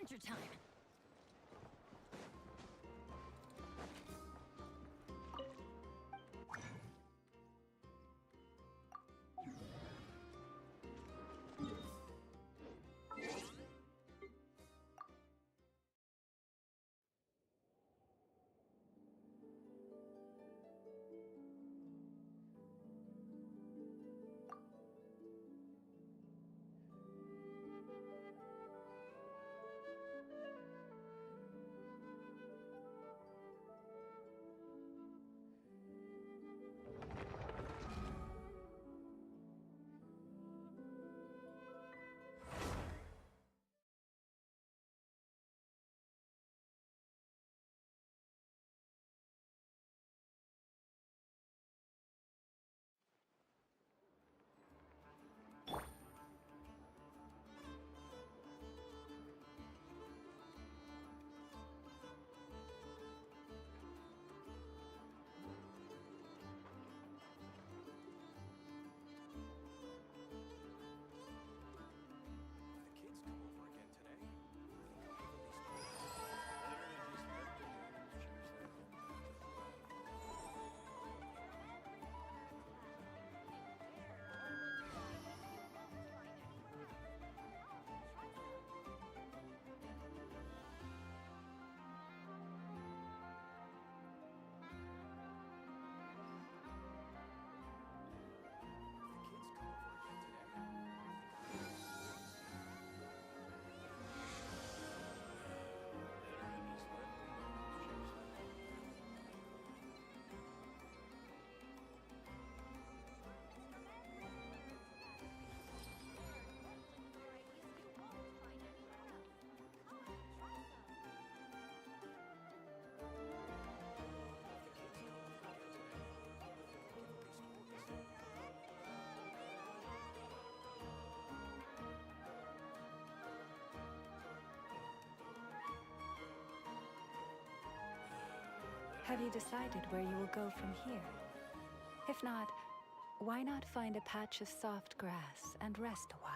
adventure time. Have you decided where you will go from here? If not, why not find a patch of soft grass and rest a while?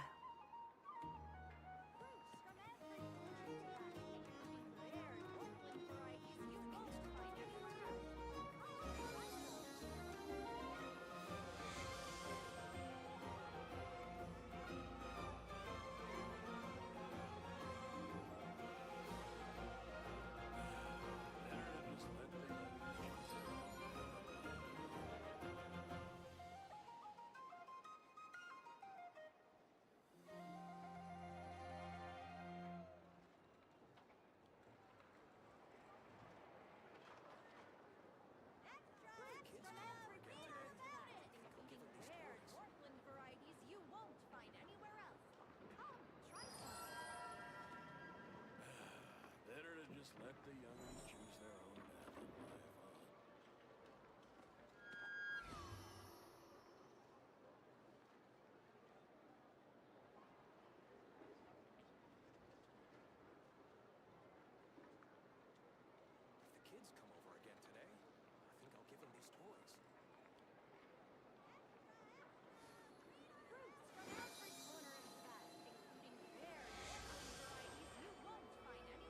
Let the youngins choose their own path in life. If the kids come over again today, I think I'll give them these toys. Fruits from every corner of the bed, including rare orphan varieties you won't find anywhere else.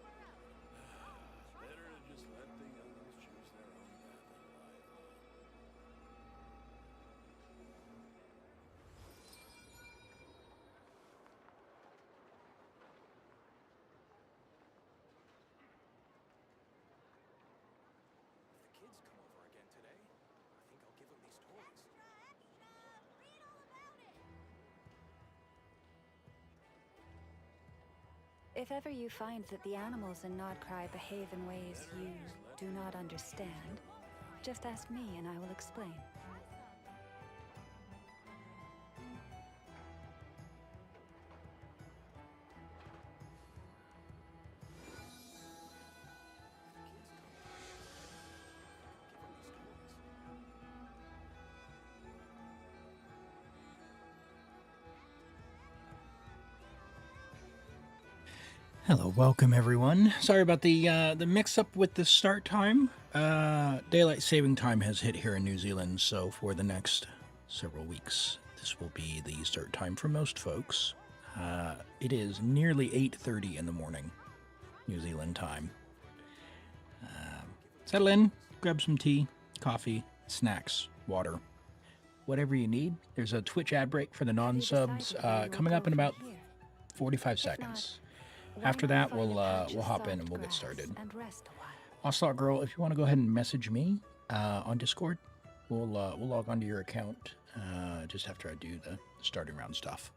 Better to just let the youngins choose their own path in life. If the kids come over again today, I think I'll give them these toys. Read all about it! If ever you find that the animals in Nodcry behave in ways you do not understand, just ask me and I will explain. Hello, welcome everyone. Sorry about the mix-up with the start time. Daylight saving time has hit here in New Zealand, so for the next several weeks, this will be the start time for most folks. It is nearly 8:30 in the morning New Zealand time. Settle in, grab some tea, coffee, snacks, water, whatever you need. There's a Twitch ad break for the non-subs coming up in about 45 seconds. After that, we'll hop in and we'll get started. Ocelot Girl, if you want to go ahead and message me on Discord, we'll log onto your account just after I do the starting round stuff.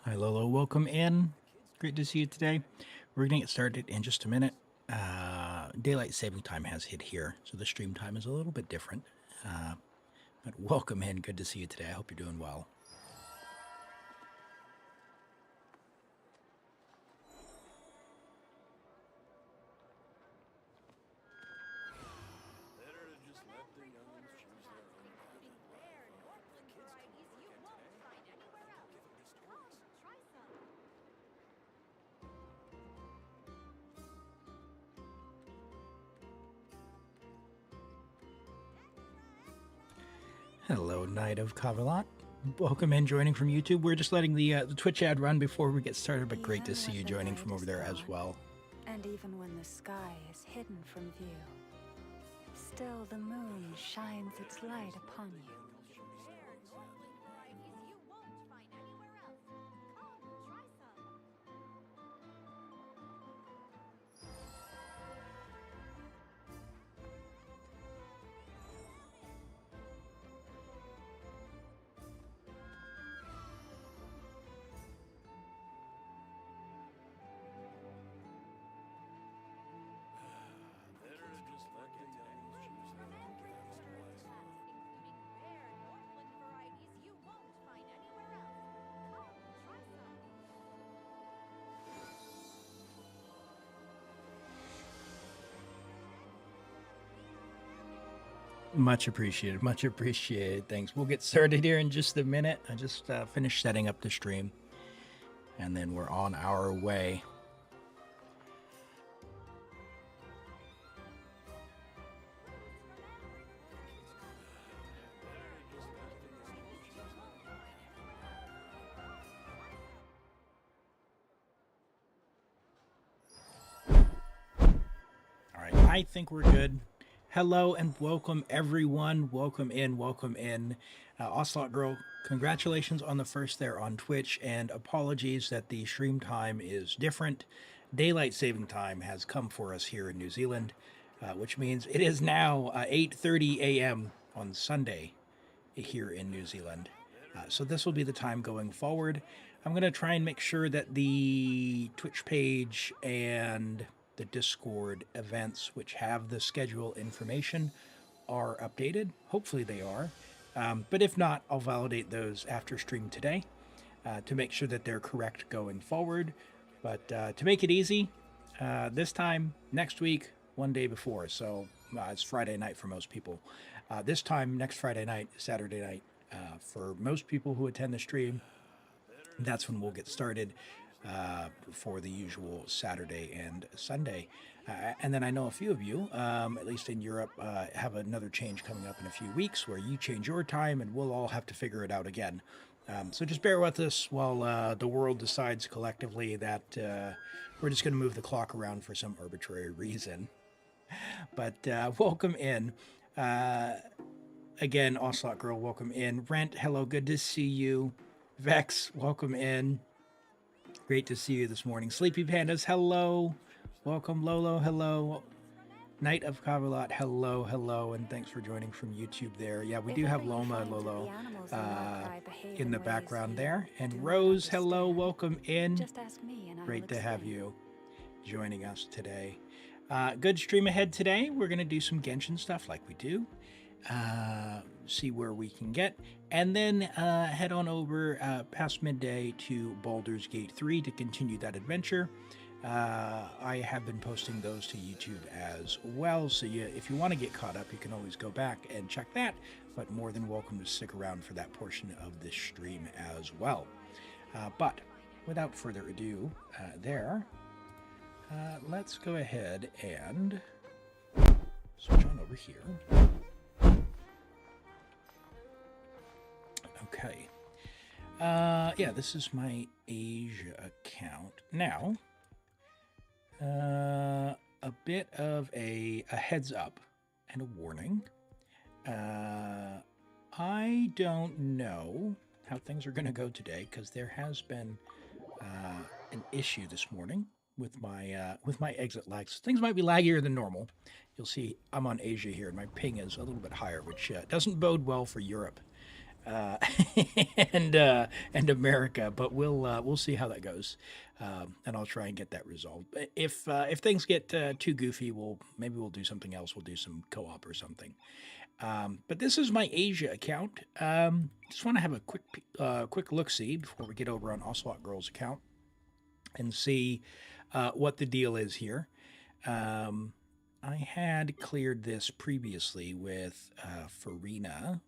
Hi Lolo, welcome in. Great to see you today. We're going to get started in just a minute. Daylight saving time has hit here, so the stream time is a little bit different. But welcome in. Good to see you today. I hope you're doing well. Hello, Knight of Cavalot. Welcome in, joining from YouTube. We're just letting the Twitch ad run before we get started, but great to see you joining from over there as well. And even when the sky is hidden from view, still the moon shines its light upon you. Much appreciated. Much appreciated. Thanks. We'll get started here in just a minute. I just finished setting up the stream, and then we're on our way. All right. I think we're good. Hello and welcome everyone. Welcome in, welcome in. Ocelot Girl, congratulations on the first there on Twitch, and apologies that the stream time is different. Daylight saving time has come for us here in New Zealand, which means it is now 8:30 a.m. on Sunday here in New Zealand. So this will be the time going forward. I'm going to try and make sure that the Twitch page and the Discord events, which have the schedule information, are updated. Hopefully they are. But if not, I'll validate those after stream today to make sure that they're correct going forward. But to make it easy, this time next week, one day before. So it's Friday night for most people. This time next Friday night, Saturday night, for most people who attend the stream, that's when we'll get started. for the usual Saturday and Sunday. And then I know a few of you, at least in Europe, have another change coming up in a few weeks where you change your time and we'll all have to figure it out again. So just bear with us while the world decides collectively that we're just going to move the clock around for some arbitrary reason. But welcome in. Again, Ocelot Girl, welcome in. Rent, hello, good to see you. Vex, welcome in. Great to see you this morning. Sleepy Pandas, hello. Welcome, Lolo, hello. Knight of Cavalot, hello, hello, and thanks for joining from YouTube there. Yeah, we do have Loma, Lolo, in the background there. And Rose, hello, welcome in. Great to have you joining us today. Good stream ahead today. We're going to do some Genshin stuff like we do. See where we can get. And then head on over past midday to Baldur's Gate 3 to continue that adventure. I have been posting those to YouTube as well, so if you want to get caught up, you can always go back and check that, but more than welcome to stick around for that portion of this stream as well. But without further ado, let's go ahead and switch on over here. Okay. Yeah, this is my Asia account. Now, a bit of a heads up and a warning. I don't know how things are going to go today because there has been an issue this morning with my exit lag. So things might be laggier than normal. You'll see I'm on Asia here, and my ping is a little bit higher, which doesn't bode well for Europe and America. But we'll see how that goes. And I'll try and get that resolved. If things get too goofy, maybe we'll do something else. We'll do some co-op or something. But this is my Asia account. Just want to have a quick look-see before we get over on Ocelot Girl's account and see what the deal is here. I had cleared this previously with Farina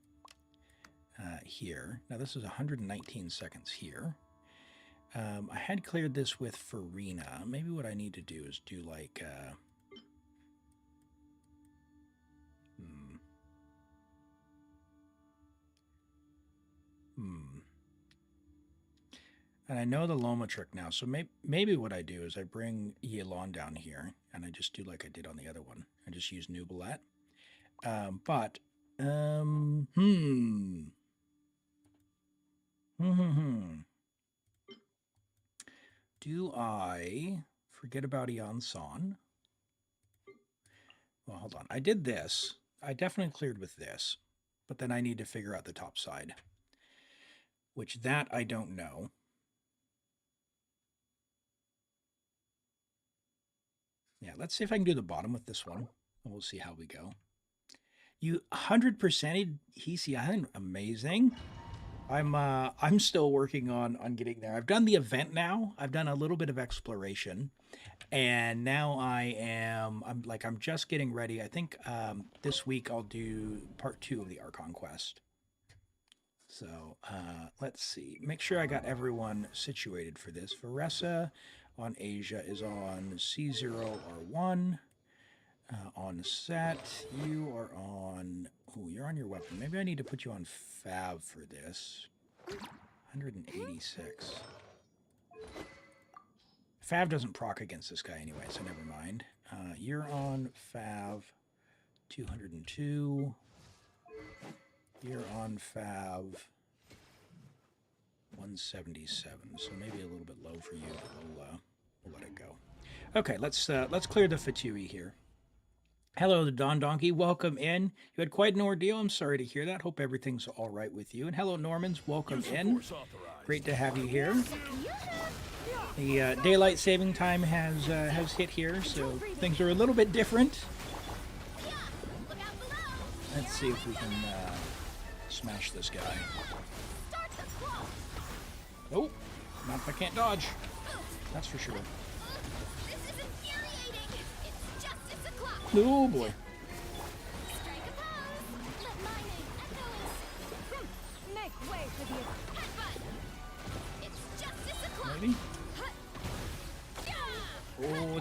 here. Now this is 119 seconds here. I had cleared this with Farina. Maybe what I need to do is do like And I know the Loma trick now, so maybe what I do is I bring Yelan down here, and I just do like I did on the other one. I just use Nubalat. Do I forget about Ian San? Well, hold on. I did this. I definitely cleared with this, but then I need to figure out the top side, which that I don't know. Yeah, let's see if I can do the bottom with this one, and we'll see how we go. You 100%ed Hisi Island, amazing. I'm still working on getting there. I've done the event now. I've done a little bit of exploration, and now I'm just getting ready. I think this week I'll do part 2 of the Archon quest. So let's see. Make sure I got everyone situated for this. Varessa on Asia is on C0R1. On set, you are on... Oh, you're on your weapon. Maybe I need to put you on Fav for this. 186. Fav doesn't proc against this guy anyway, so never mind. You're on Fav 202. You're on Fav 177. So maybe a little bit low for you, but we'll let it go. Okay, let's clear the Fatui here. Hello, the Don Donkey. Welcome in. You had quite an ordeal. I'm sorry to hear that. Hope everything's all right with you. And hello, Normans. Welcome in. Great to have you here. The daylight saving time has hit here, so things are a little bit different. Let's see if we can smash this guy. Oh, not if I can't dodge. That's for sure. Oh boy. Maybe.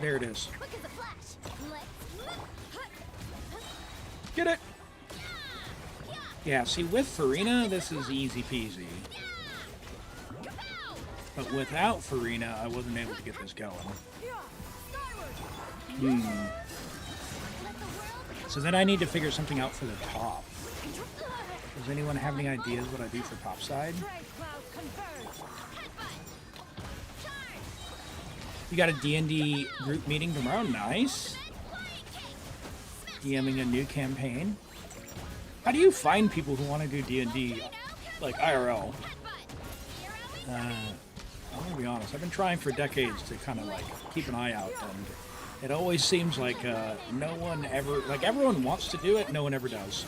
There it is. Quick as a flash. Let's Get it! Yeah, see, with Farina, this is easy peasy. But without Farina, I wasn't able to get this going. So then I need to figure something out for the top. Does anyone have any ideas what I do for topside? You got a D&D group meeting tomorrow? Nice. DMing a new campaign. How do you find people who want to do D&D, like IRL? I'm gonna be honest. I've been trying for decades to kind of like keep an eye out, and it always seems like no one ever, like everyone wants to do it, no one ever does.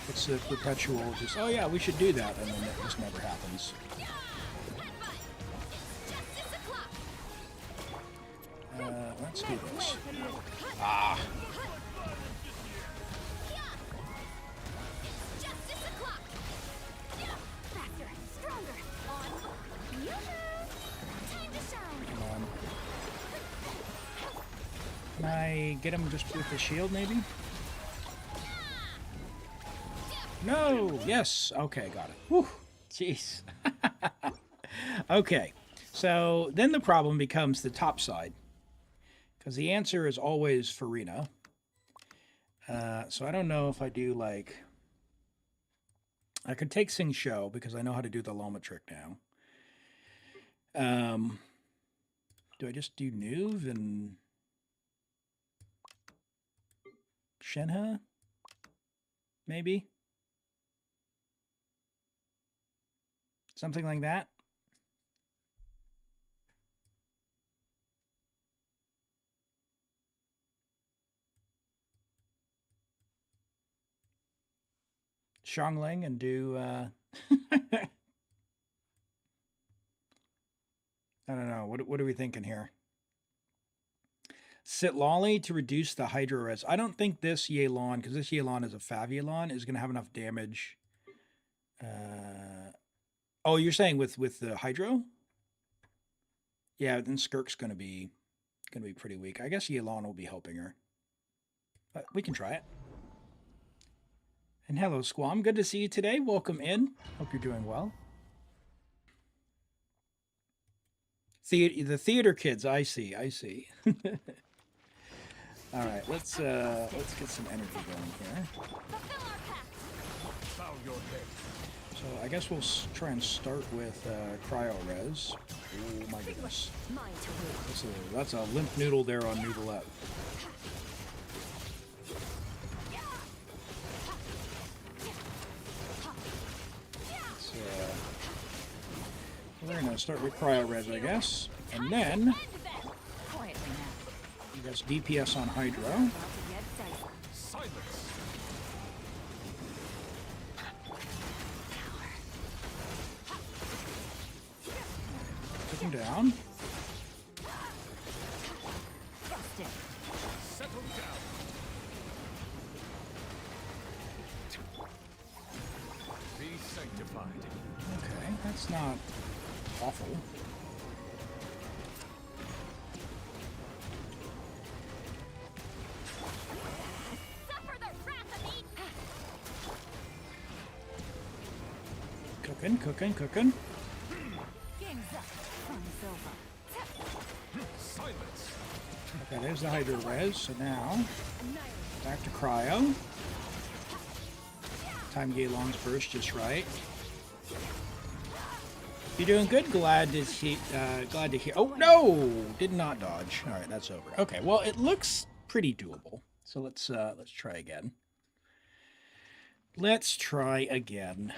It's a perpetual just, oh yeah, we should do that, and then it just never happens. Let's do this. Ah. Come on. Can I get him just with the shield, maybe? No! Yes! Okay, got it. Whew! Jeez. Okay. So then the problem becomes the top side. Because the answer is always Farina. So I don't know if I do like... I could take Sing Show because I know how to do the Loma trick now. Do I just do Nuve and Shenhe? Maybe? Something like that? Xiangling and do I don't know. What are we thinking here? Sit Lolly to reduce the Hydro Res. I don't think this Yelan, because this Yelan is a Fav Yelan, is going to have enough damage. Oh, you're saying with the Hydro? Yeah, then Skirk's going to be pretty weak. I guess Yelan will be helping her. But we can try it. And hello, Squam. Good to see you today. Welcome in. Hope you're doing well. The theater kids. I see. I see. All right. Let's get some energy going here. So I guess we'll try and start with Cryo Res. Oh my goodness. That's a limp noodle there on Noodlette. We're going to start with Cryo Res, I guess. And then, that's DPS on Hydro. Took him down. Be sanctified. Okay, that's not awful. Cooking. Okay, there's the Hydro Res. So now, back to Cryo. Time Yelan's burst just right. You're doing good. Glad to hear. Oh no! Did not dodge. All right, that's over. Okay, well it looks pretty doable. So let's try again. Let's try again.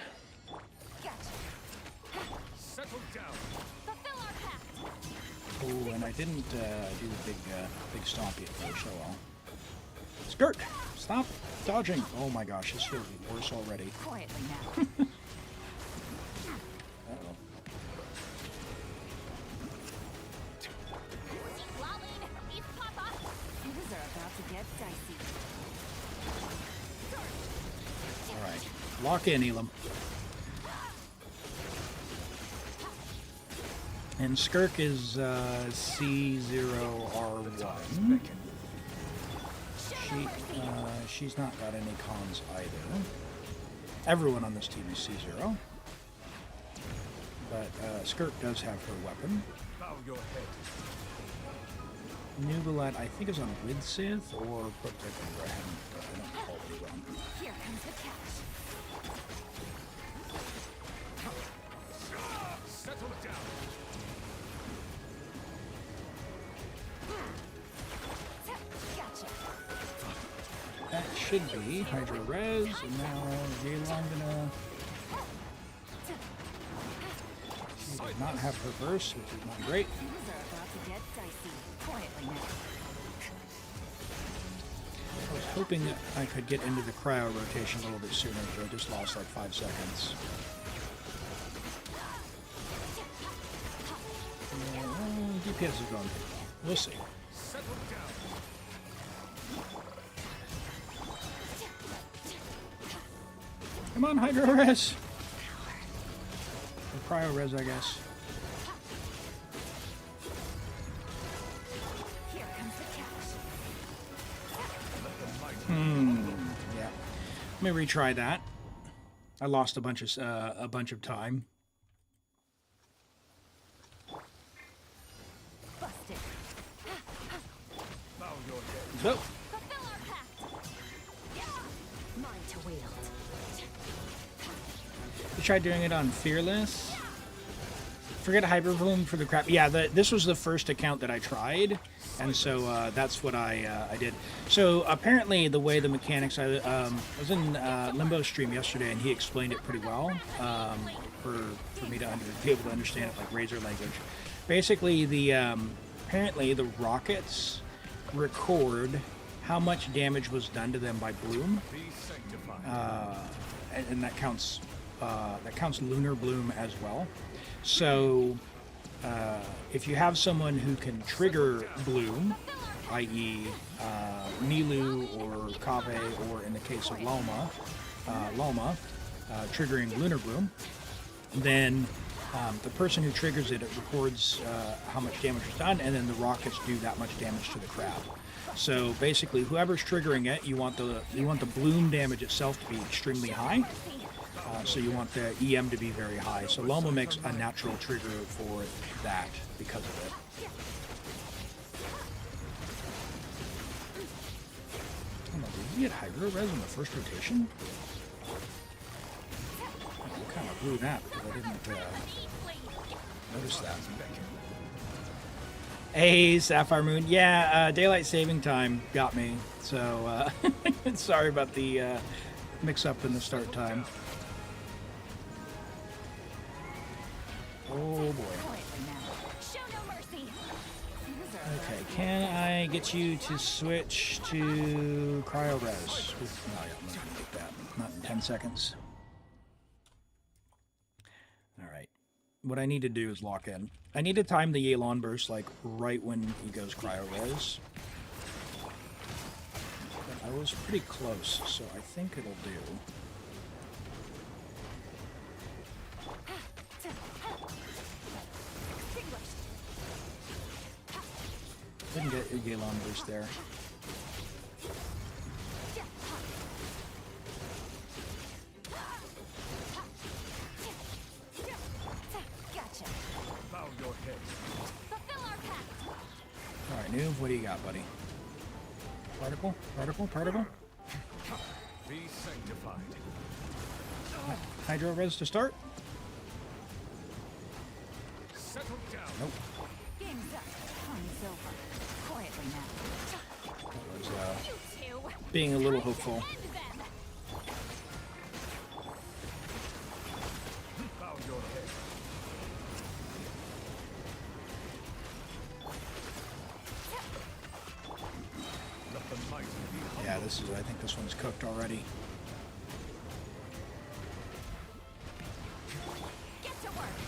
Oh, and I didn't do the big stompy at first. Oh well. Skirt! Stop dodging! Oh my gosh, this feels worse already. Quietly now. Uh-oh. Things are about to get dicey. Alright. Lock in, Elim. And Skirk is C0R1. She's not got any cons either. Everyone on this team is C0. But Skirk does have her weapon. Bow your head. Nugalat, I think, is on Widsith or Protector. I don't recall pretty well. Here comes the catch. Settle it down. Gotcha. That should be Hydro Res, and now Yelan gonna... She did not have her burst, which is not great. Things are about to get dicey. Quietly now. I was hoping that I could get into the cryo rotation a little bit sooner, but I just lost like 5 seconds. DPS is going. We'll see. Settle down. Come on, Hydro Res! Or Cryo Res, I guess. Here comes the catch. Yeah. Let me retry that. I lost a bunch of time. Busted. Bow your head. So, Fulfill our pact. Yeah. Mine to wield. you tried doing it on Fearless. Forget Hyperbloom for the crap. Yeah, this was the first account that I tried, and so that's what I did. So apparently, the way the mechanics, I was in Limbo's stream yesterday, and he explained it pretty well for me to be able to understand it like Razor language. Basically, apparently the rockets record how much damage was done to them by Bloom, Be sanctified. and that counts Lunar Bloom as well. So, if you have someone who can trigger Bloom, i.e. Nilu or Kave, or in the case of Loma, triggering Lunar Bloom, then the person who triggers it records how much damage was done, and then the rockets do that much damage to the crowd. So basically, whoever's triggering it, you want the Bloom damage itself to be extremely high. So you want the EM to be very high. So Loma makes a natural trigger for that because of it. I don't know, did we get Hydro Res in the first rotation? I kind of blew that because I didn't notice that. Hey, Sapphire Moon. Yeah, daylight saving time got me. So sorry about the mix-up in the start time. Oh boy. Show no mercy. Okay, can I get you to switch to Cryo Res? No, yeah, I'm not gonna get that. Not in 10 seconds. Alright. What I need to do is lock in. I need to time the Yelan burst like right when he goes Cryo Res. But I was pretty close, so I think it'll do. Didn't get a Yelan burst there. Gotcha. Bow your head. Fulfill our pact. Alright, Noob, what do you got, buddy? Particle? Particle? Particle? Be sanctified. Hydro Res to start? Settle down. Nope. Game's up. Time's over. Quietly now. That was You two. being a little hopeful. End them. Bow your head. Let the mighty be humble. Yeah, this is, I think this one's cooked already. Get to work.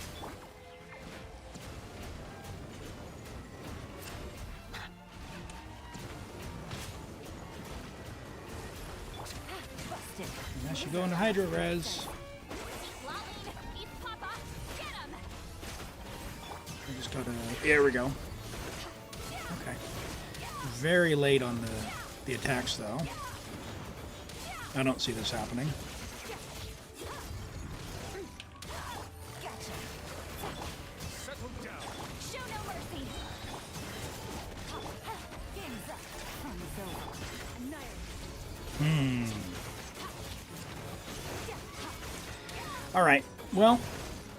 Busted. Now she go into Hydro Res. Lolly, eat Papa. Get him. I just There we go. Okay. Very late on the attacks, though. I don't see this happening. Settle down. Show no mercy. Game's up. Fun is over. Annihilate. All right. Well,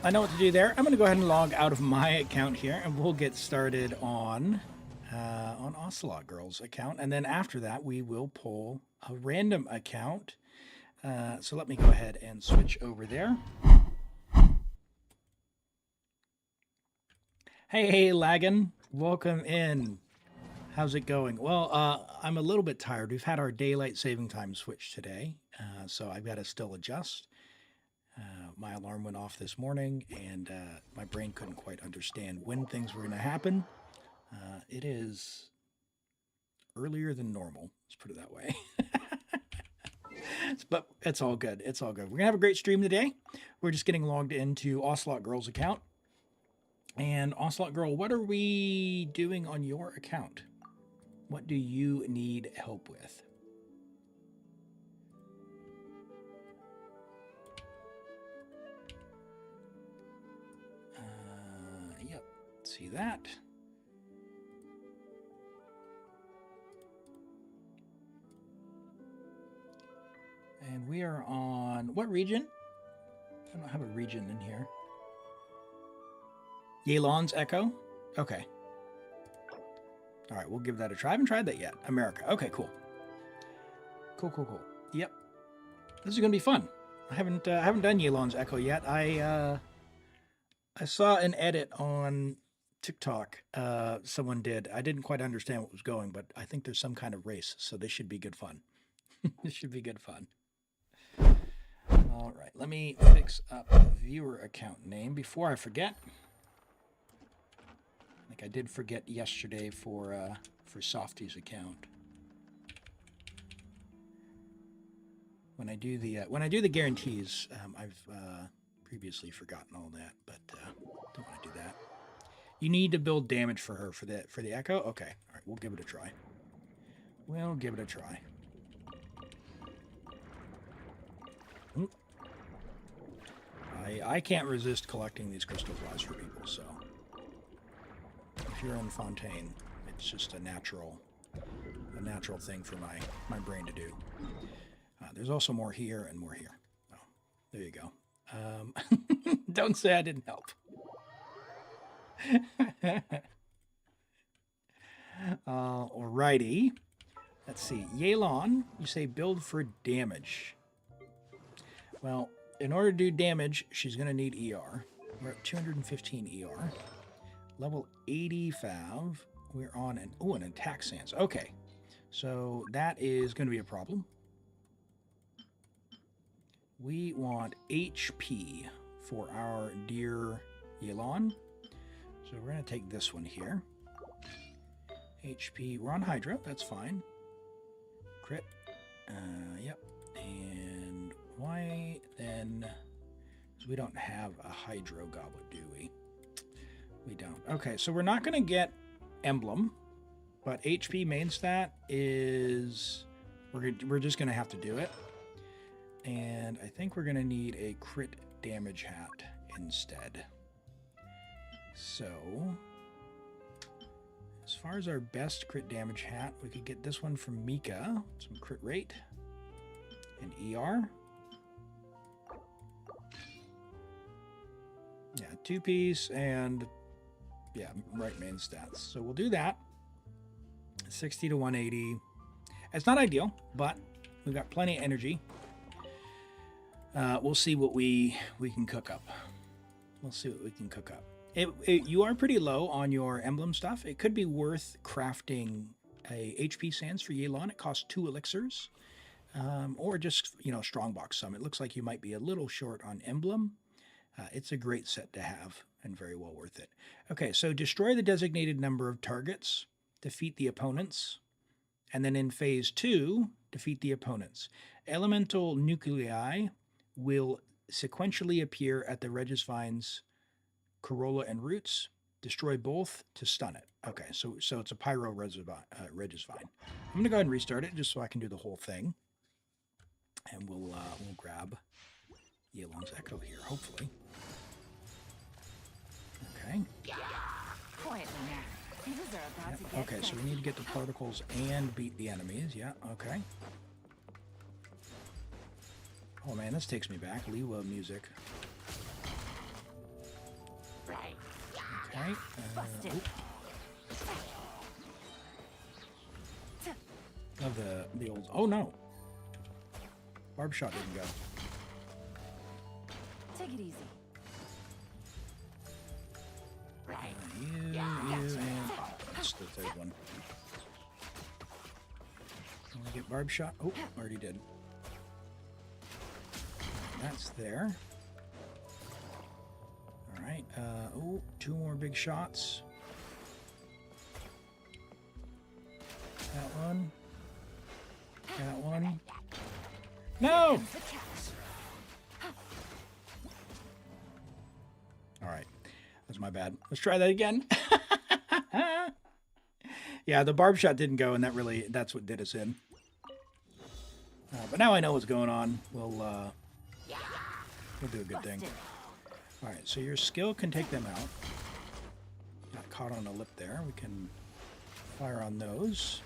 I know what to do there. I'm going to go ahead and log out of my account here, and we'll get started on Ocelot Girl's account. And then after that, we will pull a random account. So let me go ahead and switch over there. Hey, Lagan. Welcome in. How's it going? Well, I'm a little bit tired. We've had our daylight saving time switch today, so I've got to still adjust. My alarm went off this morning, and my brain couldn't quite understand when things were going to happen. It is earlier than normal, let's put it that way. But it's all good. It's all good. We're going to have a great stream today. We're just getting logged into Ocelot Girl's account. And Ocelot Girl, what are we doing on your account? What do you need help with? Yep, see that. And we are on what region? I don't have a region in here. Yelan's Echo? Okay. All right, we'll give that a try. I haven't tried that yet. America. Okay, cool. Cool. Yep. This is going to be fun. I haven't done Yelan's Echo yet. I saw an edit on TikTok someone did. I didn't quite understand what was going, but I think there's some kind of race, so this should be good fun. This should be good fun. All right, let me fix up the viewer account name before I forget. I think I did forget yesterday for Softy's account. When I do the guarantees, I've previously forgotten all that, but don't want to do that. You need to build damage for her for the Echo. Okay, all right, we'll give it a try. We'll give it a try. I can't resist collecting these crystal flies for people, so if you're in Fontaine, it's just a natural thing for my brain to do. There's also more here and more here. Oh, there you go. Don't say I didn't help. Alrighty. Let's see. Yelan, you say build for damage. Well, in order to do damage, she's going to need ER. We're at 215 ER. Level 85. We're on an attack stance. Okay. So that is going to be a problem. We want HP for our dear Yelan. So we're going to take this one here. HP. We're on Hydra. That's fine. Crit. Yep. And why then? Because we don't have a Hydro Goblet, do we? We don't. Okay, so we're not going to get Emblem, but HP main stat is... We're just going to have to do it. And I think we're going to need a crit damage hat instead. So, as far as our best crit damage hat, we could get this one from Mika, some crit rate, and ER. Yeah, 2-piece and, yeah, right main stats. So we'll do that. 60 to 180. It's not ideal, but we've got plenty of energy. We'll see what we can cook up. We'll see what we can cook up. You are pretty low on your emblem stuff. It could be worth crafting a HP sands for Yelan. It costs 2 elixirs. Or just, Strongbox some. It looks like you might be a little short on emblem. It's a great set to have and very well worth it. Okay, so destroy the designated number of targets, defeat the opponents, and then in phase 2, defeat the opponents. Elemental nuclei will sequentially appear at the Regisvine's corolla and roots. Destroy both to stun it. Okay, so it's a pyro Regisvine. I'm gonna go ahead and restart it just so I can do the whole thing, and we'll grab Yelan's Echo here, hopefully. Okay. Quietly now. Things are about to get Okay, so we need to get the particles and beat the enemies. Yeah. Okay. Oh man, this takes me back. Liwa music. Okay. Of the old. Oh no. Barb shot didn't go. Take it easy. You, and that's the third one. Can we get barb shot? Oh, already did. That's there. All right. Oh, 2 more big shots. That one. That one. No! All right. That's my bad. Let's try that again. Yeah, the barb shot didn't go, and that's what did us in. But now I know what's going on. We'll do a good thing. All right, so your skill can take them out. Got caught on a lip there. We can fire on those.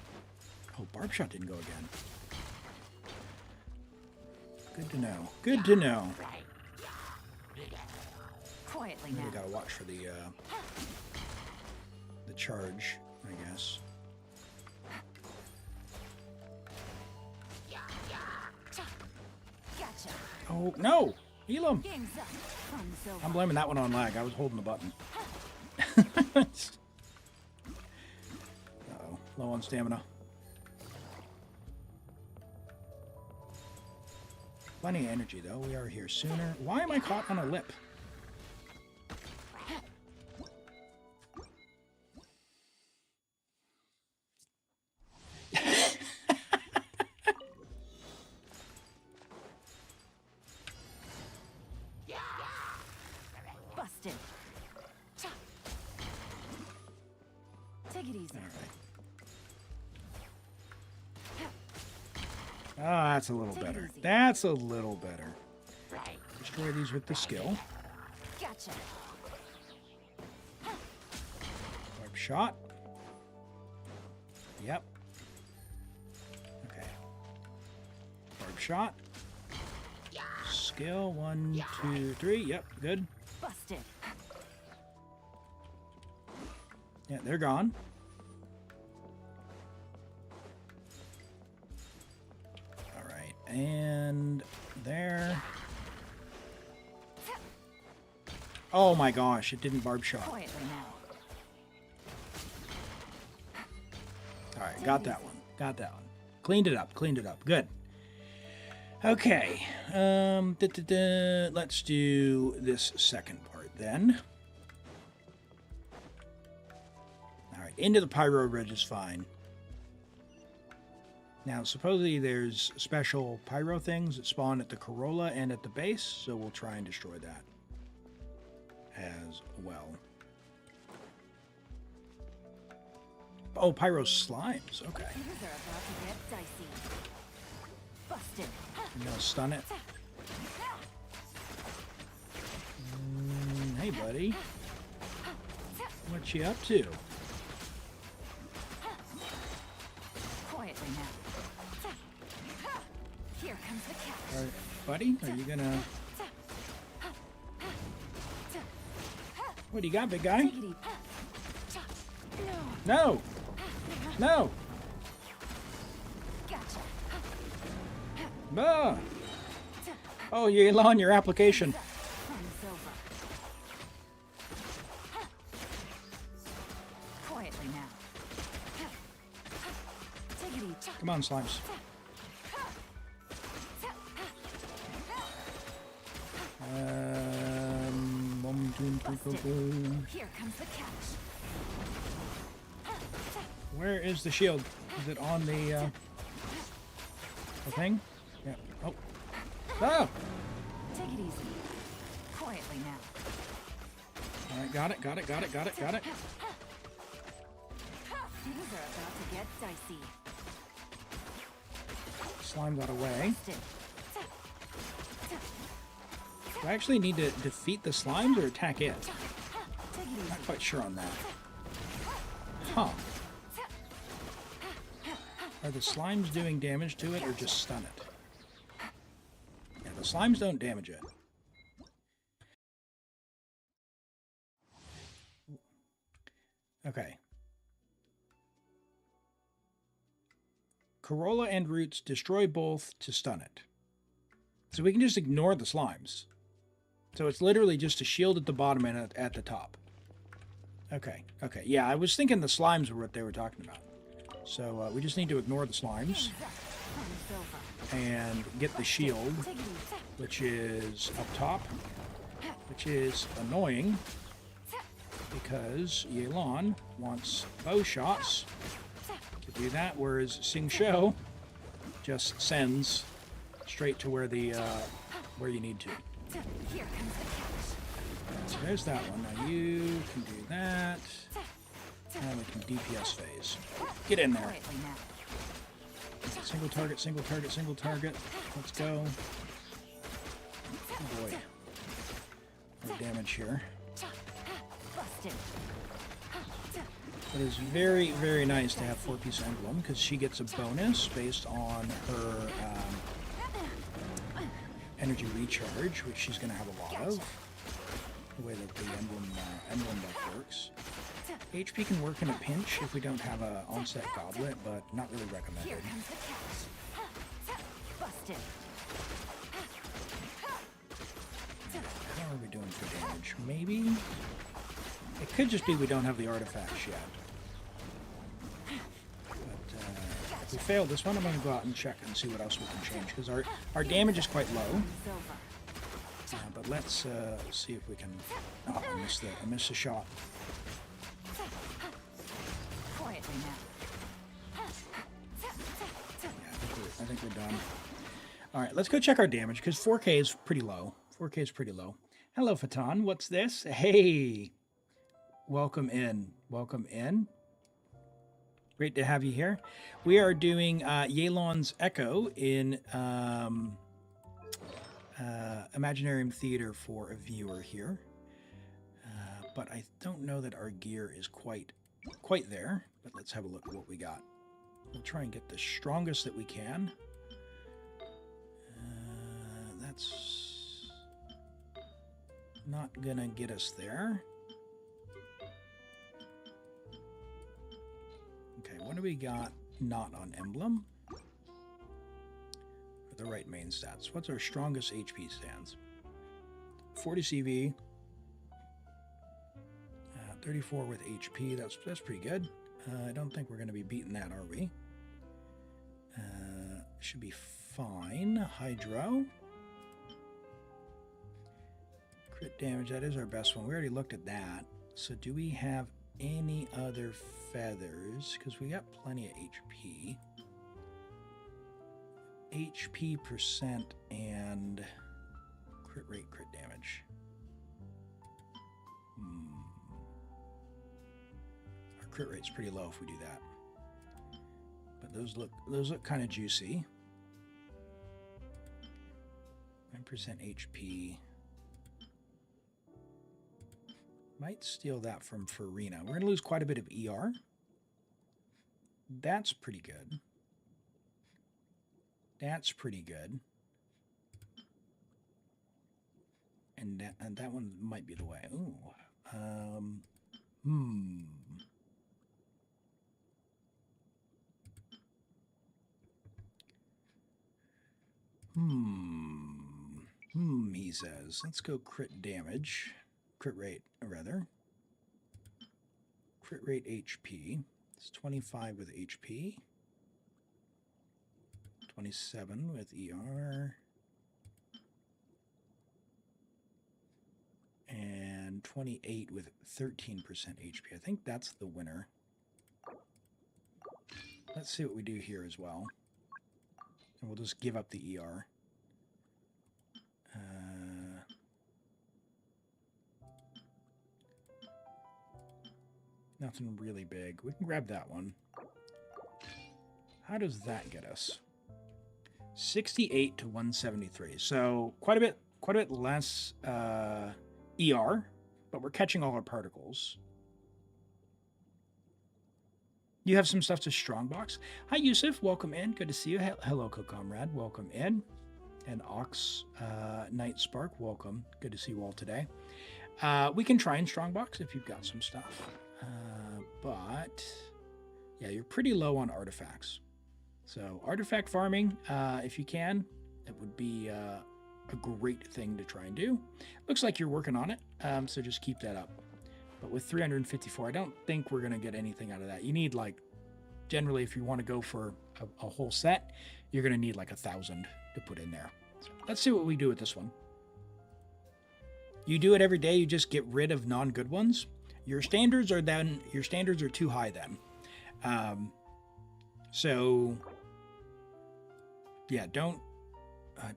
Oh, barb shot didn't go again. Good to know. Good to know. Quietly We now. gotta watch for the charge, I guess. Gotcha. Oh no, Elim! Game's up. Fun's over. I'm blaming that one on lag. I was holding the button. Uh-oh, low on stamina. Plenty of energy though. We are here sooner. Why am I caught on a lip? Busted. Take it easy. All right. Ah, that's a little better. That's a little better. Destroy these with the skill. Gotcha. Barb shot. Yep. Okay. Barb shot. Skill. 1, 2, 3. Yep, good. Busted. Yeah, they're gone. All right, and there. Oh my gosh, it didn't barb shot. Quietly now. All right, got that one. Got that one. Cleaned it up. Cleaned it up. Good. Okay. Let's do this second part then. All right, into the pyro Regisvine. Now, supposedly there's special pyro things that spawn at the corolla and at the base, so we'll try and destroy that as well. Oh, pyro slimes. Okay. Things are about to get dicey. Busted. I'm gonna stun it. Hey, buddy. What you up to? Quietly now. Here comes the catch. All right, buddy, are you gonna... What do you got, big guy? Take it easy. No! No! Gotcha. Ah! Oh, you're low on your application. Fun's over. Quietly now. Take it easy. Come on, slimes. One, two, three, four. Here comes the catch. Where is the shield? Is it on the thing? Yeah. Oh. Oh! Take it easy. Quietly now. Alright, got it. Things are about to get dicey. Slime got away. Do I actually need to defeat the slimes or attack it? Not quite sure on that. Huh. Are the slimes doing damage to it or just stun it? Yeah, the slimes don't damage it. Okay. Corolla and roots destroy both to stun it. So we can just ignore the slimes. So it's literally just a shield at the bottom and at the top. Okay, okay. Yeah, I was thinking the slimes were what they were talking about. So we just need to ignore the slimes and get the shield, which is up top, which is annoying because Yelan wants bow shots to do that, whereas Sing Shou just sends straight to where the where you need to. So there's that one. Now you can do that. And we can DPS phase. Get in there. Single target, single target, single target. Let's go. Oh boy. More damage here. It is very, very nice to have 4-piece emblem because she gets a bonus based on her energy recharge, which she's going to have a lot of. The way that the emblem buff works. HP can work in a pinch if we don't have an onset goblet, but not really recommended. How are we doing for damage? Maybe? It could just be we don't have the artifacts yet. But if we fail this one, I'm going to go out and check and see what else we can change, because our damage is quite low. But let's see if we can... Oh, I missed the shot. I think we're done. All right, let's go check our damage, because 4K is pretty low. 4K is pretty low. Hello, Fatan. What's this? Hey! Welcome in. Welcome in. Great to have you here. We are doing Yelan's Echo in Imaginarium Theater for a viewer here. But I don't know that our gear is quite there. But let's have a look at what we got. We'll try and get the strongest that we can. That's not gonna get us there. Okay, what do we got not on emblem? The right main stats. What's our strongest HP stands? 40 CV. 34 with HP. That's pretty good. I don't think we're going to be beating that, are we? Should be fine. Hydro. Crit damage. That is our best one. We already looked at that. So do we have any other feathers? Because we got plenty of HP. HP percent and crit rate, crit damage. Our crit rate's pretty low if we do that. But those look kind of juicy. 9% HP. Might steal that from Farina. We're going to lose quite a bit of ER. That's pretty good. That's pretty good. And that one might be the way. Ooh. He says. Let's go crit damage. Crit rate, rather. Crit rate HP. It's 25 with HP. 27 with ER. And 28 with 13% HP. I think that's the winner. Let's see what we do here as well. And we'll just give up the ER. Nothing really big. We can grab that one. How does that get us? 68 to 173. So quite a bit less ER, but we're catching all our particles. You have some stuff to Strongbox. Hi, Yusuf. Welcome in. Good to see you. Hello, co-comrade. Welcome in. And Ox Night Spark, welcome. Good to see you all today. We can try in Strongbox if you've got some stuff. But, yeah, you're pretty low on artifacts. So, artifact farming, if you can, it would be a great thing to try and do. Looks like you're working on it, so just keep that up. But with 354, I don't think we're going to get anything out of that. You need, like, generally, if you want to go for a whole set, you're going to need, like, 1,000 to put in there. So let's see what we do with this one. You do it every day, you just get rid of non-good ones. Your standards are too high then. So, yeah, don't...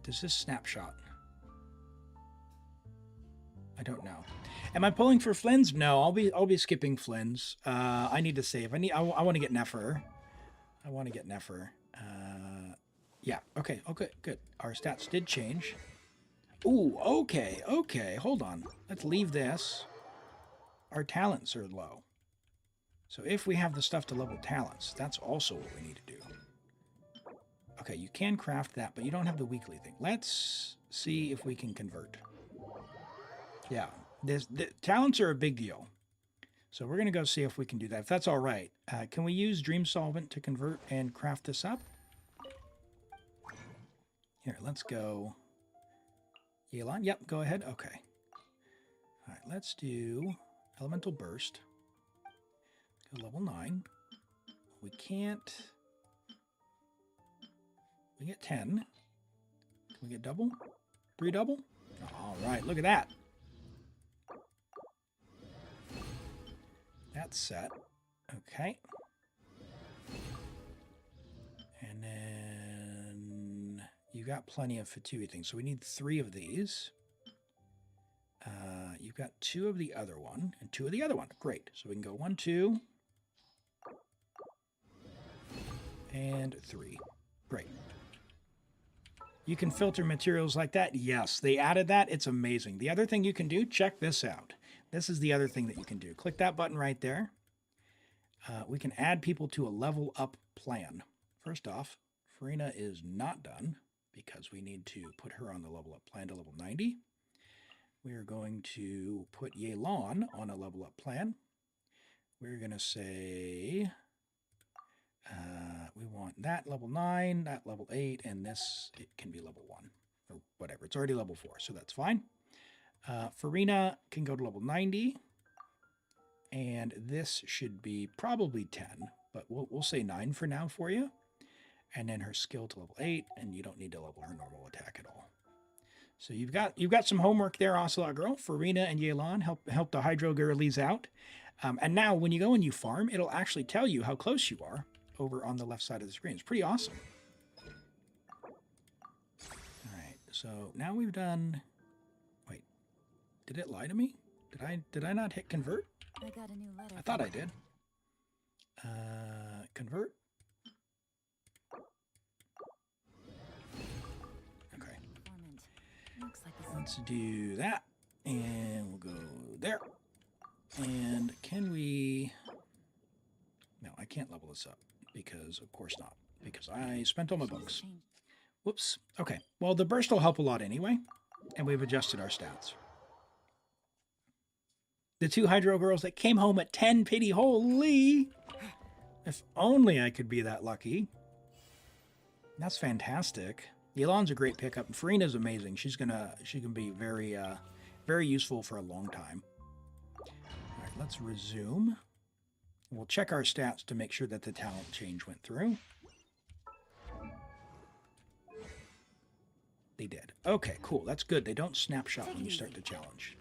does this snapshot? I don't know. Am I pulling for Flynn's? No, I'll be skipping Flynn's. I need to save. I want to get Nefer. I want to get Nefer. Yeah. Okay. Okay. Good. Our stats did change. Ooh. Okay. Okay. Hold on. Let's leave this. Our talents are low. So if we have the stuff to level talents, that's also what we need to do. Okay. You can craft that, but you don't have the weekly thing. Let's see if we can convert. Yeah. The talents are a big deal. So we're going to go see if we can do that. If that's all right. Can we use Dream Solvent to convert and craft this up? Here, let's go. Yelan, yep, go ahead. Okay. All right, let's do Elemental Burst. Go level 9. We can't... We get 10. Can we get double? 3 double? All right, look at that. That's set. Okay. And then you got plenty of Fatui things. So we need 3 of these. You've got 2 of the other one and 2 of the other one. Great. So we can go 1, 2, and 3. Great. You can filter materials like that. Yes, they added that. It's amazing. The other thing you can do, check this out. This is the other thing that you can do. Click that button right there. We can add people to a level up plan. First off, Farina is not done because we need to put her on the level up plan to level 90. We are going to put Yelan on a level up plan. We're going to say we want that level 9, that level 8, and this, it can be level 1 or whatever. It's already level 4, so that's fine. Farina can go to level 90, and this should be probably 10, but we'll say 9 for now for you. And then her skill to level 8, and you don't need to level her normal attack at all. So you've got some homework there, Ocelot Girl. Farina and Yelan help the Hydro Girlies out. And now when you go and you farm, it'll actually tell you how close you are over on the left side of the screen. It's pretty awesome. All right, so now we've done... Wait, did it lie to me? Did I not hit convert? I got a new letter. I thought I did. Convert. Okay. Let's do that. And we'll go there. And can we... No, I can't level this up. Because, of course not. Because I spent all my books. Whoops. Okay. Well, the burst will help a lot anyway. And we've adjusted our stats. The 2 Hydro Girls that came home at 10 pity. Holy! If only I could be that lucky. That's fantastic. Yelan's a great pickup. And Farina's amazing. She can be very, very useful for a long time. All right, let's resume. We'll check our stats to make sure that the talent change went through. They did. Okay, cool. That's good. They don't snapshot when you start the challenge.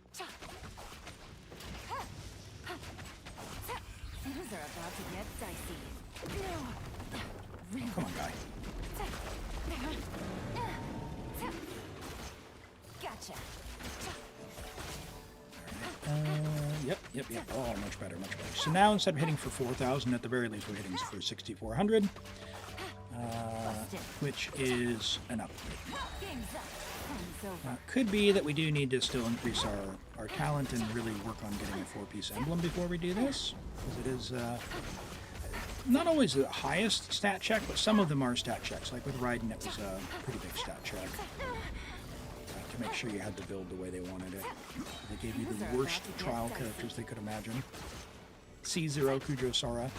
Things are about to get dicey. Come on, guy. Gotcha. Yep. Yep. Oh, much better, much better. So now instead of hitting for 4,000, at the very least, we're hitting for 6,400, which is an upgrade. Could be that we do need to still increase our talent and really work on getting a 4-piece emblem before we do this, because it is not always the highest stat check, but some of them are stat checks. Like with Raiden, it was a pretty big stat check to make sure you had to build the way they wanted it. They gave you the worst trial characters they could imagine. C0 Kujo Sora.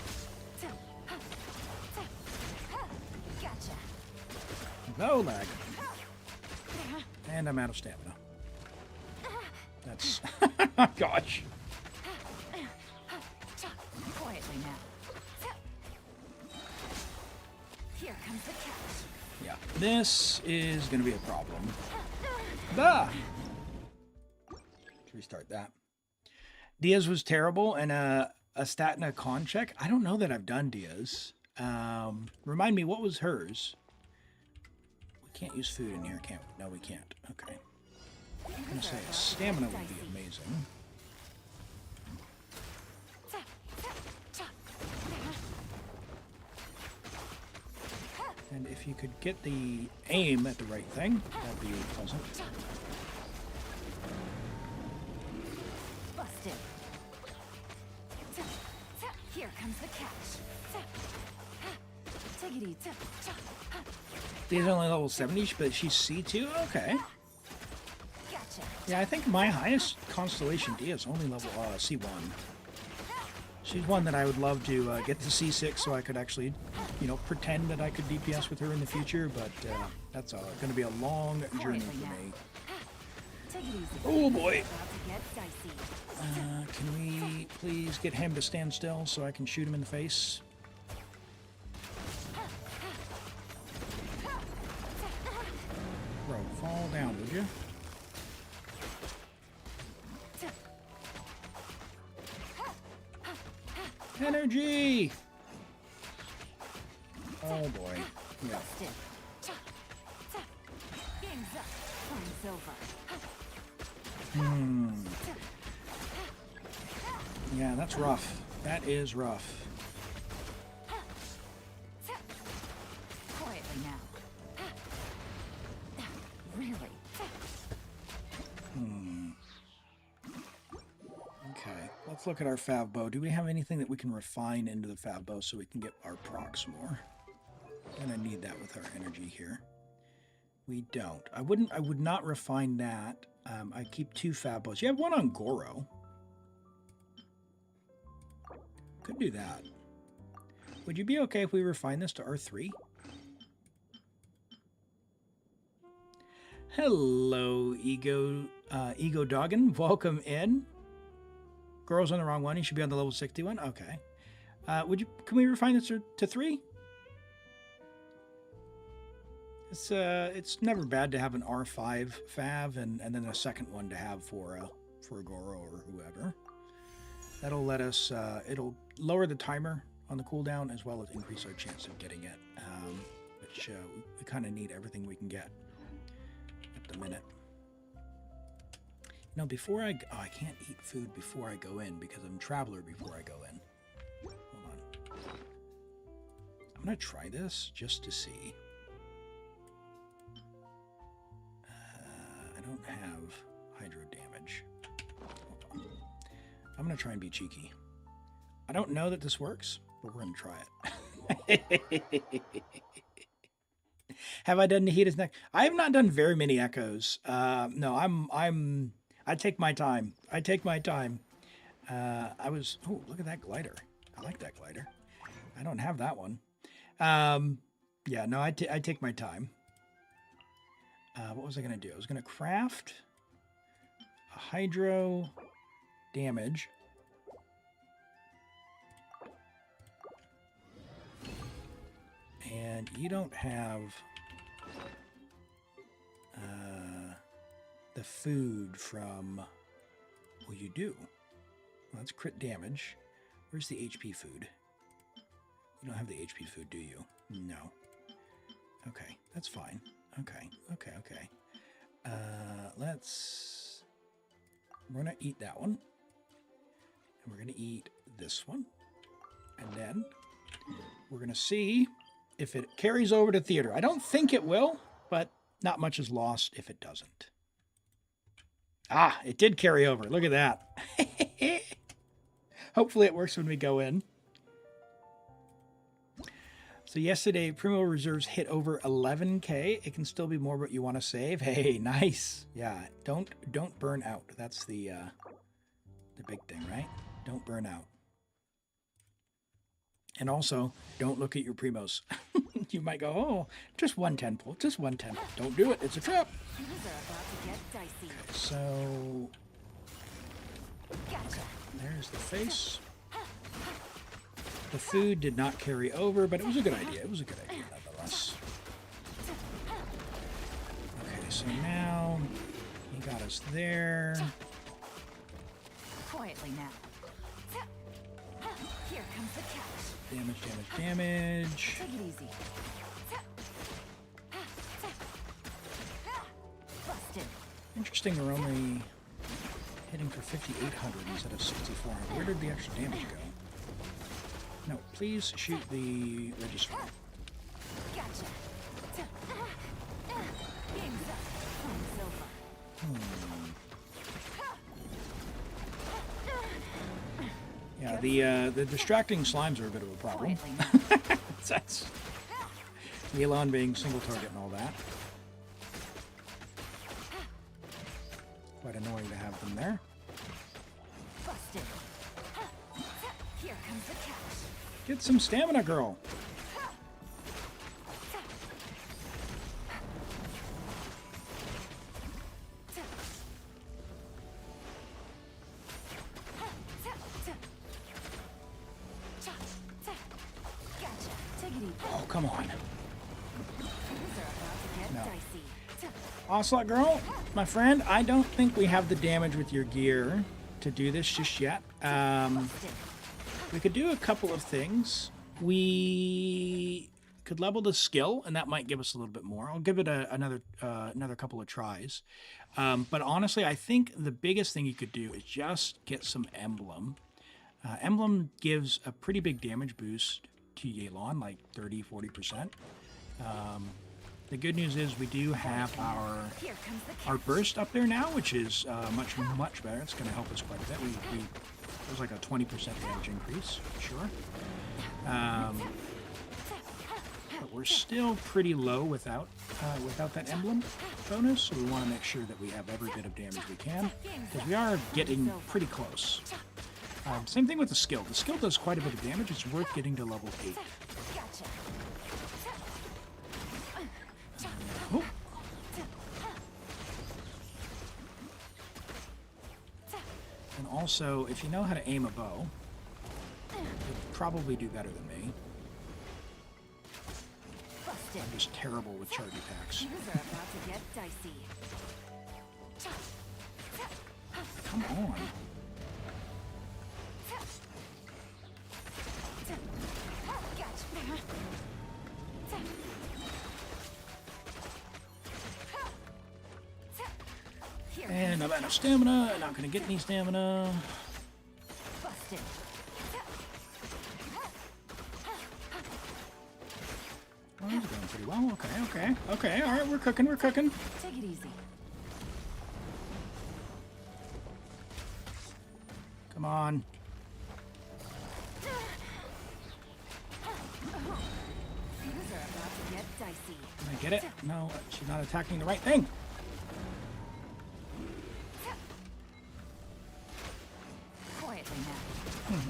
No lag. And I'm out of stamina. That's... gosh. Quietly now. Here comes the catch. Yeah, this is going to be a problem. Ah! Let's restart that. Diaz was terrible, and a stat and a con check. I don't know that I've done Diaz. Remind me, what was hers? We can't use food in here, can't we? No, we can't. Okay. I'm going to say stamina would be amazing. And if you could get the aim at the right thing, that'd be pleasant. Busted. Here comes the catch. Take it easy. She's only level 70, but she's C2? Okay. Yeah, I think my highest Constellation D is only level C1. She's one that I would love to get to C6 so I could actually, you know, pretend that I could DPS with her in the future, but that's going to be a long journey for me. Oh boy! Can we please get him to stand still so I can shoot him in the face? Bro, fall down, would you? Energy! Oh boy. Yeah. Yeah, that's rough. That is rough. Quietly now. Really? Okay, let's look at our Fav Bow. Do we have anything that we can refine into the Fav Bow so we can get our procs more? Gonna need that with our energy here. We don't. I would not refine that. I keep 2 Fav Bows. You have one on Goro. Could do that. Would you be okay if we refine this to R3? Hello, Ego Doggin. Welcome in. Girl's on the wrong one. He should be on the level 61. Okay. Can we refine this to 3? It's never bad to have an R5 Fav and then a second one to have for a Goro or whoever. That'll let us, it'll lower the timer on the cooldown as well as increase our chance of getting it, which we kind of need everything we can get at the minute. You know, before I can't eat food before I go in because I'm Traveler before I go in. Hold on. I'm going to try this just to see. I don't have hydro damage. Hold on. I'm going to try and be cheeky. I don't know that this works, but we're going to try it. Have I done Nahida's neck? I have not done very many echoes. No, I take my time. I take my time. Oh, look at that glider. I like that glider. I don't have that one. Yeah, no, I take my time. What was I going to do? I was going to craft a hydro damage. And you don't have the food from... Well, you do. Well, that's crit damage. Where's the HP food? You don't have the HP food, do you? No. Okay, that's fine. Okay. We're gonna eat that one. And we're going to eat this one. And then we're going to see if it carries over to theater. I don't think it will, but not much is lost if it doesn't. Ah, it did carry over. Look at that. Hopefully it works when we go in. So yesterday, Primo Reserves hit over 11K. It can still be more, but you want to save. Hey, nice. Yeah, don't burn out. That's the big thing, right? Don't burn out. And also, don't look at your Primos. You might go, oh, just one 10-pull, just one 10. Don't do it. It's a trap. Okay, so okay, there's the face. The food did not carry over, but it was a good idea. It was a good idea nonetheless. Okay, so now he got us there. Quietly now. Here comes the catch. Damage, damage, damage. Take it easy. Busted. Interesting, we're only hitting for 5,800 instead of 6,400. Where did the extra damage go? No, please shoot the register. Gotcha. Game's up. Phone's over. Yeah, the distracting slimes are a bit of a problem. That's Yelan being single target and all that. Quite annoying to have them there. Busted. Here comes the catch. Get some stamina, girl. Oh, come on. No. Ocelot girl, my friend, I don't think we have the damage with your gear to do this just yet. We could do a couple of things. We could level the skill, and that might give us a little bit more. I'll give it another couple of tries. But honestly, I think the biggest thing you could do is just get some emblem. Emblem gives a pretty big damage boost to Yelan, like 30-40%. The good news is we do have our burst up there now, which is much better. It's going to help us quite a bit. It was like a 20% damage increase, sure. But we're still pretty low without that emblem bonus, so we want to make sure that we have every bit of damage we can, because we are getting pretty close. Same thing with the skill. The skill does quite a bit of damage. It's worth getting to level 8. Oh. And also, if you know how to aim a bow, you'll probably do better than me. I'm just terrible with charge attacks. Come on. And I'm out of stamina. Not going to get any stamina. Oh, he's going pretty well. Okay. All right, we're cooking. Take it easy. Come on. Can I get it? No, she's not attacking the right thing.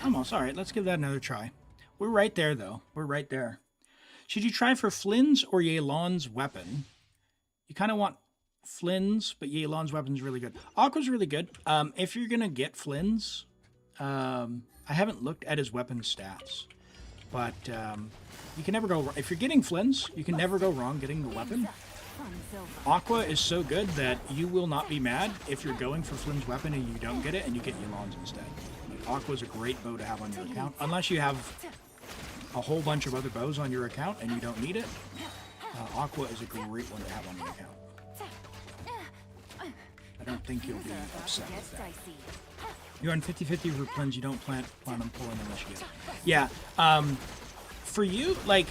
Almost. All right, let's give that another try. We're right there, though. We're right there. Should you try for Flynn's or Yelan's weapon? You kind of want Flynn's, but Yelan's weapon's really good. Aqua's really good. If you're going to get Flynn's, I haven't looked at his weapon stats, but you can never go wrong. If you're getting Flynn's, you can never go wrong getting the weapon. Aqua is so good that you will not be mad if you're going for Flynn's weapon and you don't get it and you get Yelan's instead. Aqua's a great bow to have on your account, unless you have a whole bunch of other bows on your account and you don't need it. Aqua is a great one to have on your account. I don't think you'll be upset with that. You're on 50-50 for Plunge. You don't plan on pulling unless you get it. Yeah. For you, like,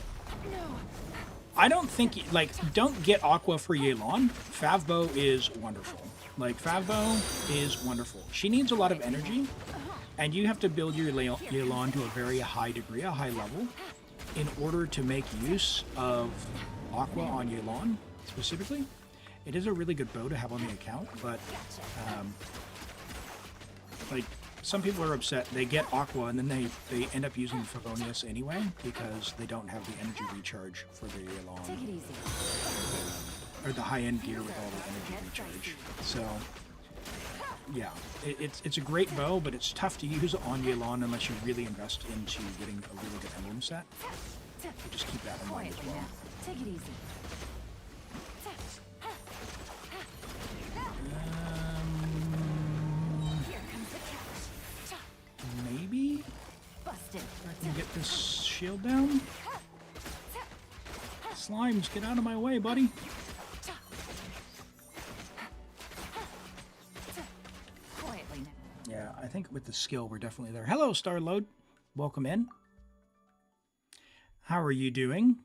I don't think, like, don't get Aqua for Yelan. Favbo is wonderful. Like, Favbo is wonderful. She needs a lot of energy, and you have to build your Yelan to a very high degree, a high level, in order to make use of Aqua on Yelan, specifically. It is a really good bow to have on the account, but, like, some people are upset. They get Aqua, and then they end up using Favonius anyway, because they don't have the energy recharge for their Yelan. Or the high-end gear with all the energy recharge. So, yeah. It's a great bow, but it's tough to use on Yelan unless you really invest into getting a really good emblem set. So just keep that in mind as well. Take it easy. Maybe I can get this shield down. Slimes, get out of my way, buddy. Yeah, I think with the skill, we're definitely there. Hello, Starload. Welcome in. How are you doing?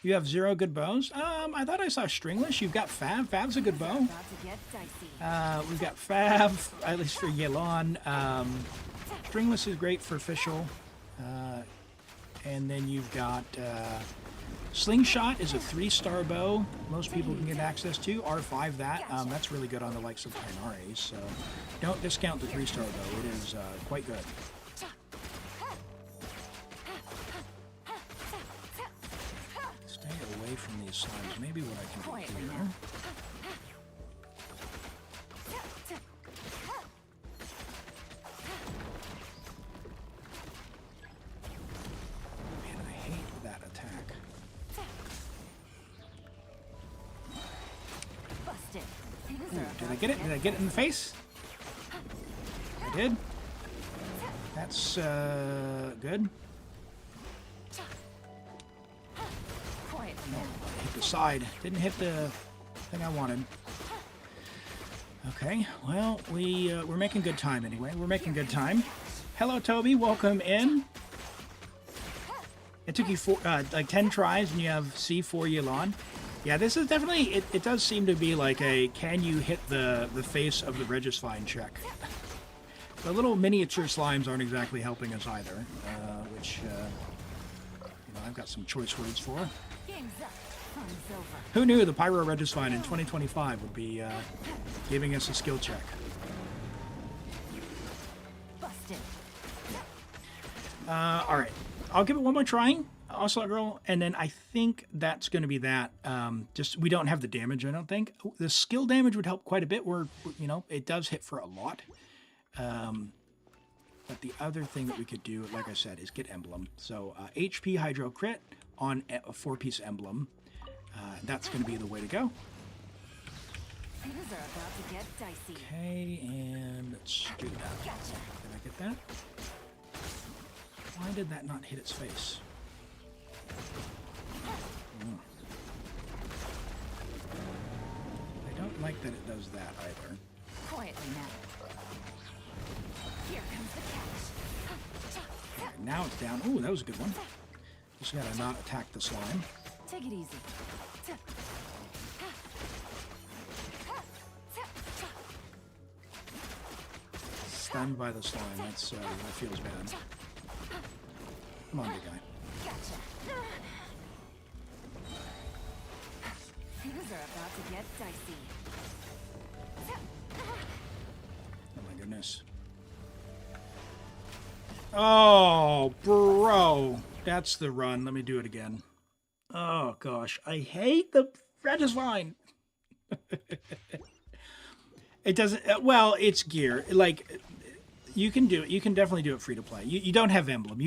You have 0 good bows? I thought I saw Stringless. You've got Fav. Fav's a good bow. We've got Fav, at least for Yelan. Stringless is great for Fischl. And then you've got Slingshot is a 3-star bow. Most people can get access to. R5 that. That's really good on the likes of Pinares. So don't discount the 3-star bow. It is quite good. Away from these slimes. Maybe what I can do here. Man, I hate that attack. Ooh, did I get it? Did I get it in the face? I did. That's good. No, hit the side. Didn't hit the thing I wanted. Okay, well, we're making good time anyway. We're making good time. Hello, Toby. Welcome in. It took you like 10 tries, and you have C4 Yelan. Yeah, this is definitely... It does seem to be like a can you hit the face of the Regisvine check. The little miniature slimes aren't exactly helping us either, which you know, I've got some choice words for. Who knew the Pyro Regisvine in 2025 would be giving us a skill check? Alright, I'll give it one more try, Ocelot Girl, and then I think that's going to be that. Just, we don't have the damage, I don't think. The skill damage would help quite a bit, where, you know, it does hit for a lot. But the other thing that we could do, like I said, is get emblem. So HP Hydro Crit on a 4-piece emblem. That's going to be the way to go. Okay, and let's do that. Did I get that? Why did that not hit its face? I don't like that it does that either. Quietly now. Here comes the catch. Okay, now it's down. Ooh, that was a good one. Just gotta not attack the slime. Take it easy. Stunned by the slime. That's that feels bad. Come on, big guy. Gotcha. Things are about to get dicey. Oh my goodness. Oh, bro. That's the run. Let me do it again. Oh, gosh. I hate the Regisvine. It doesn't... Well, it's gear. Like, you can do it. You can definitely do it free to play. You don't have emblem.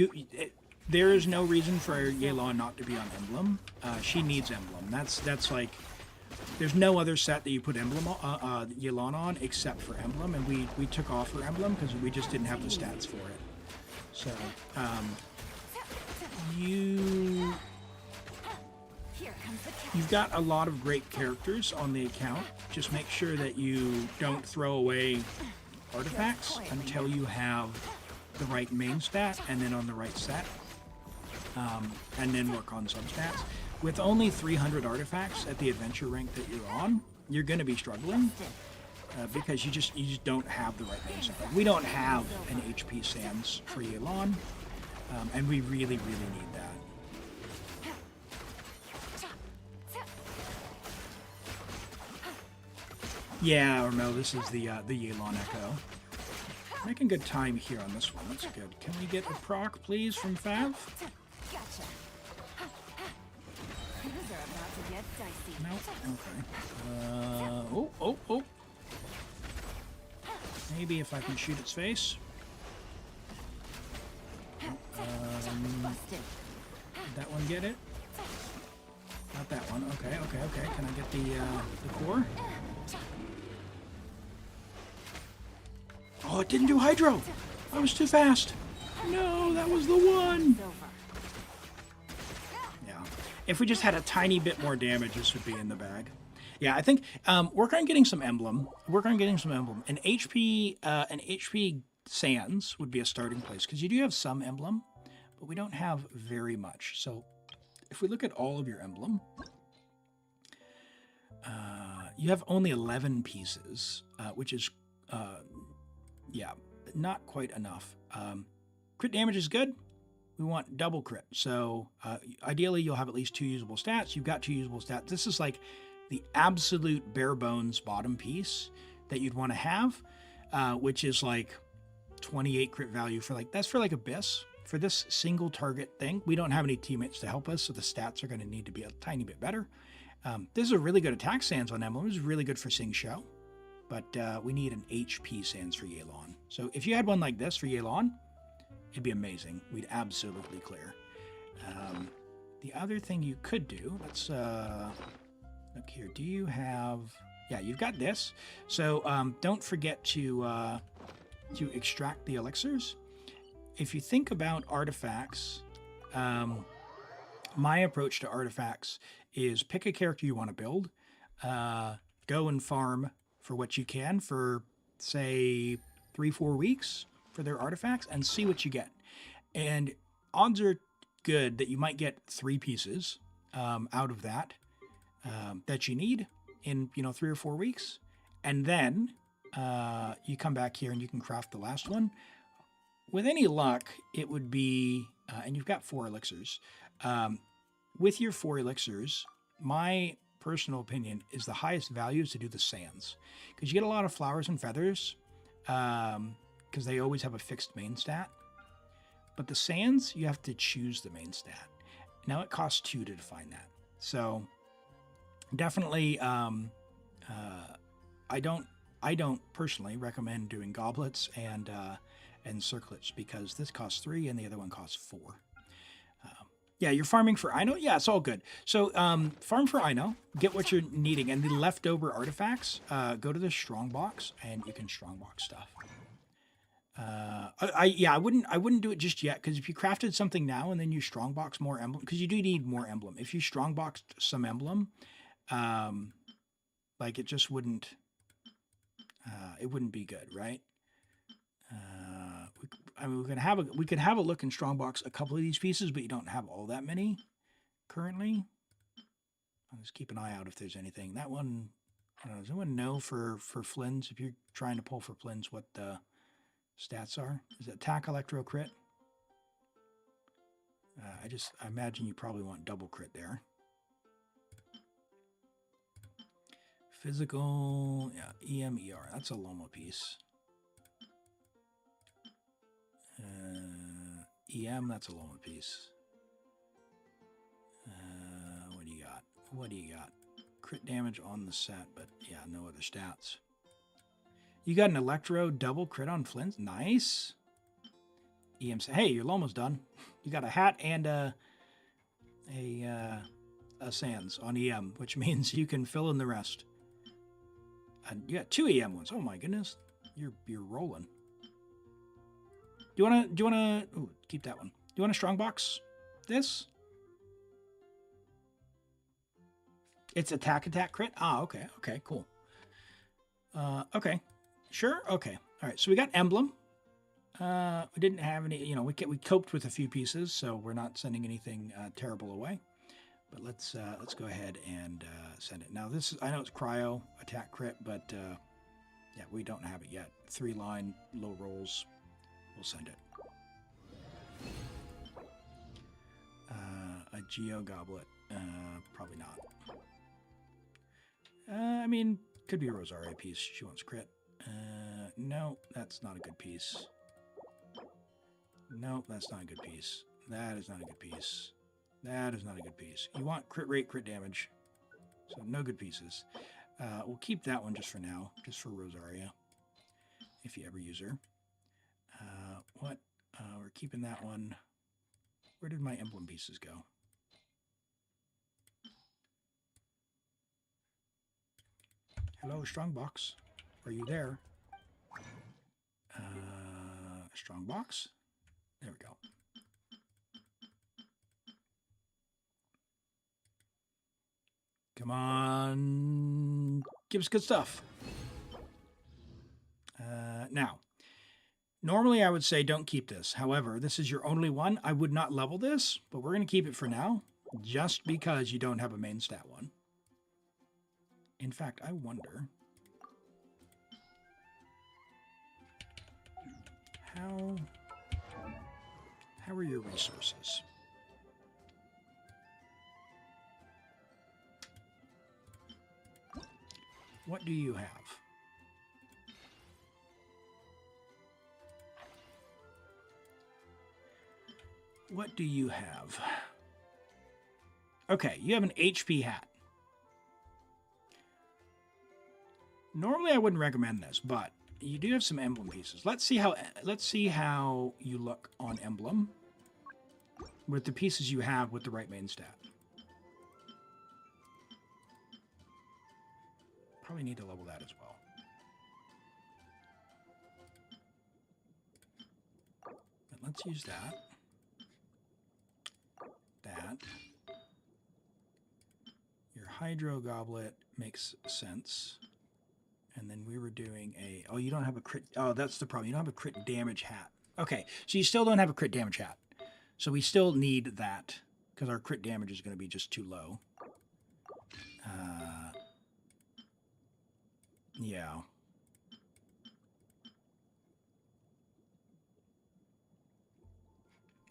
There is no reason for Yelan not to be on emblem. She needs emblem. That's like... There's no other set that you put emblem Yelan on except for emblem, and we took off her emblem because we just didn't have the stats for it. So, you've got a lot of great characters on the account. Just make sure that you don't throw away artifacts until you have the right main stat and then on the right set, and then work on substats. With only 300 artifacts at the adventure rank that you're on, you're going to be struggling because you just don't have the right main stat. Like, we don't have an HP Sans for Yelan, and we really, really need that. Yeah, or no, this is the Yelan Echo. Making good time here on this one. That's good. Can we get a proc, please, from Fav? Gotcha. Things are about to get dicey. No? Okay. Oh. Maybe if I can shoot its face. Busted. Did that one get it? Not that one. Okay. Can I get the core? Oh, it didn't do hydro. I was too fast. No, that was the one. Yeah. If we just had a tiny bit more damage, this would be in the bag. Yeah, I think work on getting some emblem. An HP Sans would be a starting place because you do have some emblem, but we don't have very much. So if we look at all of your emblem, you have only 11 pieces, which is yeah, not quite enough. Crit damage is good. We want double crit. So ideally, you'll have at least 2 usable stats. You've got 2 usable stats. This is like the absolute bare bones bottom piece that you'd want to have, which is like 28 crit value for like, that's for like Abyss. For this single target thing, we don't have any teammates to help us, so the stats are going to need to be a tiny bit better. This is a really good attack Sans on Emblem. This is really good for Sing Show. But we need an HP Sans for Yelan. So if you had one like this for Yelan, it'd be amazing. We'd absolutely clear. The other thing you could do, let's look here. Do you have... Yeah, you've got this. So don't forget to extract the elixirs. If you think about artifacts, my approach to artifacts is pick a character you want to build, go and farm for what you can for, say, 3-4 weeks for their artifacts and see what you get. And odds are good that you might get 3 pieces out of that that you need in 3 or 4 weeks. And then you come back here and you can craft the last one. With any luck, it would be, and you've got 4 elixirs. With your 4 elixirs, my personal opinion is the highest value is to do the Sans, because you get a lot of flowers and feathers because they always have a fixed main stat. But the Sans, you have to choose the main stat. Now it costs 2 to define that. So definitely, I don't personally recommend doing goblets and circlets because this costs 3 and the other one costs 4. Yeah, you're farming for Ino? Yeah, it's all good. So farm for Ino, get what you're needing, and the leftover artifacts, go to the Strongbox, and you can Strongbox stuff. I wouldn't do it just yet, because if you crafted something now and then you Strongbox more emblem, because you do need more emblem. If you Strongboxed some emblem, like it just wouldn't, it wouldn't be good, right? I mean, we could have a look in Strongbox a couple of these pieces, but you don't have all that many currently. I'll just keep an eye out if there's anything. That one, I don't know, does anyone know for Flynn's, if you're trying to pull for Flynn's, what the stats are? Is it attack, electro, crit? I imagine you probably want double crit there. Physical, yeah, EM, ER, that's a Loma piece. EM, that's a Loma piece. What do you got? Crit damage on the set, but yeah, no other stats. You got an Electro double crit on Flynn's. Nice. EM, hey, you're almost done. You got a hat and a Sans on EM, which means you can fill in the rest. And you got 2 EM ones. Oh my goodness, you're rolling. Do you wanna? Ooh, keep that one. Do you want to Strongbox this? It's attack crit. Ah, okay, cool. Okay, sure. Okay, All right, so we got emblem. We didn't have any, you know, we coped with a few pieces, so we're not sending anything terrible away. But let's go ahead and send it. Now this is, I know it's cryo attack crit, but yeah, we don't have it yet. 3-line low rolls. We'll send it. A Geo Goblet. Probably not. I mean, could be a Rosaria piece. She wants crit. No, that's not a good piece. No, that's not a good piece. That is not a good piece. That is not a good piece. You want crit rate, crit damage. So no good pieces. We'll keep that one just for now, just for Rosaria, if you ever use her. We're keeping that one. Where did my emblem pieces go? Hello, Strongbox. Are you there? Strongbox? There we go. Come on. Give us good stuff. Now, normally I would say don't keep this. However, this is your only one. I would not level this, but we're going to keep it for now, just because you don't have a main stat one. In fact, I wonder how are your resources? What do you have? What do you have? Okay, you have an HP hat. Normally I wouldn't recommend this, but you do have some emblem pieces. Let's see how you look on emblem with the pieces you have with the right main stat. Probably need to level that as well. But let's use that. That. Your Hydro Goblet makes sense. And then we were doing a... Oh, you don't have a crit... Oh, that's the problem. You don't have a crit damage hat. Okay, so you still don't have a crit damage hat. So we still need that, because our crit damage is going to be just too low. Yeah.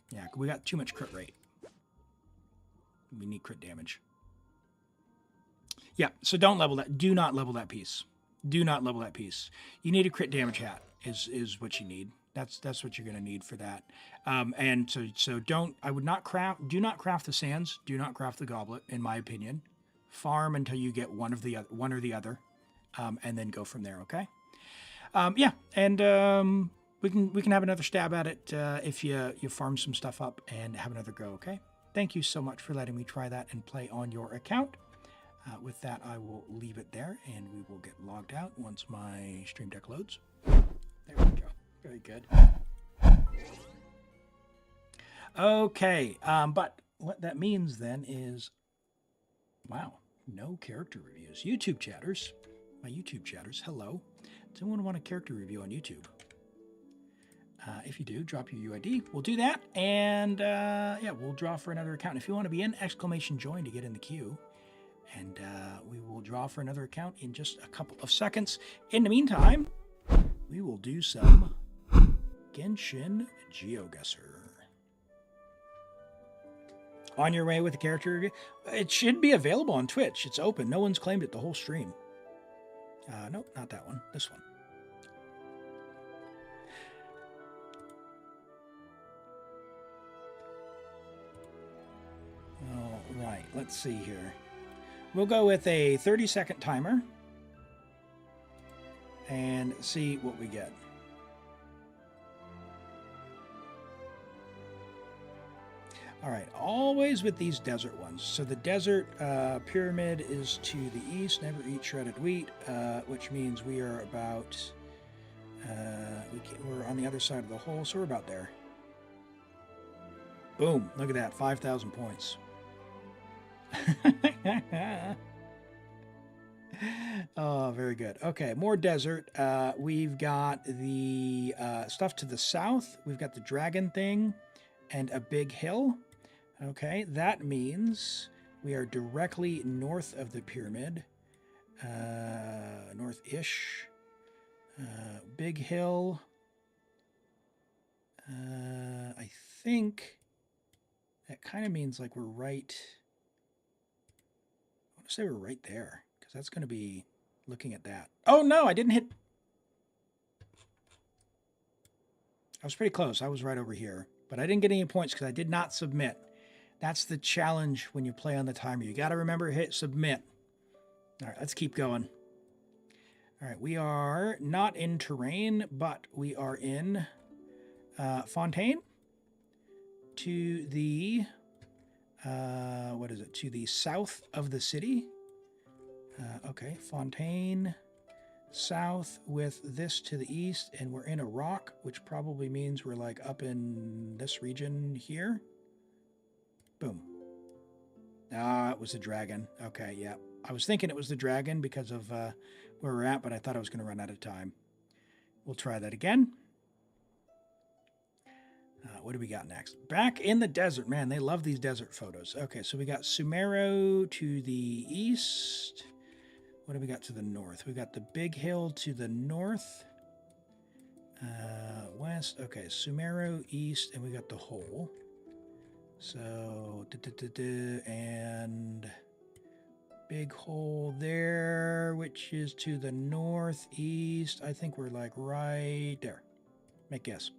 Yeah, we got too much crit rate. We need crit damage. Yeah, so don't level that. Do not level that piece. Do not level that piece. You need a crit damage hat is what you need. That's what you're going to need for that. And so don't, I would not craft, do not craft the sands. Do not craft the goblet, in my opinion. Farm until you get one or the other. And then go from there, okay? Yeah, and we can have another stab at it if you farm some stuff up and have another go, okay? Thank you so much for letting me try that and play on your account. With that, I will leave it there, and we will get logged out once my stream deck loads. There we go. Very good. Okay, but what that means then is, wow, no character reviews. YouTube chatters, my YouTube chatters, hello. Does anyone want a character review on YouTube? If you do, drop your UID. We'll do that, and yeah, we'll draw for another account. If you want to be in, !join to get in the queue. And we will draw for another account in just a couple of seconds. In the meantime, we will do some Genshin GeoGuessr. On your way with the character review? It should be available on Twitch. It's open. No one's claimed it the whole stream. Nope, not that one. This one. All right, let's see here. We'll go with a 30-second timer and see what we get. All right, always with these desert ones. So the desert pyramid is to the east. Never eat shredded wheat, which means we are about, we're on the other side of the hole, so we're about there. Boom, look at that, 5,000 points. Oh, very very good. Okay, more desert. We've got the stuff to the south. We've got the dragon thing and a big hill. Okay, that means we are directly north of the pyramid. North-ish. Big hill. I think that kind of means like we're right... I want to say we're right there, because that's going to be looking at that. Oh, no, I didn't hit... I was pretty close. I was right over here. But I didn't get any points because I did not submit. That's the challenge when you play on the timer. You got to remember hit submit. All right, let's keep going. All right, we are not in terrain, but we are in Fontaine to the, what is it? To the south of the city. Okay, Fontaine south with this to the east, and we're in a rock, which probably means we're like up in this region here. Boom. Ah, it was a dragon. Okay, yeah. I was thinking it was the dragon because of where we're at, but I thought I was going to run out of time. We'll try that again. What do we got next? Back in the desert. Man, they love these desert photos. Okay, so we got Sumero to the east. What do we got to the north? We got the big hill to the north. West. Okay, Sumero east, and we got the hole. So, and big hole there, which is to the northeast. I think we're like right there. Make guess.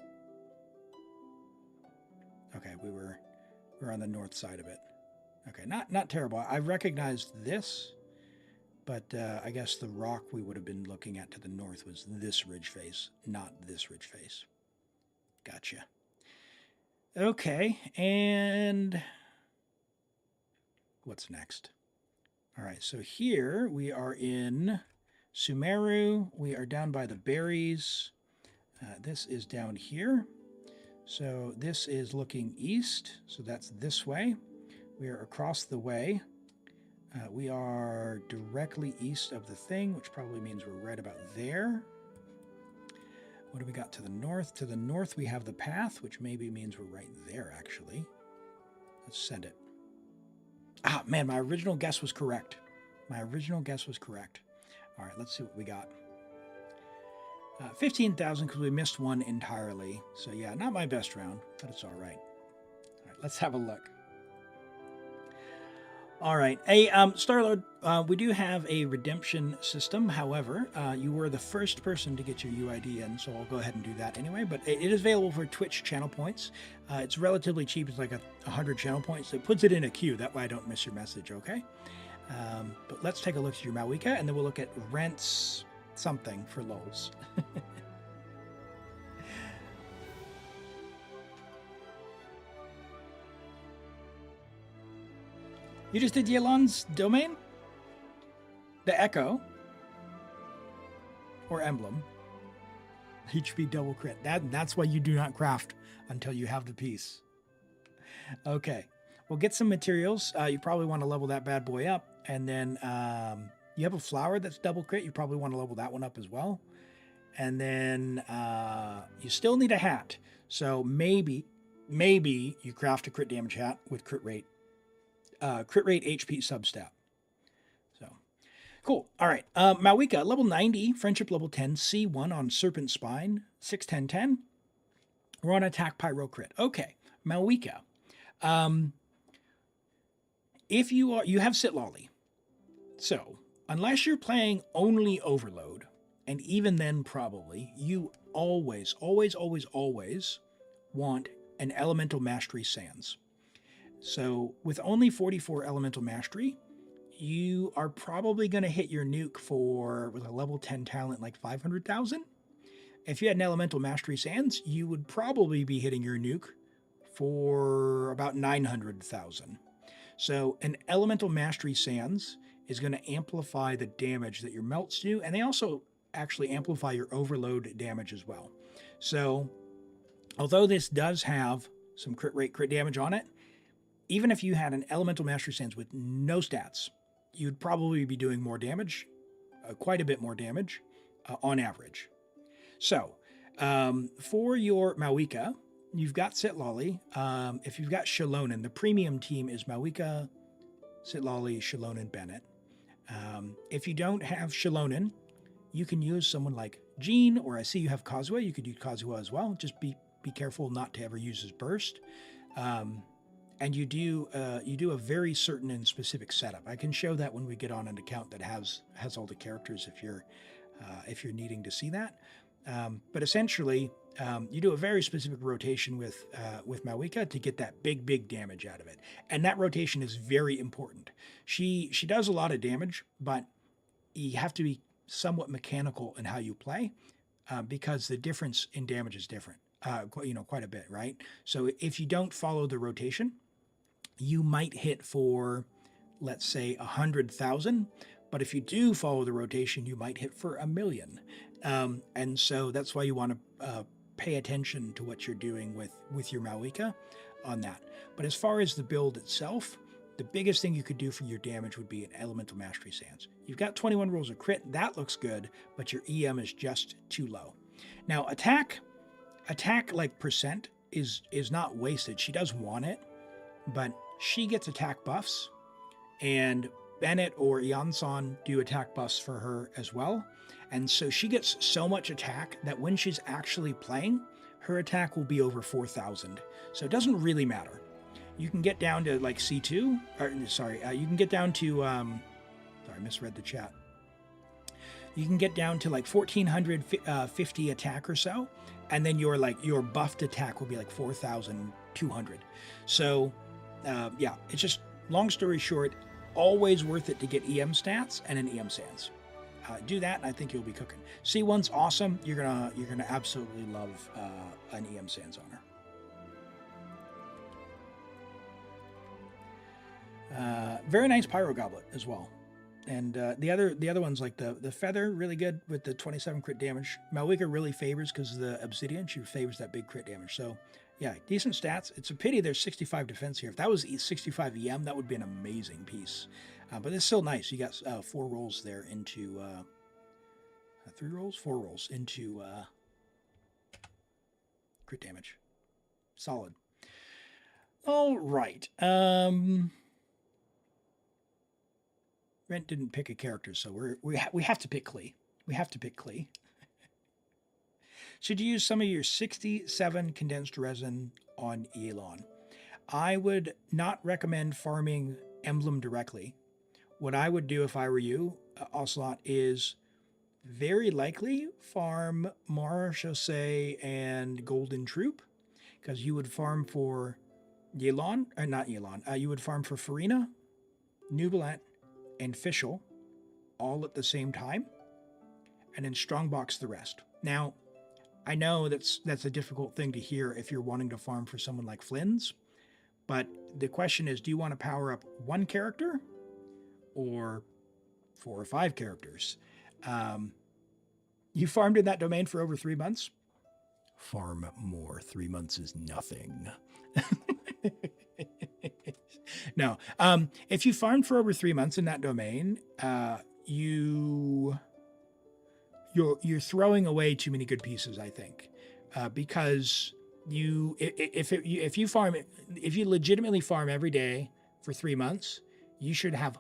Okay, we're on the north side of it. Okay, not terrible. I recognized this, but I guess the rock we would have been looking at to the north was this ridge face, not this ridge face. Gotcha. Okay, and what's next? All right, so here we are in Sumeru. We are down by the berries. This is down here. So this is looking east, so that's this way. We are across the way. We are directly east of the thing, which probably means we're right about there. What do we got to the north? To the north, we have the path, which maybe means we're right there, actually. Let's send it. Ah, man, my original guess was correct. My original guess was correct. All right, let's see what we got. 15,000 because we missed one entirely. So, yeah, not my best round, but it's all right. All right, let's have a look. All right. Hey, Starlord, we do have a redemption system. However, you were the first person to get your UID in, so I'll go ahead and do that anyway. But it is available for Twitch channel points. It's relatively cheap. It's like 100 channel points. It puts it in a queue. That way I don't miss your message, okay? But let's take a look at your Mavuika, and then we'll look at rents something for lols. You just did Yelan's domain? The Echo? Or emblem? HP double crit. That's why you do not craft until you have the piece. Okay. We'll get some materials. You probably want to level that bad boy up. And then you have a flower that's double crit. You probably want to level that one up as well. And then you still need a hat. So maybe you craft a crit damage hat with crit rate HP substat. So cool. All right. Mavuika, level 90, friendship level 10, C1 on Serpent Spine, 6-10-10. We're on attack pyro crit. Okay. Mavuika. If you have Sit Lolly. So unless you're playing only Overload, and even then probably, you always want an Elemental Mastery Sans. So with only 44 Elemental Mastery, you are probably going to hit your nuke with a level 10 talent like 500,000. If you had an Elemental Mastery Sans, you would probably be hitting your nuke for about 900,000. So an Elemental Mastery Sans is going to amplify the damage that your melts do, and they also actually amplify your overload damage as well. So although this does have some crit damage on it, even if you had an Elemental Mastery Sans with no stats, you'd probably be doing more damage quite a bit more damage on average. So for your Mavuika, you've got Sitlali. If you've got Shilonen, the premium team is Mavuika, Sitlali, Shilonen, Bennett. If you don't have Shilonen, you can use someone like Jean, or I see you have Kazuha. You could use Kazuha as well. Just be careful not to ever use his burst. And you do a very certain and specific setup. I can show that when we get on an account that has all the characters if you're needing to see that. But essentially, you do a very specific rotation with Mavuika to get that big damage out of it, and that rotation is very important. She does a lot of damage, but you have to be somewhat mechanical in how you play, because the difference in damage is different, quite a bit, right? So if you don't follow the rotation, you might hit for, let's say, 100,000. But if you do follow the rotation, you might hit for 1,000,000. And so that's why you want to pay attention to what you're doing with your Mavuika on that. But as far as the build itself, the biggest thing you could do for your damage would be an Elemental Mastery Sands. You've got 21 rolls of crit. That looks good, but your EM is just too low. Now, attack like percent is not wasted. She does want it, but she gets attack buffs, and Bennett or Ianson do attack buffs for her as well. And so she gets so much attack that when she's actually playing, her attack will be over 4,000. So it doesn't really matter. You can get down to like C2, you can get down to, sorry, I misread the chat. You can get down to like 1,450 attack or so, and then your buffed attack will be like 4,200. So yeah, it's just, long story short, always worth it to get EM stats and an EM Sands. Do that, and I think you'll be cooking. C1's awesome. You're gonna absolutely love an EM Sands on her. Very nice Pyro Goblet as well. And the other ones, like the Feather, really good with the 27 crit damage. Mavuika really favors, because of the Obsidian, she favors that big crit damage. So yeah, decent stats. It's a pity there's 65 defense here. If that was 65 EM, that would be an amazing piece. But it's still nice. You got 4 rolls there into 3 rolls, 4 rolls into crit damage. Solid. All right. Rent didn't pick a character, so we have to pick Klee. We have to pick Klee. Should you use some of your 67 condensed resin on Yelan? I would not recommend farming emblem directly. What I would do if I were you, Ocelot, is very likely farm Marchese and Golden Troupe, because you would farm for Yelan, or not Yelan, you would farm for Farina, Nubilant, and Fischl all at the same time, and then Strongbox the rest. Now, I know that's a difficult thing to hear if you're wanting to farm for someone like Flynn's, but the question is, do you want to power up 1 character or 4 or 5 characters? You farmed in that domain for over 3 months? Farm more. 3 months is nothing. No. If you farmed for over 3 months in that domain, you're throwing away too many good pieces, I think, because if you legitimately farm every day for 3 months, you should have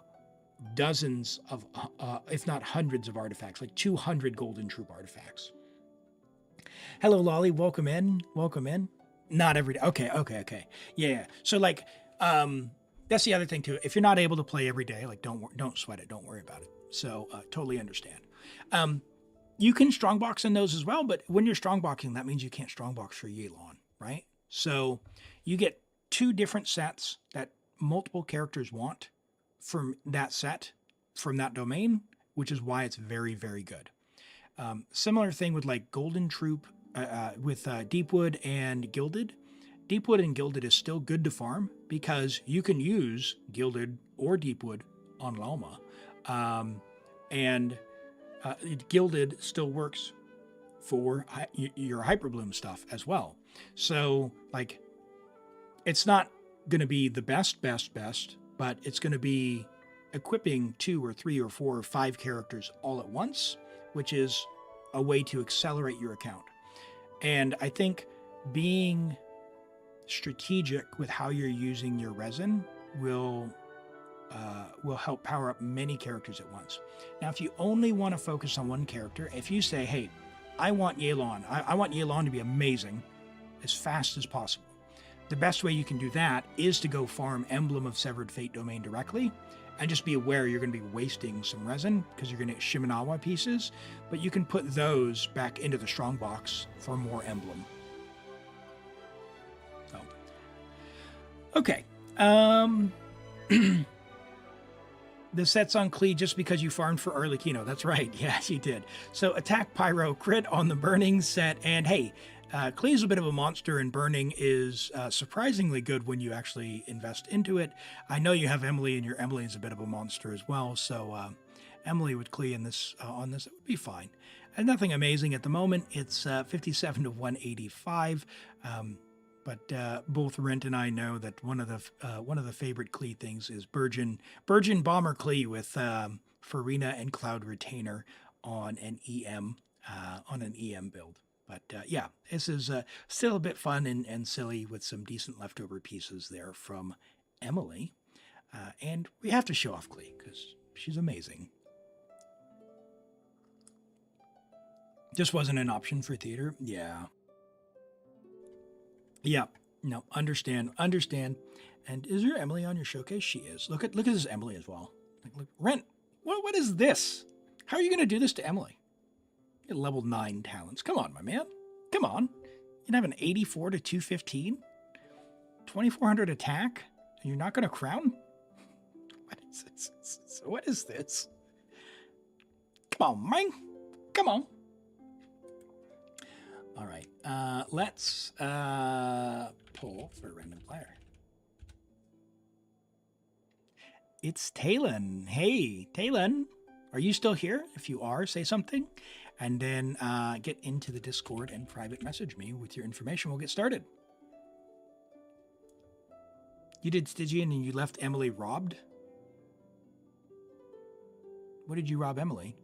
dozens of, if not hundreds of artifacts, like 200 Golden Troupe artifacts. Hello, Lolly. Welcome in. Welcome in. Not every day. Okay. Yeah. So like, that's the other thing too. If you're not able to play every day, like don't sweat it. Don't worry about it. So totally understand. You can strongbox in those as well, but when you're strongboxing, that means you can't strongbox for Yelan, right? So you get 2 different sets that multiple characters want from that set, from that domain, which is why it's very, very good. Similar thing with like Golden Troupe, with Deepwood and Gilded. Deepwood and Gilded is still good to farm because you can use Gilded or Deepwood on Loma. And Gilded still works for your Hyperbloom stuff as well. So like, it's not going to be the best, but it's going to be equipping 2 or 3 or 4 or 5 characters all at once, which is a way to accelerate your account. And I think being strategic with how you're using your resin will help power up many characters at once. Now, if you only want to focus on one character, if you say, hey, I want Yelan, I want Yelan to be amazing as fast as possible, the best way you can do that is to go farm Emblem of Severed Fate Domain directly, and just be aware you're going to be wasting some resin because you're going to get Shimenawa pieces, but you can put those back into the Strongbox for more Emblem. So, okay. The set's on Klee just because you farmed for Arlecchino. That's right. Yes, you did. So attack Pyro, crit on the Burning set. And hey, Klee's a bit of a monster, and Burning is surprisingly good when you actually invest into it. I know you have Emily, and your Emily is a bit of a monster as well. So Emily with Klee in this, on this, it would be fine. And nothing amazing at the moment. It's 57 to 185. But both Rent and I know that one of the favorite Klee things is Burgeon Bomber Klee with Farina and Cloud Retainer on an EM build. But yeah, this is still a bit fun and silly with some decent leftover pieces there from Emily, and we have to show off Klee because she's amazing. Just wasn't an option for theater, yeah. Yeah, no, understand. And is your Emily on your showcase? She is. Look at this Emily as well. Look, Rent, what is this? How are you going to do this to Emily? You get level 9 talents. Come on, my man. Come on. You can have an 84 to 215, 2400 attack, and you're not going to crown? What is this? What is this? Come on, man. Come on. All right, let's pull for a random player. It's Talon. Hey, Talon, are you still here? If you are, say something, and then get into the Discord and private message me with your information. We'll get started. You did Stygian and you left Emily robbed? What did you rob Emily?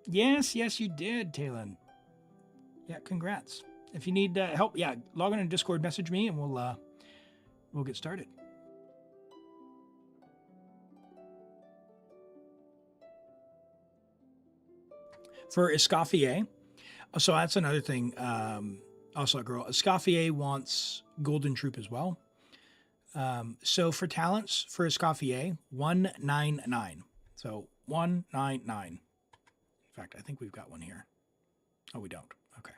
Yes, you did, Talon. Yeah, congrats. If you need help, yeah, log on to Discord, message me, and we'll get started. For Escoffier, so that's another thing. Also, a girl. Escoffier wants Golden Troupe as well. So for talents for Escoffier, 199. So 199. In fact, I think we've got one here. Oh, we don't. Okay.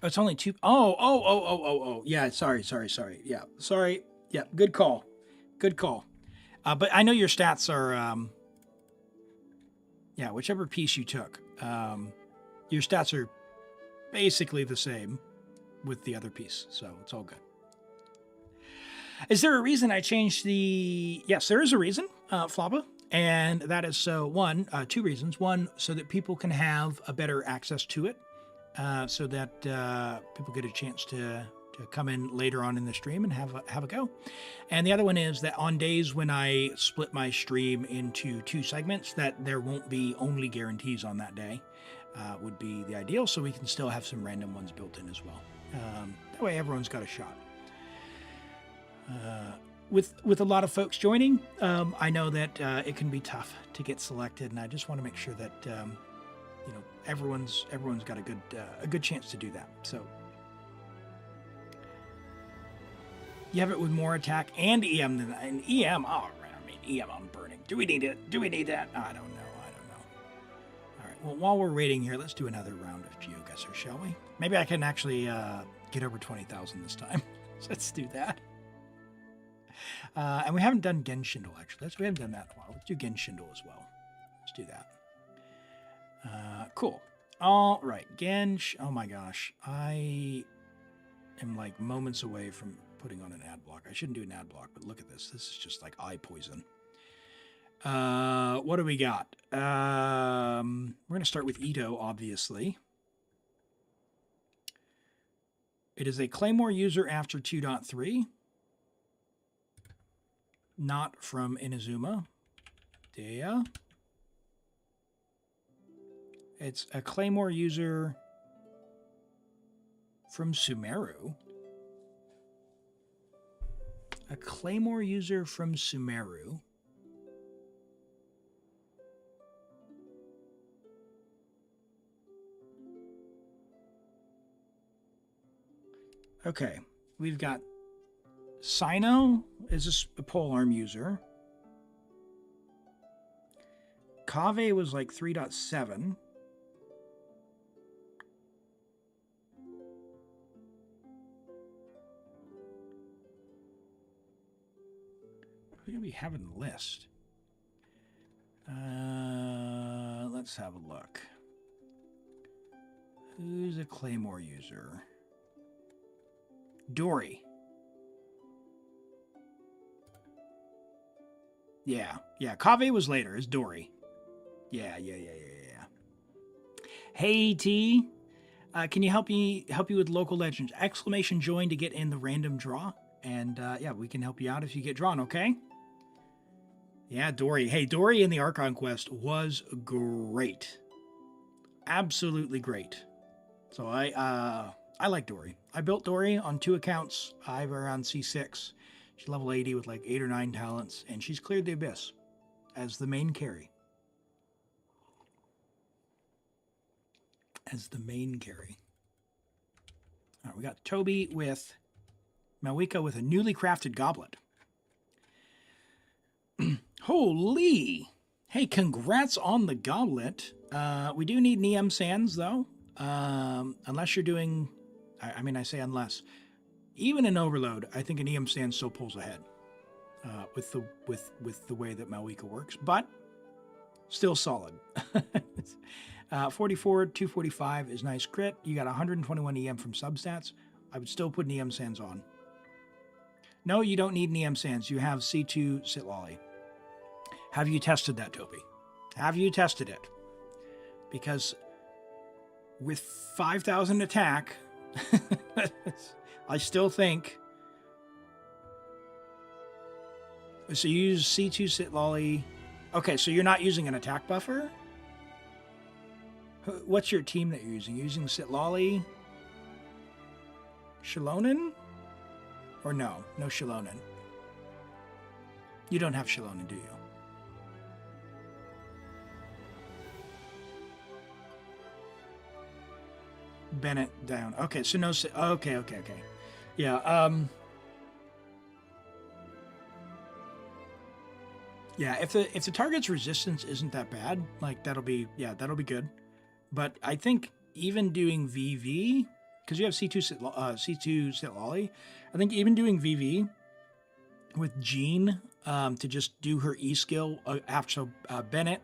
Oh, it's only 2. Oh. Yeah, sorry. Yeah, sorry. Yeah, good call. But I know your stats are, yeah, whichever piece you took, your stats are basically the same with the other piece, so it's all good. Is there a reason I changed the... Yes, there is a reason, Flaba. And that is two reasons. One, so that people can have a better access to it, so that people get a chance to come in later on in the stream and have a go. And the other one is that on days when I split my stream into 2 segments, that there won't be only guarantees on that day, would be the ideal, so we can still have some random ones built in as well. That way everyone's got a shot. With a lot of folks joining, I know that it can be tough to get selected, and I just want to make sure that everyone's got a good chance to do that. So you have it with more attack and EM than that. And EM, oh, right, I mean EM on Burning. Do we need it? Do we need that? I don't know. All right. Well, while we're waiting here, let's do another round of GeoGuessr, shall we? Maybe I can actually get over 20,000 this time. So let's do that. And we haven't done Genshin actually. We haven't done that in a while. Let's do Genshin as well. Let's do that. Cool. All right, Gensh. Oh my gosh, I am like moments away from putting on an ad block. I shouldn't do an ad block, but look at this. This is just like eye poison. What do we got? We're gonna start with Ito, obviously. It is a Claymore user after 2.3. not from Inazuma. Dea. It's a Claymore user from Sumeru. A Claymore user from Sumeru. Okay, we've got Sino is a polearm user. Kave was like 3.7. Who do we have in the list? Let's have a look. Who's a Claymore user? Dori. Yeah. Kave was later. It's Dori. Yeah. Hey T, can you help you with local legends? Exclamation join to get in the random draw, and yeah, we can help you out if you get drawn. Okay. Yeah, Dori. Hey, Dori in the Archon quest was great. Absolutely great. So I like Dori. I built Dori on 2 accounts. I have her around C6. She's level 80 with like 8 or 9 talents, and she's cleared the Abyss as the main carry. All right, we got Toby with Mavuika with a newly crafted goblet. Holy! Hey, congrats on the goblet. We do need Neem Sands, though. Unless you're doing... I say unless. Even in Overload, I think an Neem Sand still pulls ahead with the way that Mavuika works, but still solid. 44, 245 is nice crit. You got 121 EM from substats. I would still put Neem Sands on. No, you don't need Neem Sands. You have C2 Sitlolly. Have you tested that, Toby? Have you tested it? Because with 5,000 attack, I still think... So you use C2 Sitlolly. Okay, so you're not using an attack buffer? What's your team that you're using? You're using Sitlolly? Shilonen? Or no? No Shilonen. You don't have Shilonen, do you? Bennett down. Okay, so no... Okay. Yeah, yeah, if the target's resistance isn't that bad, like that'll be good. But I think even doing VV, because you have C2 Sitlolly, I think even doing VV with Jean to just do her E skill after Bennett,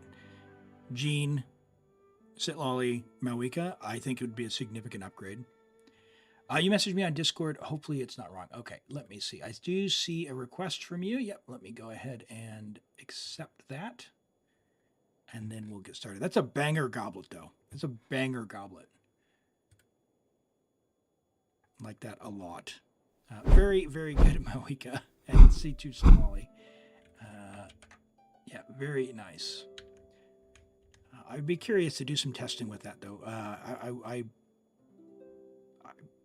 Jean, Sitlolly, Mavuika, I think it would be a significant upgrade. You messaged me on Discord. Hopefully it's not wrong. Okay, let me see. I do see a request from you. Yep, let me go ahead and accept that. And then we'll get started. That's a banger goblet, though. It's a banger goblet. Like that a lot. Very, very good at Mavuika and C2 Sitlolly. Yeah, very nice. I'd be curious to do some testing with that, though. I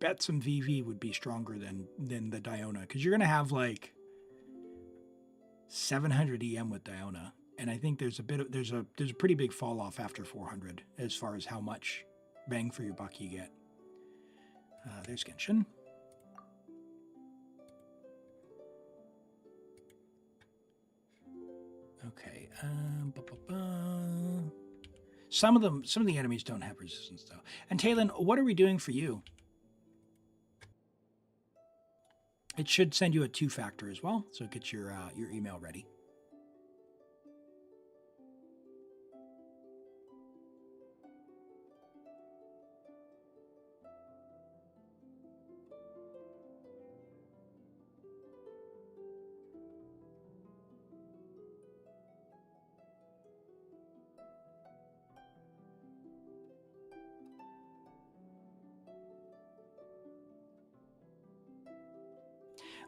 bet some VV would be stronger than the Diona, because you're going to have like 700 EM with Diona, and I think there's a pretty big fall off after 400 as far as how much bang for your buck you get. There's Genshin. Okay. Some of the enemies don't have resistance though. And Talon, what are we doing for you? It should send you a 2-factor as well, so get your email ready.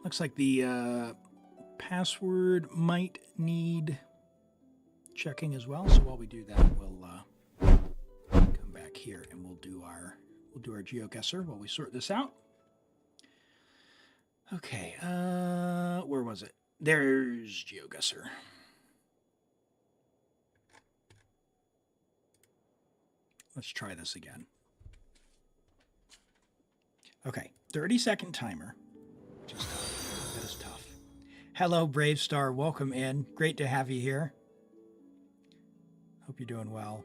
Looks like the password might need checking as well. So while we do that, we'll come back here and we'll do our GeoGuessr while we sort this out. Okay, where was it? There's GeoGuessr. Let's try this again. Okay, 30-second timer. Which is tough. That is tough. Hello, Brave Star. Welcome in. Great to have you here. Hope you're doing well.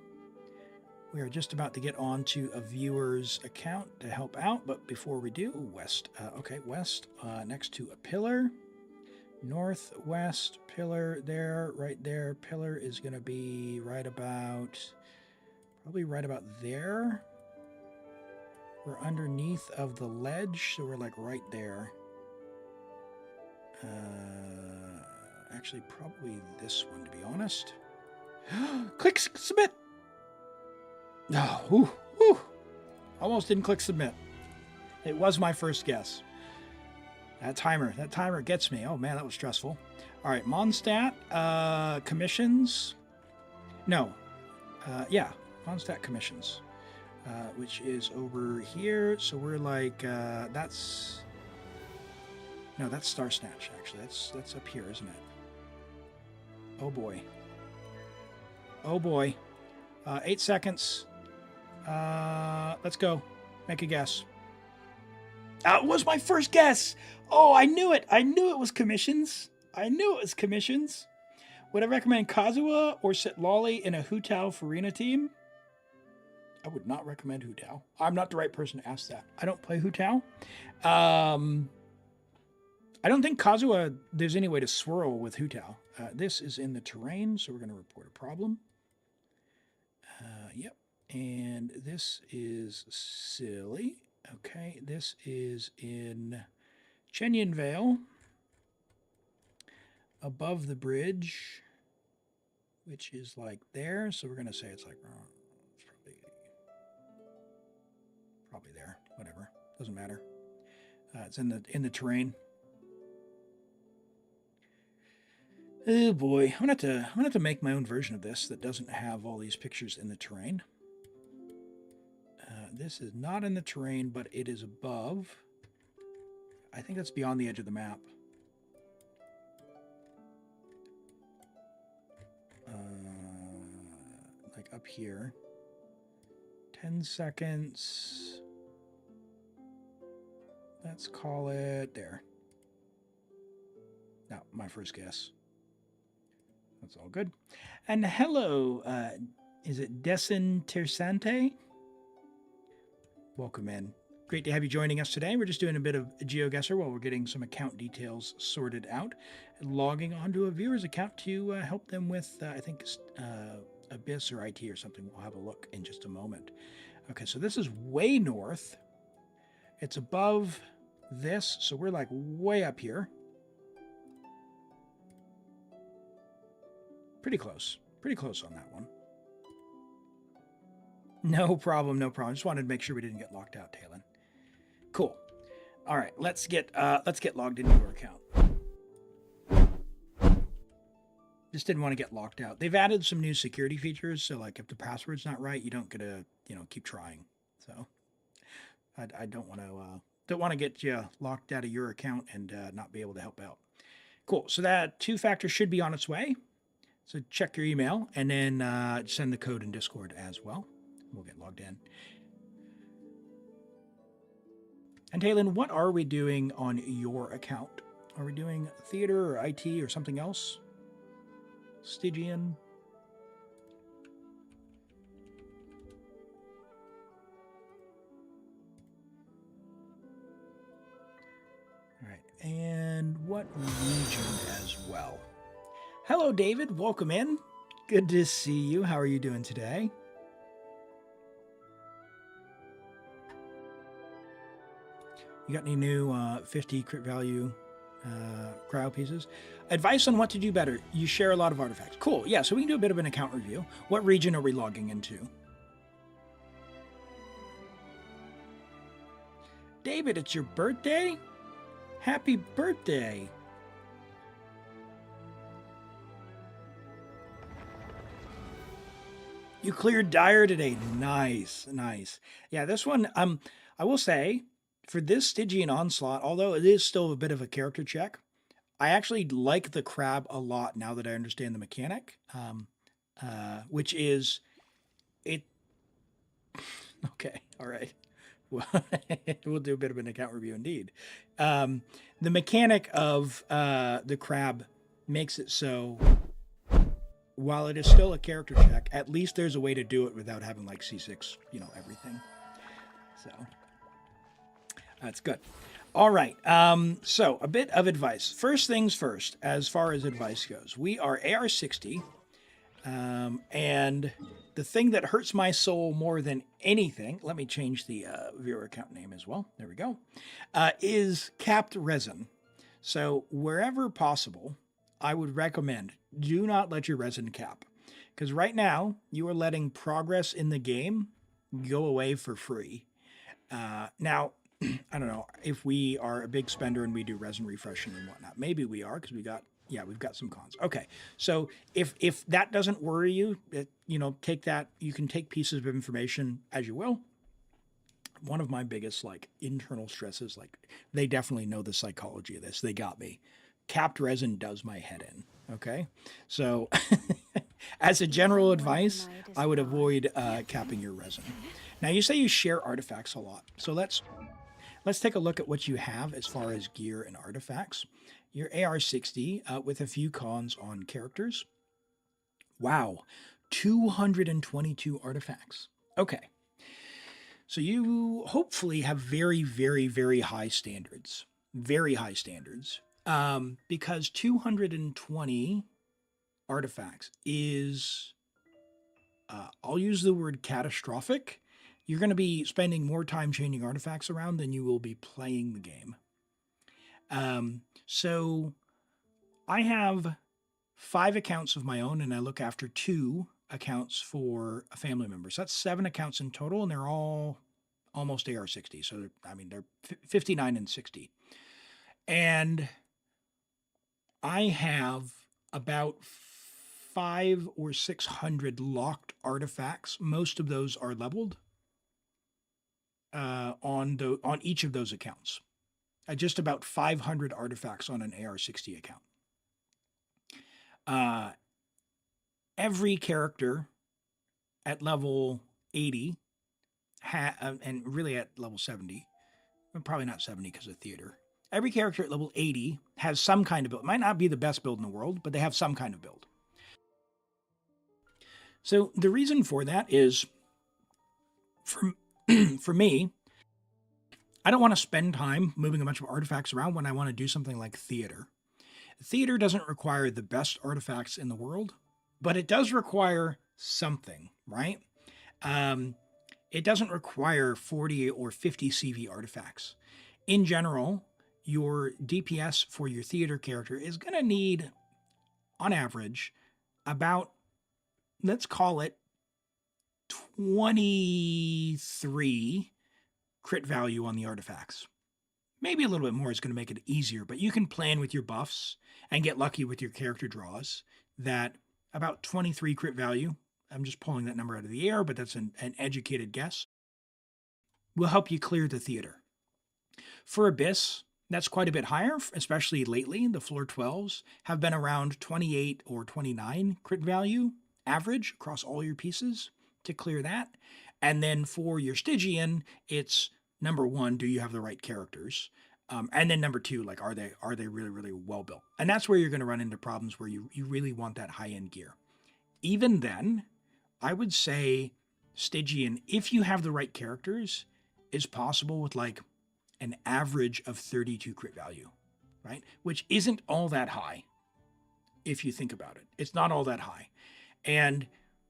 We are just about to get on to a viewer's account to help out, but before we do, west. Okay, west next to a pillar. Northwest pillar there, right there. Pillar is going to be right about, probably right about there. We're underneath of the ledge, so we're like right there. Actually, probably this one, to be honest. Click submit. Oh, whew. Almost didn't click submit. It was my first guess. That timer gets me. Oh man, that was stressful. All right, Mondstadt, commissions. No, yeah, Mondstadt commissions, which is over here. So we're like, that's Star Snatch. Actually, that's up here, isn't it? Oh boy. Oh boy. 8 seconds. Let's go. Make a guess. It was my first guess. Oh, I knew it. I knew it was commissions. Would I recommend Kazuha or sit Lolly in a Hu Tao Farina team? I would not recommend Hu Tao. I'm not the right person to ask that. I don't play Hu Tao. I don't think Kazuha, there's any way to swirl with Hu Tao. This is in the terrain, so we're going to report a problem. Yep. And this is silly. Okay, this is in Chenyan Vale, above the bridge, which is like there. So we're going to say it's like, it's probably there. Whatever, doesn't matter. It's in the terrain. Oh boy, I'm gonna have to make my own version of this that doesn't have all these pictures in the terrain. This is not in the terrain, but it is above. I think that's beyond the edge of the map. Like up here. 10 seconds. Let's call it there. Now, my first guess. That's all good. And hello, is it Desin Tersante? Welcome in. Great to have you joining us today. We're just doing a bit of GeoGuessr while we're getting some account details sorted out and logging onto a viewer's account to help them with, I think, Abyss or IT or something. We'll have a look in just a moment. Okay, so this is way north. It's above this, so we're like way up here. Pretty close on that one. No problem. Just wanted to make sure we didn't get locked out, Talon. Cool. All right, let's get logged into your account. Just didn't want to get locked out. They've added some new security features, so like if the password's not right, you don't get to keep trying. So I don't want to get you locked out of your account and not be able to help out. Cool. So that 2-factor should be on its way. So check your email and then send the code in Discord as well. We'll get logged in. And Talon, what are we doing on your account? Are we doing theater or IT or something else? Stygian? All right, and what region as well? Hello, David. Welcome in. Good to see you. How are you doing today? You got any new 50 crit value cryo pieces? Advice on what to do better. You share a lot of artifacts. Cool. Yeah, so we can do a bit of an account review. What region are we logging into? David, it's your birthday? Happy birthday. You cleared Dire today. Nice, nice. Yeah, this one, I will say, for this Stygian Onslaught, although it is still a bit of a character check, I actually like the crab a lot now that I understand the mechanic, which is it. Okay, all right. Well, we'll do a bit of an account review indeed. The mechanic of the crab makes it so while it is still a character check, at least there's a way to do it without having like C6, everything. So that's good. All right. So a bit of advice. First things first, as far as advice goes, we are AR60. And the thing that hurts my soul more than anything, let me change the viewer account name as well. There we go. Is capped resin. So wherever possible, I would recommend do not let your resin cap. Because right now, you are letting progress in the game go away for free. Now, I don't know if we are a big spender and we do resin refreshing and whatnot. Maybe we are because we've got some cons. Okay, so if that doesn't worry you, take that. You can take pieces of information as you will. One of my biggest internal stresses, they definitely know the psychology of this. They got me. Capped resin does my head in. Okay, so as a general advice, I would avoid capping your resin. Now you say you share artifacts a lot, so let's take a look at what you have as far as gear and artifacts. Your AR60 with a few cons on characters. Wow, 222 artifacts. Okay. So you hopefully have very, very, very high standards. Very high standards. Because 220 artifacts is, I'll use the word catastrophic. You're going to be spending more time changing artifacts around than you will be playing the game. So I have 5 accounts of my own, and I look after 2 accounts for a family member. So that's 7 accounts in total, and they're all almost AR60. So they're 59 and 60. And I have about 500 or 600 locked artifacts. Most of those are leveled on each of those accounts. Just about 500 artifacts on an AR60 account. Every character at level 80, and really at level 70, probably not 70 because of theater. Every character at level 80 has some kind of build. It might not be the best build in the world, but they have some kind of build. So the reason for that is, for me, I don't want to spend time moving a bunch of artifacts around when I want to do something like theater. Theater doesn't require the best artifacts in the world, but it does require something, right? It doesn't require 40 or 50 CV artifacts. In general, your DPS for your theater character is going to need, on average, about, let's call it 23 crit value on the artifacts. Maybe a little bit more is going to make it easier, but you can plan with your buffs and get lucky with your character draws that about 23 crit value, I'm just pulling that number out of the air, but that's an educated guess, will help you clear the theater. For Abyss, that's quite a bit higher, especially lately. The floor 12s have been around 28 or 29 crit value average across all your pieces to clear that. And then for your Stygian, it's number 1, do you have the right characters? And then number 2, are they really, really well built? And that's where you're going to run into problems where you really want that high-end gear. Even then, I would say Stygian, if you have the right characters, is possible with an average of 32 crit value, right? Which isn't all that high if you think about it. It's not all that high. And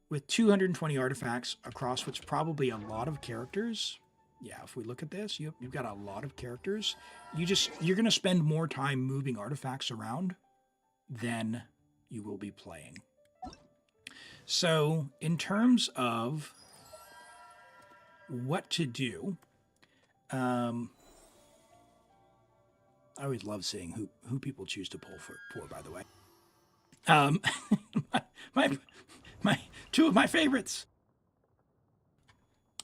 with 220 artifacts across what's probably a lot of characters, yeah, if we look at this, you've got a lot of characters. You're going to spend more time moving artifacts around than you will be playing. So in terms of what to do, I always love seeing who people choose to pull for, by the way. My 2 of my favorites.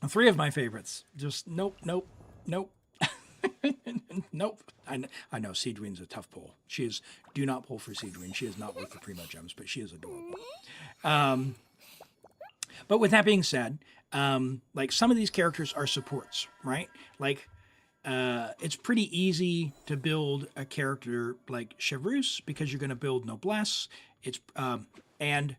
3 of my favorites. Just nope, nope, nope. Nope. I know Seedween's a tough pull. She is. Do not pull for Seedween. She is not worth the primo gems, but she is adorable. But with that being said, like some of these characters are supports, right? Like it's pretty easy to build a character like Chevreuse because you're going to build Noblesse. It's and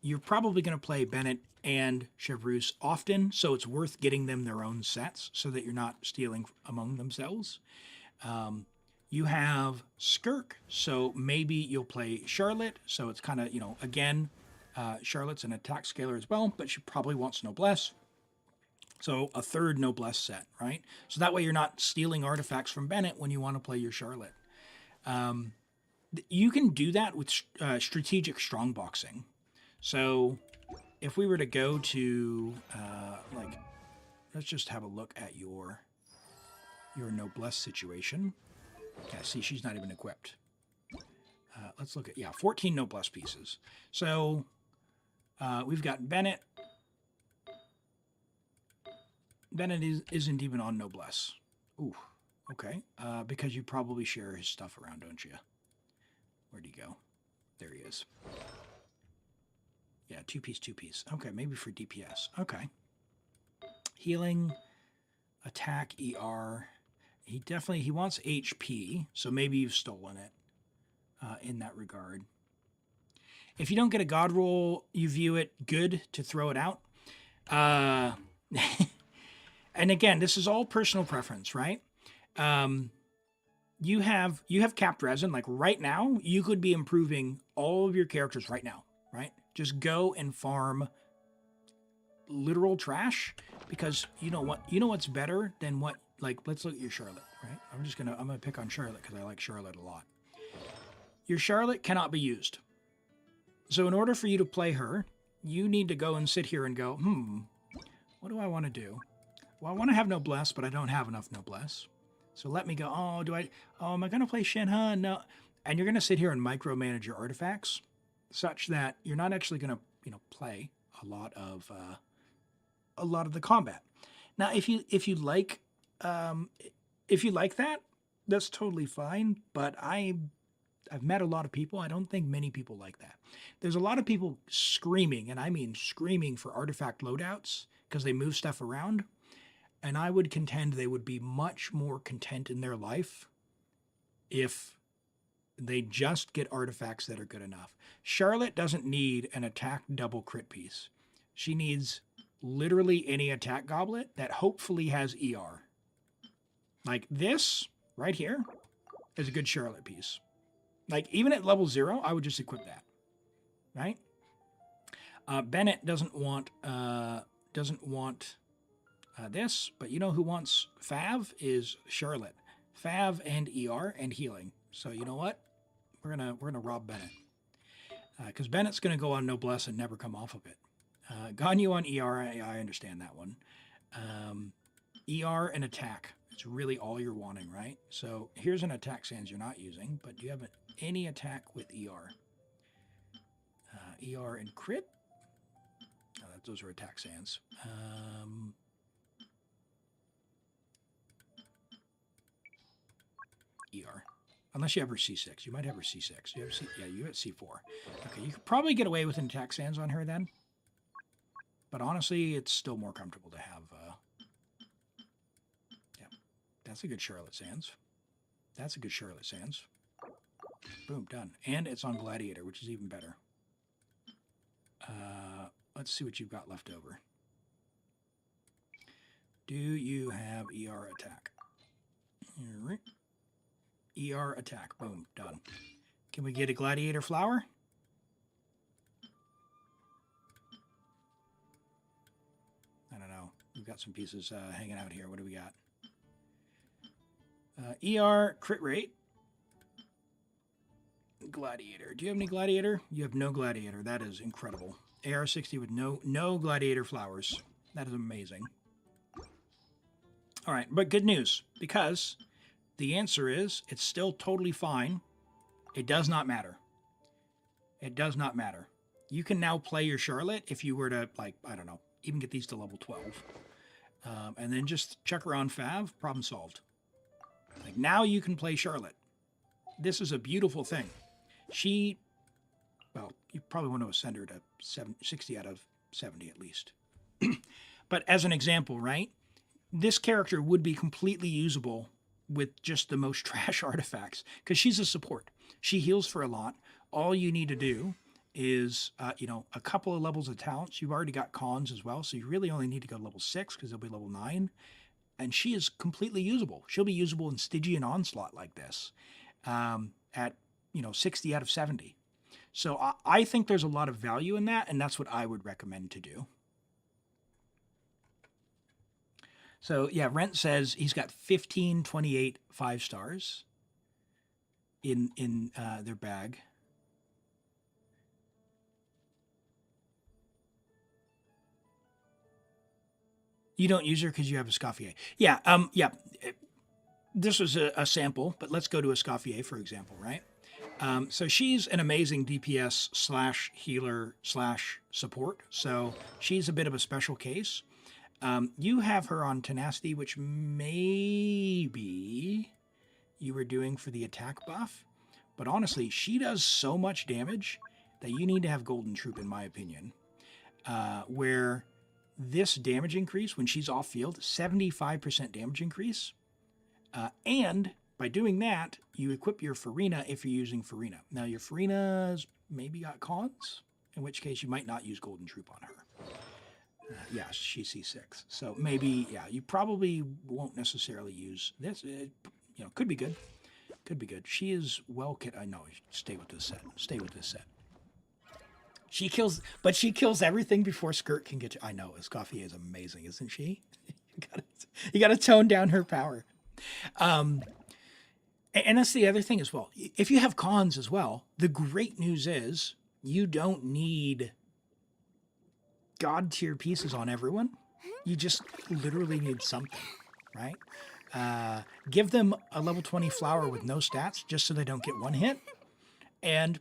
you're probably going to play Bennett and Chevreuse often, so it's worth getting them their own sets so that you're not stealing among themselves. You have Skirk, so maybe you'll play Charlotte, so it's kind of, again, Charlotte's an attack scaler as well, but she probably wants Noblesse. So a third Noblesse set, right? So that way you're not stealing artifacts from Bennett when you want to play your Charlotte. You can do that with strategic strongboxing. So if we were to go to, let's just have a look at your Noblesse situation. Yeah, see, she's not even equipped. Let's look at, 14 Noblesse pieces. So we've got Bennett. Bennett isn't even on Noblesse. Ooh, okay. Because you probably share his stuff around, don't you? Where'd he go? There he is. Yeah, 2-piece. Okay, maybe for DPS. Okay. Healing, attack, ER. He wants HP, so maybe you've stolen it in that regard. If you don't get a god roll, you view it good to throw it out. And again, this is all personal preference, right? You have capped resin. Like right now, you could be improving all of your characters right now, right? Just go and farm literal trash because you know what's better than what, like, let's look at your Charlotte, right? I'm gonna pick on Charlotte because I like Charlotte a lot. Your Charlotte cannot be used. So in order for you to play her, you need to go and sit here and go, what do I want to do? Well, I want to have Noblesse, but I don't have enough Noblesse. So let me go, am I going to play Shenhe? No. And you're going to sit here and micromanage your artifacts such that you're not actually going to, play a lot of the combat. Now, if you like that, that's totally fine. But I've met a lot of people. I don't think many people like that. There's a lot of people screaming, and I mean screaming for artifact loadouts because they move stuff around. And I would contend they would be much more content in their life if they just get artifacts that are good enough. Charlotte doesn't need an attack double crit piece. She needs literally any attack goblet that hopefully has ER. Like this right here is a good Charlotte piece. Like even at level 0, I would just equip that, right? Bennett doesn't want this, but you know who wants Fav is Charlotte. Fav and ER and healing. So you know what? We're gonna rob Bennett because Bennett's gonna go on Noblesse and never come off of it. Ganyu on ER, I understand that one. ER and attack. It's really all you're wanting, right? So here's an attack sans you're not using, but do you have any attack with ER? ER and crit. Oh, those are attack sans. ER. Unless you have her C6. You might have her C6. You have you at C4. Okay, you could probably get away with an attack sans on her then. But honestly, it's still more comfortable to have... that's a good Charlotte sans. That's a good Charlotte sans. Boom, done. And it's on Gladiator, which is even better. Let's see what you've got left over. Do you have ER attack? All right. ER attack. Boom. Done. Can we get a Gladiator flower? I don't know. We've got some pieces hanging out here. What do we got? ER crit rate. Gladiator. Do you have any Gladiator? You have no Gladiator. That is incredible. AR-60 with no Gladiator flowers. That is amazing. All right, but good news, because the answer is it's still totally fine. It does not matter. It does not matter. You can now play your Charlotte if you were to, like, I don't know, even get these to level 12. and then just chuck her on Fav, problem solved. Like, now you can play Charlotte. This is a beautiful thing. She, well, you probably want to ascend her to 60 out of 70 at least. But as an example, right? This character would be completely usable with just the most trash artifacts because she's a support. She heals for a lot. All you need to do is, a couple of levels of talents. You've already got cons as well, so you really only need to go to level 6 because they'll be level 9. And she is completely usable. She'll be usable in Stygian Onslaught like this at 60 out of 70. So I think there's a lot of value in that, and that's what I would recommend to do. So yeah, Rent says he's got 1528 5 stars in their bag. You don't use her because you have Escoffier. Yeah, this was a sample, but let's go to Escoffier, for example, right? So she's an amazing DPS / healer / support. So she's a bit of a special case. You have her on Tenacity, which maybe you were doing for the attack buff. But honestly, she does so much damage that you need to have Golden Troupe, in my opinion. Where this damage increase, when she's off field, 75% damage increase. And by doing that, you equip your Farina if you're using Farina. Now, your Farina's maybe got cons, in which case you might not use Golden Troupe on her. Yeah, she's C6. So maybe, yeah, you probably won't necessarily use this. Could be good. Could be good. She is well kit. I know. Stay with this set. Stay with this set. She kills everything before Skirt can get you. I know. Escoffier is amazing, isn't she? You got to tone down her power. And that's the other thing as well. If you have cons as well, the great news is you don't need God tier pieces on everyone. You just literally need something, right? Give them a level 20 flower with no stats just so they don't get one hit. And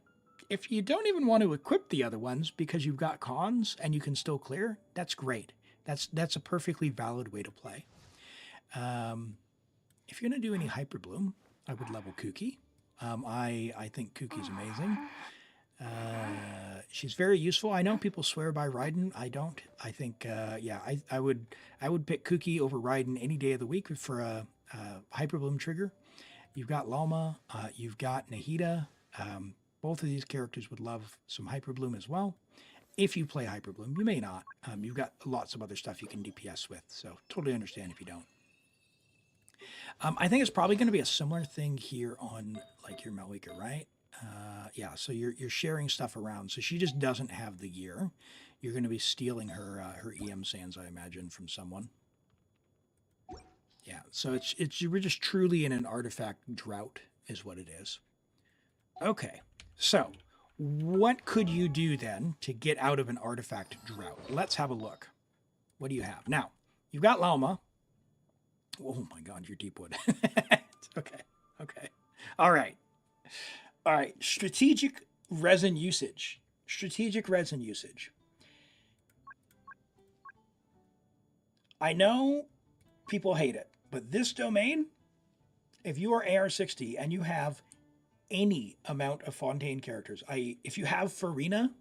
if you don't even want to equip the other ones because you've got cons and you can still clear, that's great. That's a perfectly valid way to play. If you're going to do any Hyperbloom, I would level Kuki. I think Kuki's amazing. She's very useful. I know people swear by Raiden. I don't. I think, I would pick Kuki over Raiden any day of the week for a Hyperbloom trigger. You've got Lalma. You've got Nahida. Both of these characters would love some Hyperbloom as well. If you play Hyperbloom, you may not. You've got lots of other stuff you can DPS with, so totally understand if you don't. I think it's probably going to be a similar thing here on like your Mavuika, right? So you're sharing stuff around. So she just doesn't have the gear. You're going to be stealing her EM sands, I imagine, from someone. Yeah, so we're just truly in an artifact drought, is what it is. Okay, so what could you do then to get out of an artifact drought? Let's have a look. What do you have? Now, you've got Lalma. Oh my God, you're Deepwood. Okay. All right. Strategic resin usage. I know people hate it, but this domain, if you are AR60 and you have any amount of Fontaine characters, if you have Farina,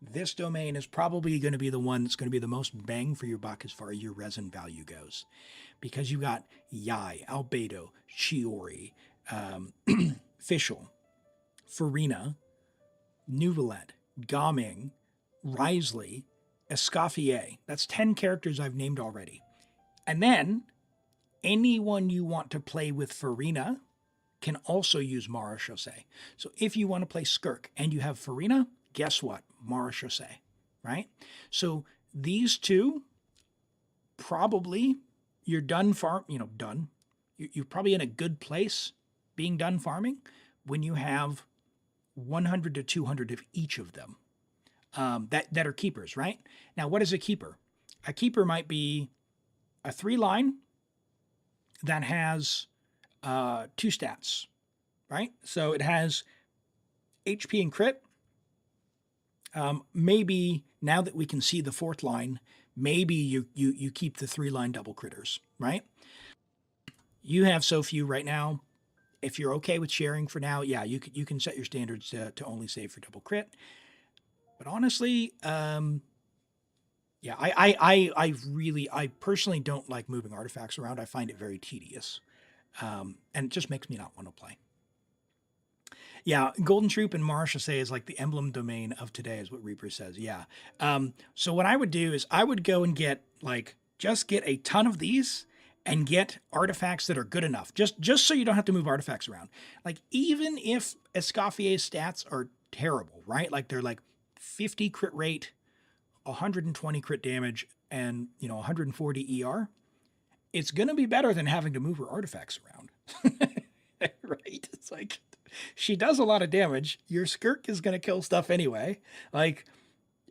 this domain is probably going to be the one that's going to be the most bang for your buck as far as your resin value goes. Because you got Yai, Albedo, Chiori, Fischl, Farina, Nuvalet, Gaming, Risley, Escoffier. That's 10 characters I've named already. And then anyone you want to play with Farina can also use Marechaussee. So if you want to play Skirk and you have Farina, guess what? Marechaussee, right? So these two, probably you're done done. You're probably in a good place being done farming when you have 100 to 200 of each of them that are keepers, right? Now, what is a keeper? A keeper might be a 3-line that has 2 stats, right? So it has HP and crit. Maybe now that we can see the 4th line, maybe you keep the 3-line double critters, right? You have so few right now. If you're okay with sharing for now, yeah, you can set your standards to only save for double crit. But honestly, yeah, I personally don't like moving artifacts around. I find it very tedious, and it just makes me not want to play. Yeah, Golden Troupe and Marsha say is like the emblem domain of today, is what Reaper says. Yeah. So what I would do is I would go and get just get a ton of these and get artifacts that are good enough. Just so you don't have to move artifacts around. Like even if Escoffier's stats are terrible, right? Like they're like 50 crit rate, 120 crit damage, and 140 ER. It's gonna be better than having to move her artifacts around. Right? It's like she does a lot of damage. Your Skirk is gonna kill stuff anyway. Like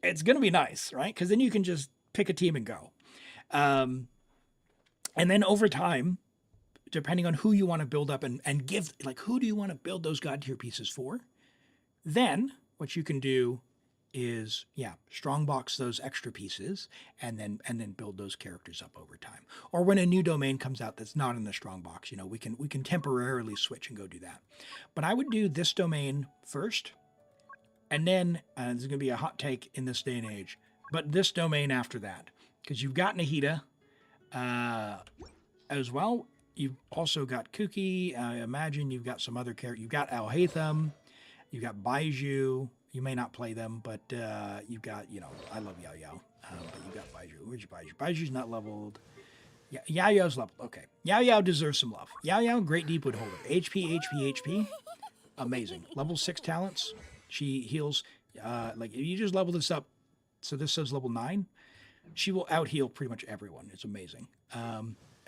it's gonna be nice, right? Because then you can just pick a team and go. And then over time, depending on who you want to build up and give, like who do you want to build those god tier pieces for? Then what you can do is, yeah, strongbox those extra pieces and then build those characters up over time. Or when a new domain comes out that's not in the strongbox, we can temporarily switch and go do that. But I would do this domain first, and then this is going to be a hot take in this day and age, but this domain after that, because you've got Nahida as well. You've also got Kuki. I imagine you've got some other characters. You've got Al-Haytham. You've got Baiju. You may not play them, but you've got, I love Yao Yao. But you've got Baiju. Where's your Baiju? Baiju's not leveled. Yeah, Yao Yao's leveled. Okay. Yao Yao deserves some love. Yao Yao, great Deepwood holder. HP. Amazing. Level 6 talents. She heals. If you just level this up, so this says level 9, she will out heal pretty much everyone. It's amazing.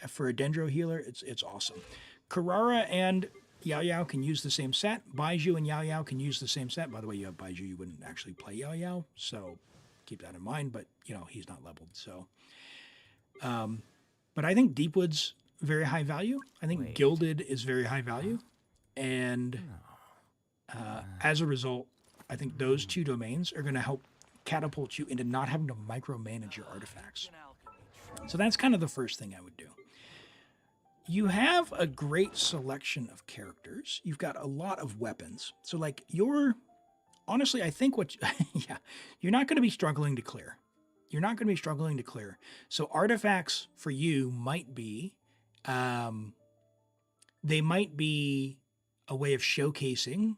For a Dendro healer, it's awesome. Karara and Yao Yao can use the same set. Baiju and Yao Yao can use the same set. By the way, you have Baiju, you wouldn't actually play Yao Yao, so keep that in mind. But he's not leveled, so. But I think Deepwood's very high value. I think Gilded is very high value, and as a result, I think those two domains are going to help catapult you into not having to micromanage your artifacts. So that's kind of the first thing I would do. You have a great selection of characters. You've got a lot of weapons. So honestly, I think you're not going to be struggling to clear. You're not going to be struggling to clear. So artifacts for you might be, they might be a way of showcasing,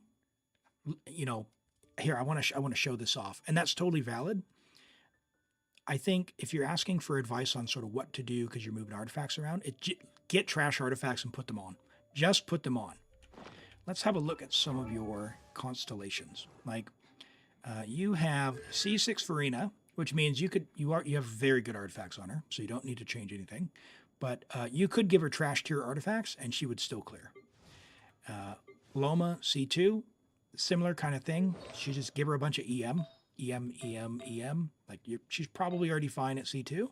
here, I want to show this off. And that's totally valid. I think if you're asking for advice on sort of what to do because you're moving artifacts around, get trash artifacts and put them on. Just put them on. Let's have a look at some of your constellations. You have C6 Farina, which means you have very good artifacts on her, so you don't need to change anything. But you could give her trash tier artifacts and she would still clear. Loma C2, similar kind of thing. You just give her a bunch of EM. She's probably already fine at C2.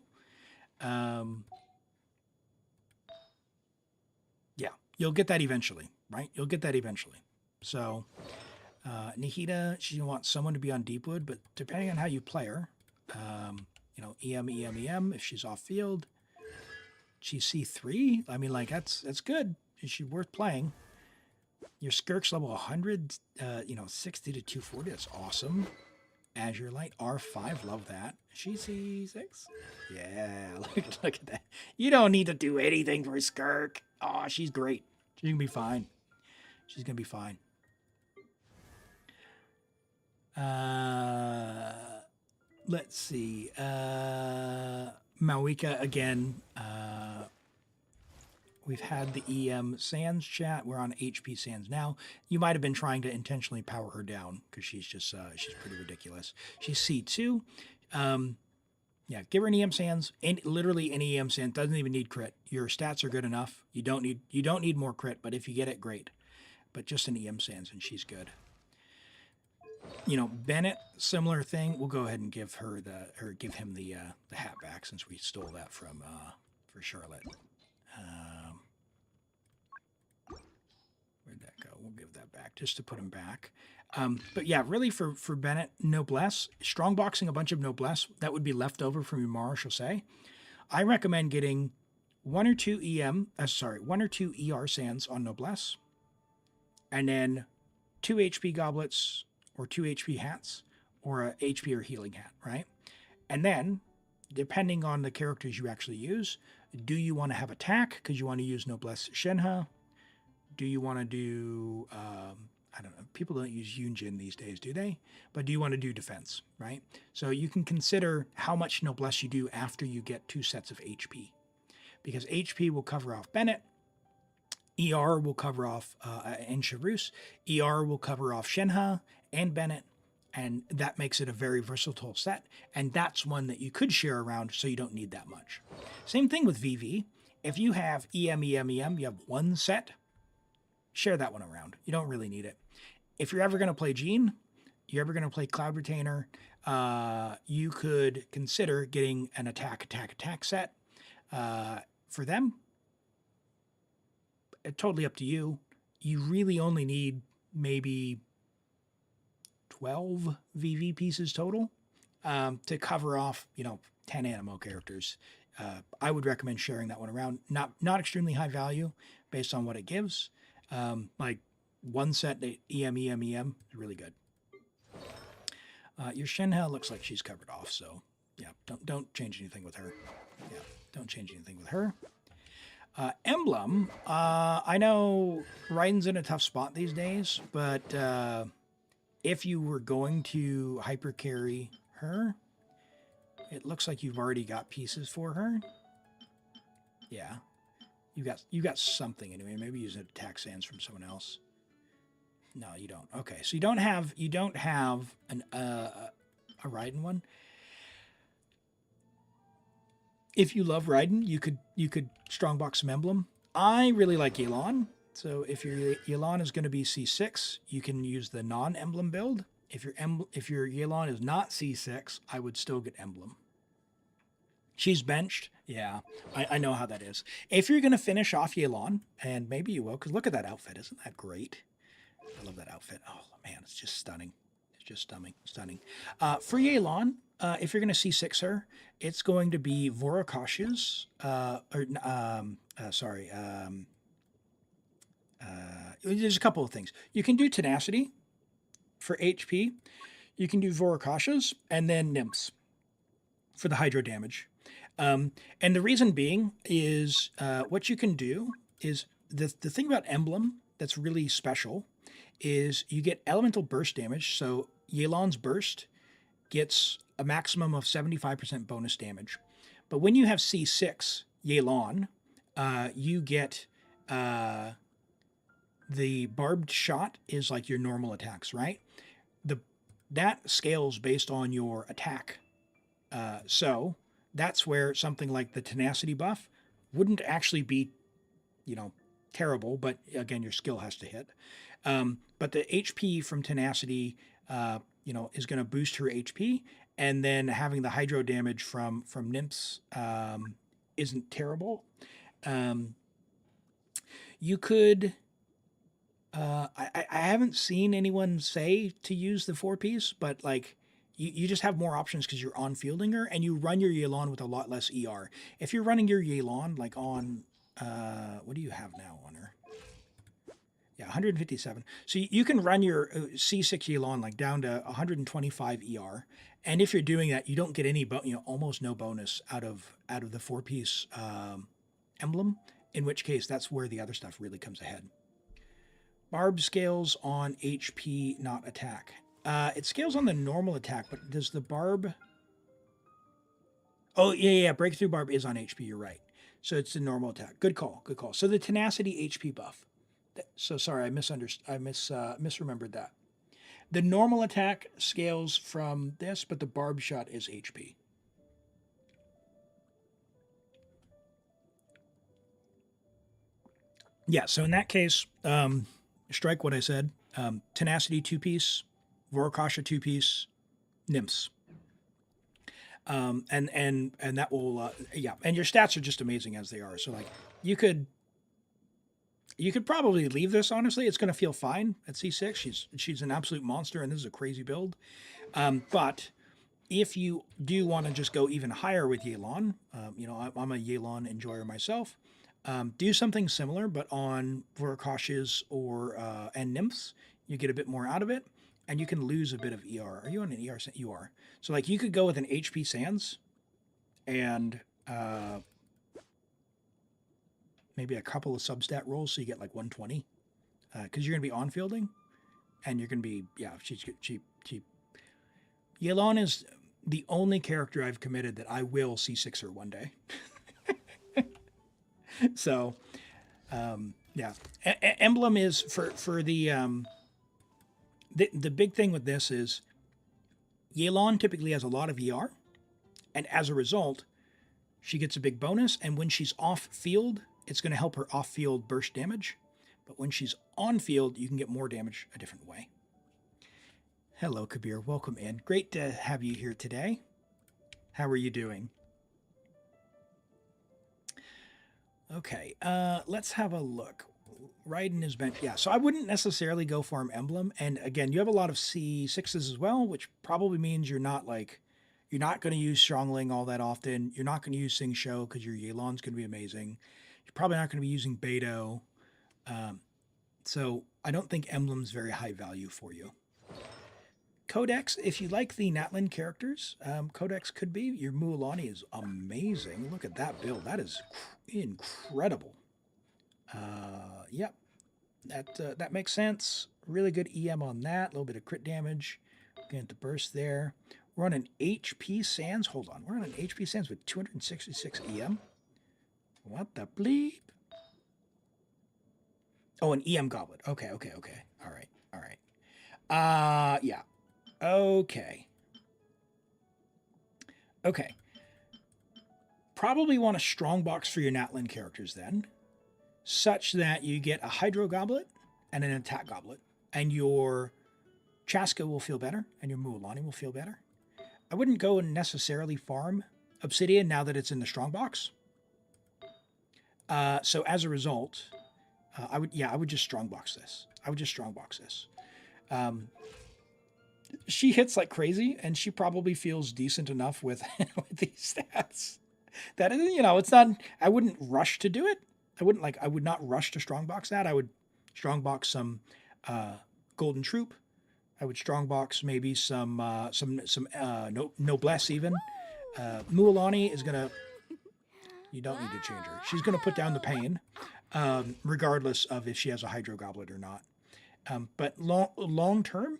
Yeah, you'll get that eventually, right? You'll get that eventually. So, Nahida, she wants someone to be on Deepwood, but depending on how you play her, EM, if she's off field, she's C3. I mean, that's good. Is she worth playing? Your Skirk's level 100, 60 to 240. That's awesome. Azure Light, R5, love that. She's C6. Yeah, look at that. You don't need to do anything for Skirk. Oh, she's great. She's going to be fine. She's going to be fine. Let's see. Mavuika again. We've had the EM Sands chat. We're on HP Sands now. You might have been trying to intentionally power her down because she's just she's pretty ridiculous. She's C2. Yeah, give her an EM Sands. Literally any EM Sands. Doesn't even need crit. Your stats are good enough. You don't need more crit, but if you get it, great. But just an EM Sands and she's good. Bennett, similar thing. We'll go ahead and give him the hat back since we stole that from for Charlotte. Where'd that go? We'll give that back just to put him back. But yeah, really for Bennett, Noblesse, strongboxing a bunch of Noblesse that would be left over from your Mara Chaussee. I recommend getting 1 or 2 1 or 2 ER sands on Noblesse, and then 2 HP goblets or 2 HP hats or a HP or healing hat, right? And then, depending on the characters you actually use, do you want to have attack because you want to use Noblesse Shenhe? Do you want to do, I don't know, people don't use Yunjin these days, do they? But do you want to do defense, right? So you can consider how much Noblesse you do after you get 2 sets of HP. Because HP will cover off Bennett, ER will cover off and Charus, ER will cover off Shenhe and Bennett, and that makes it a very versatile set, and that's one that you could share around so you don't need that much. Same thing with VV. If you have EM, you have 1 set, share that one around. You don't really need it. If you're ever going to play Jean, you're ever going to play Cloud Retainer, you could consider getting an attack set for them. Totally up to you. You really only need maybe 12 VV pieces total to cover off, 10 Animo characters. I would recommend sharing that one around. Not extremely high value based on what it gives. Like 1 set EM is really good. Your Shenhe looks like she's covered off, so yeah, don't change anything with her. Yeah, don't change anything with her. Emblem, I know Raiden's in a tough spot these days, but if you were going to hyper carry her, it looks like you've already got pieces for her. Yeah, you got something anyway. Maybe use attack sands from someone else. No, you don't. Okay, so you don't have an a Raiden one. If you love Raiden, you could strongbox some emblem. I really like Yelan. So if your Yelan is going to be C6, you can use the non-emblem build. If your Yelan is not C6, I would still get emblem. She's benched. Yeah, I know how that is. If you're going to finish off Yelan, and maybe you will, because look at that outfit. Isn't that great? I love that outfit. Oh, man, it's just stunning. It's just stunning. For Yelan, if you're going to C6 her, it's going to be Vorokash's, there's a couple of things. You can do Tenacity for HP. You can do Vorokash's and then Nymphs for the hydro damage. And the reason being is what you can do is the thing about Emblem that's really special is you get elemental burst damage. So Yelan's burst gets a maximum of 75% bonus damage. But when you have C6 Yelan, you get the barbed shot is like your normal attacks, right? That scales based on your attack. So that's where something like the tenacity buff wouldn't actually be, terrible, but again, your skill has to hit. But the HP from tenacity, is going to boost her HP, and then having the hydro damage from nymphs isn't terrible. You could. I haven't seen anyone say to use the 4-piece, but like you just have more options because you're on fielding her and you run your Yelan with a lot less ER. If you're running your Yelan like on what do you have now on her? Yeah, 157. So you can run your C6 Yelan like down to 125 ER, and if you're doing that, you don't get any almost no bonus out of the 4-piece emblem. In which case, that's where the other stuff really comes ahead. Barb scales on HP, not attack. It scales on the normal attack, but does the barb... Oh, yeah, breakthrough barb is on HP, you're right. So it's the normal attack. Good call. So the tenacity HP buff. So sorry, I misremembered that. The normal attack scales from this, but the barb shot is HP. Yeah, so in that case, strike what I said. Tenacity 2-piece, Vorokasha 2-piece, Nymphs. And that will, and your stats are just amazing as they are. So like you could You could probably leave this, honestly. It's going to feel fine at C6. She's an absolute monster, and this is a crazy build. But if you do want to just go even higher with Yelan, you know, I'm a Yelan enjoyer myself. Do something similar, but on Vorakashas or and Nymphs, you get a bit more out of it, and you can lose a bit of ER. Are you on an ER? You are. So like you could go with an HP Sands, and maybe a couple of substat rolls, so you get like 120, because you're gonna be on fielding, and you're gonna be she's cheap. Yelan is the only character I've committed that I will C6 her one day. So, yeah, emblem is for the big thing with this is Yelan typically has a lot of ER, and as a result, she gets a big bonus. And when she's off field, it's going to help her off field burst damage. But when she's on field, you can get more damage a different way. Hello, Kabir. Welcome in. Great to have you here today. How are you doing? Okay, let's have a look. Raiden is bent. Yeah, so I wouldn't necessarily go farm emblem. And again, you have a lot of C6s as well, which probably means you're not going to use Strongling all that often. You're not going to use Sing Show because your Yelan's going to be amazing. You're probably not going to be using Beidou. So I don't think emblem's very high value for you. Codex, if you like the Natlan characters, Codex could be. Your Mualani is amazing. Look at that build. That is incredible. Yep, that makes sense. Really good EM on that. A little bit of crit damage. Get the burst there. We're on an HP Sands. Hold on. We're on an HP Sands with 266 EM. What the bleep? Oh, an EM Goblet. Okay. All right. Yeah. Okay. Probably want a Strongbox for your Natlan characters then, such that you get a Hydro Goblet and an Attack Goblet, and your Chaska will feel better, and your Mualani will feel better. I wouldn't go and necessarily farm Obsidian now that it's in the Strongbox. So as a result, I would just Strongbox this. She hits like crazy, and she probably feels decent enough with, with these stats. That is, it's not. I wouldn't rush to do it. I would not rush to Strongbox that. I would Strongbox some Golden Troupe. I would Strongbox maybe some Noblesse even. Mualani is gonna. You don't need to change her. She's gonna put down the pain, regardless of if she has a Hydro Goblet or not. But long term,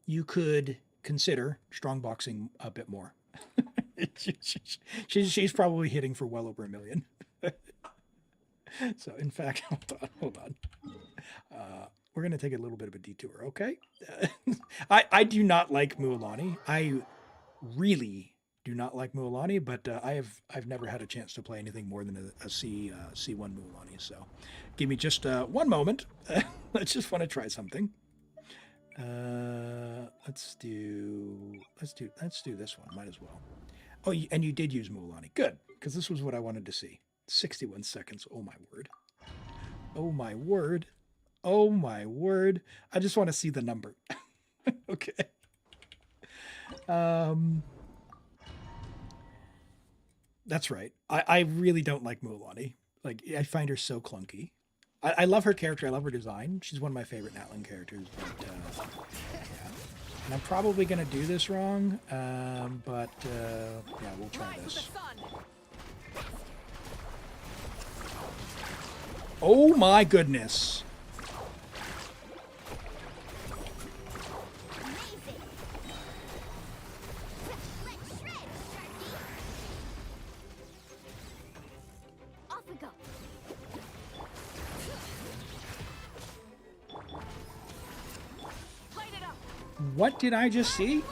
you could consider Strongboxing a bit more. She's probably hitting for well over 1 million. So, in fact, hold on. We're going to take a little bit of a detour, okay? I do not like Mualani. I really do not like Mualani, but I've never had a chance to play anything more than a C1 Mualani. So, give me just one moment. I just want to try something. Let's do this one. Might as well. Oh, and you did use Mualani. Good, because this was what I wanted to see. 61 seconds. Oh my word. Oh my word. Oh my word. I just want to see the number. Okay. That's right. I really don't like Mualani. Like, I find her so clunky. I love her character. I love her design. She's one of my favorite Natlan characters. But, yeah. And I'm probably going to do this wrong. But, yeah, we'll try this. Oh, my goodness. What did I just see?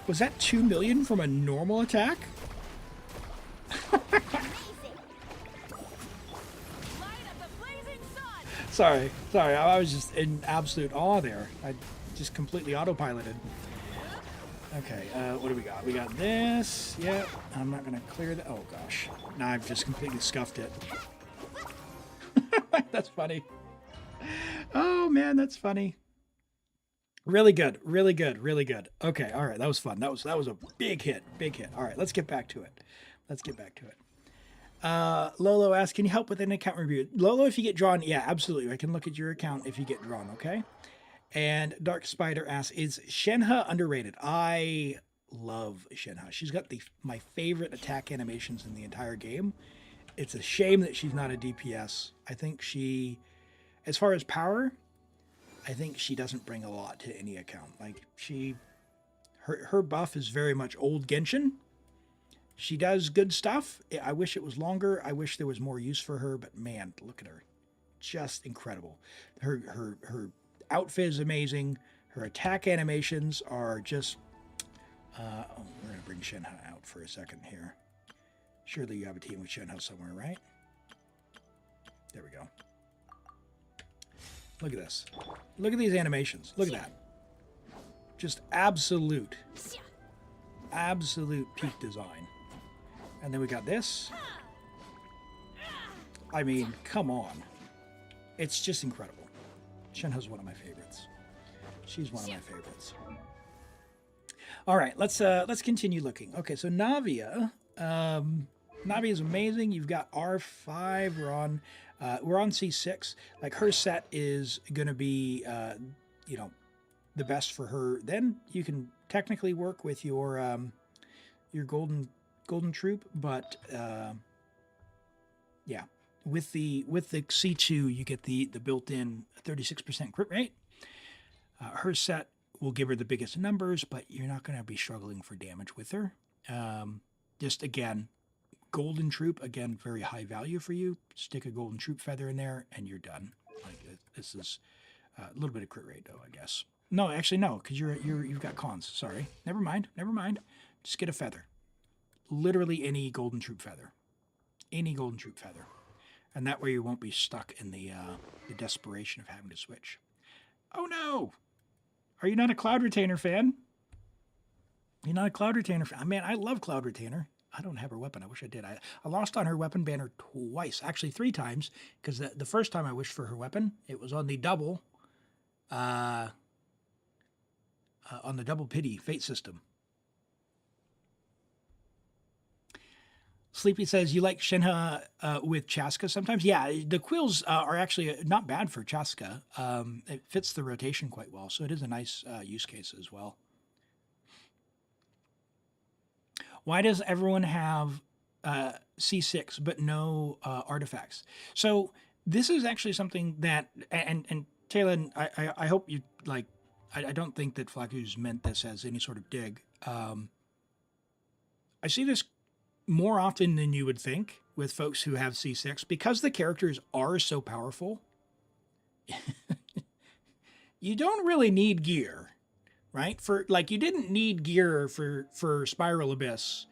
Was that 2 million from a normal attack? Sorry. I was just in absolute awe there. I just completely autopiloted. Okay, what do we got? We got this. Yep. I'm not going to clear that. Oh, gosh. Now I've just completely scuffed it. That's funny. Oh man, that's funny. Really good, really good, really good. Okay, all right, that was fun. That was a big hit, big hit. All right, let's get back to it. Let's get back to it. Lolo asks, can you help with an account review? Lolo, if you get drawn, yeah, absolutely. I can look at your account if you get drawn, okay? And Dark Spider asks, is Shenhe underrated? I love Shenhe. She's got my favorite attack animations in the entire game. It's a shame that she's not a DPS. I think she, as far as power, I think she doesn't bring a lot to any account. Like her buff is very much old Genshin. She does good stuff. I wish it was longer. I wish there was more use for her, but man, look at her. Just incredible. Her outfit is amazing. Her attack animations are just... we're going to bring Shenhe out for a second here. Surely you have a team with Shenhe somewhere, right? There we go. Look at this. Look at these animations. Look at that. Just absolute peak design. And then we got this. I mean, come on. It's just incredible. Shenhe's one of my favorites. She's one of my favorites. All right, let's continue looking. Okay, so Navia. Navia is amazing. You've got R5. We're on C6. Like her set is going to be, the best for her. Then you can technically work with your golden Troupe, but yeah, with the C2 you get the built-in 36% crit rate. Her set will give her the biggest numbers, but you're not going to be struggling for damage with her. Just again, golden Troupe, again, very high value for you. Stick a golden Troupe feather in there and you're done. Like this is a little bit of crit rate though, I guess. No, actually no, because you've got cons. Sorry, never mind. Just get a feather. Literally any golden Troupe feather, and that way you won't be stuck in the desperation of having to switch. Oh no, are you not a Cloud Retainer fan? You're not a Cloud Retainer fan? Man, I love Cloud Retainer. I don't have her weapon. I wish I did. I lost on her weapon banner twice, actually 3 times, because the first time I wished for her weapon, it was on the double pity fate system. Sleepy says, you like Shenhe with Chaska sometimes? Yeah, the quills are actually not bad for Chaska. It fits the rotation quite well, so it is a nice use case as well. Why does everyone have C6 but no artifacts? So this is actually something that, and Talon, I hope you, like, I don't think that Flaku's meant this as any sort of dig. I see this more often than you would think with folks who have C6, because the characters are so powerful. You don't really need gear, right? You didn't need gear for Spiral Abyss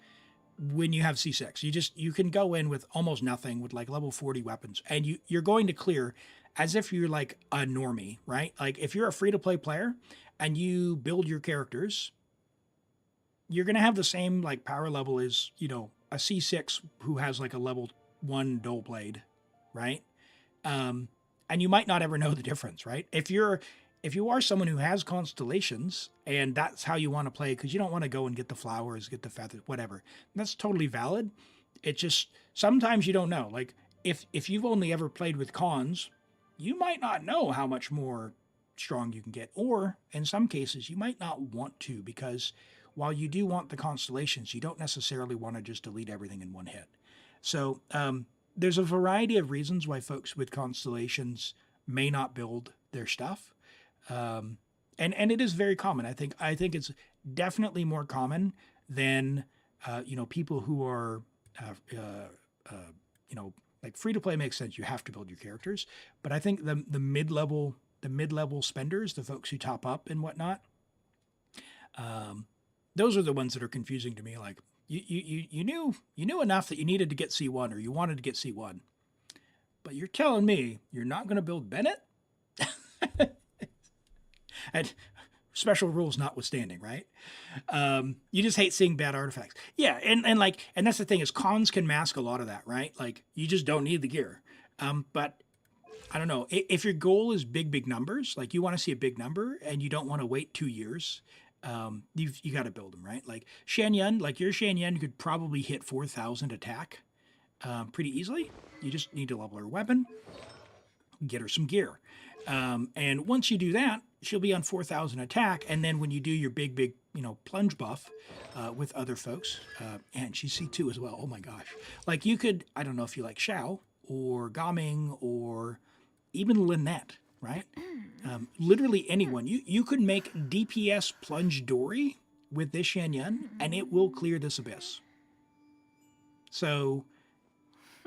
when you have C6. You can go in with almost nothing with like level 40 weapons, and you're going to clear as if you're like a normie, right? Like if you're a free-to-play player and you build your characters, you're going to have the same like power level as, a C6 who has like a level 1 dual blade, right? And you might not ever know the difference, right? If you are someone who has constellations and that's how you want to play, because you don't want to go and get the flowers, get the feathers, whatever, that's totally valid. It just, sometimes you don't know. Like if you've only ever played with cons, you might not know how much more strong you can get. Or in some cases, you might not want to, because while you do want the constellations, you don't necessarily want to just delete everything in one hit. So there's a variety of reasons why folks with constellations may not build their stuff. And it is very common. I think it's definitely more common than, people who are, like free to play makes sense. You have to build your characters. But I think the mid-level spenders, the folks who top up and whatnot, those are the ones that are confusing to me. Like you knew enough that you needed to get C1 or you wanted to get C1, but you're telling me you're not going to build Bennett? And special rules notwithstanding, right? You just hate seeing bad artifacts. Yeah, and that's the thing, is cons can mask a lot of that, right? Like you just don't need the gear. But I don't know. If your goal is big numbers, like you want to see a big number and you don't want to wait 2 years, you got to build them, right? Like Shan Yun, like your Shan Yun could probably hit 4,000 attack pretty easily. You just need to level her weapon, get her some gear. And once you do that, she'll be on 4,000 attack. And then when you do your big, plunge buff with other folks, and she's C2 as well. Oh my gosh. Like you could, I don't know if you like Xiao or Gaming or even Lynette, right? Literally anyone. You could make DPS Plunge Dori with this Shan Yun, and it will clear this abyss. So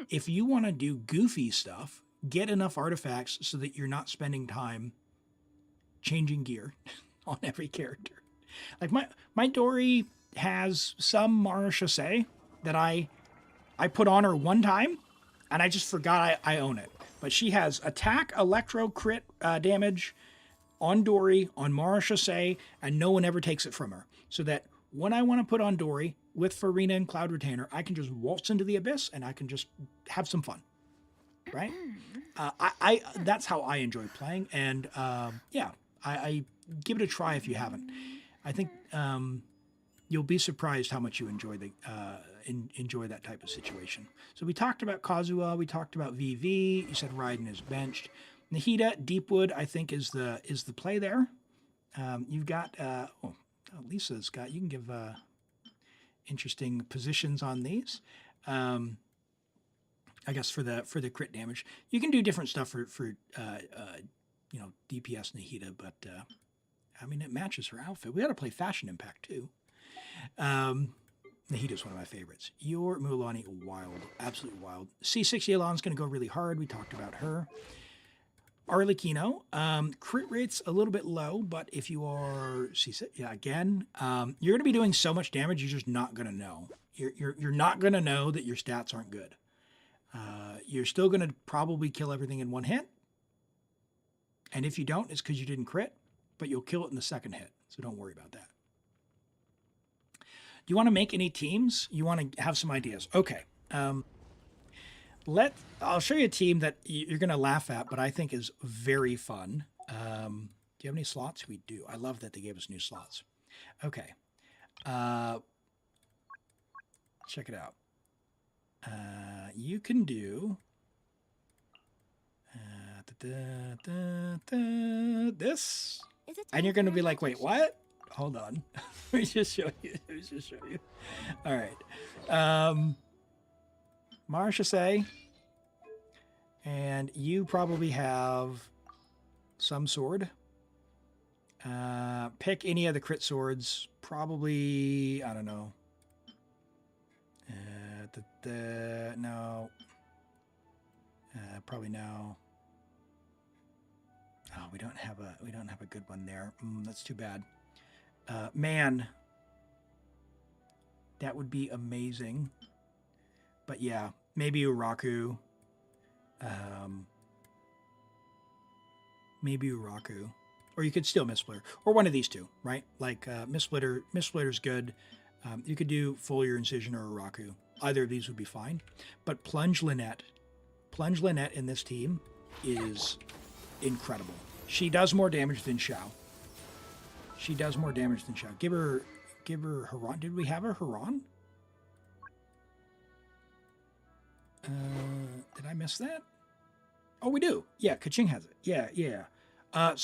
if you want to do goofy stuff, get enough artifacts so that you're not spending time changing gear on every character. Like my Dori has some Mara Chassé that I put on her one time, and I just forgot I own it. But she has attack, electro, crit damage on Dori, on Mara Chassé, and no one ever takes it from her. So that when I want to put on Dori with Farina and Cloud Retainer, I can just waltz into the abyss and I can just have some fun. Right? I that's how I enjoy playing, and I give it a try if you haven't. I think you'll be surprised how much you enjoy enjoy that type of situation. So we talked about Kazuha, we talked about VV. You said Raiden is benched. Nahida, Deepwood, I think is the play there. You've got Lisa's got. You can give interesting positions on these. I guess for the crit damage, you can do different stuff for DPS Nahida, but I mean it matches her outfit. We got to play Fashion Impact too. Nahida's one of my favorites. Your Mualani, wild, absolutely wild. C6 Yelan's going to go really hard. We talked about her. Arlecchino, crit rate's a little bit low, but if you are C6, again, you're going to be doing so much damage, you're just not going to know. You're not going to know that your stats aren't good. You're still going to probably kill everything in one hit. And if you don't, it's because you didn't crit, but you'll kill it in the second hit. So don't worry about that. Do you want to make any teams? You want to have some ideas? Okay. I'll show you a team that you're going to laugh at, but I think is very fun. Do you have any slots? We do. I love that they gave us new slots. Okay. Check it out. You can do this, and you're going to be like, wait, what? Hold on. Let me just show you. All right. Mara Chassé, and you probably have some sword. Pick any of the crit swords. Probably, I don't know. No. Probably no. Oh, we don't have a good one there. That's too bad. Man, that would be amazing. But yeah, maybe Uraku. Maybe Uraku. Or you could still Mistsplitter. Or one of these two, right? Like Mistsplitter's good. You could do Foliar Incision or Uraku. Either of these would be fine. But Plunge Lynette in this team is incredible. She does more damage than Xiao. Give her Haran. Did we have her Haran? Did I miss that? Oh, we do. Yeah, Kaching has it. Yeah. Well,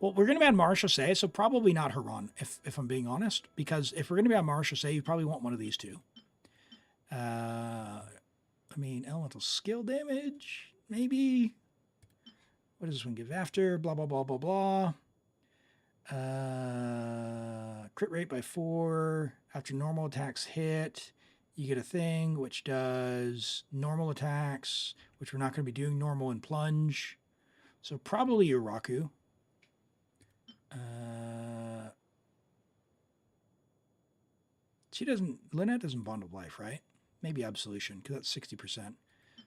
we're going to be on Mara Chassé, so probably not Haran, if I'm being honest. Because if we're going to be on Mara Chassé, you probably want one of these two. Elemental skill damage, maybe. What does this one give after? Blah, blah, blah, blah, blah. Crit rate by 4. After normal attacks hit, you get a thing which does normal attacks, which we're not going to be doing normal and plunge. So probably Uraku. Lynette doesn't Bond of Life, right? Maybe Absolution, because that's 60%.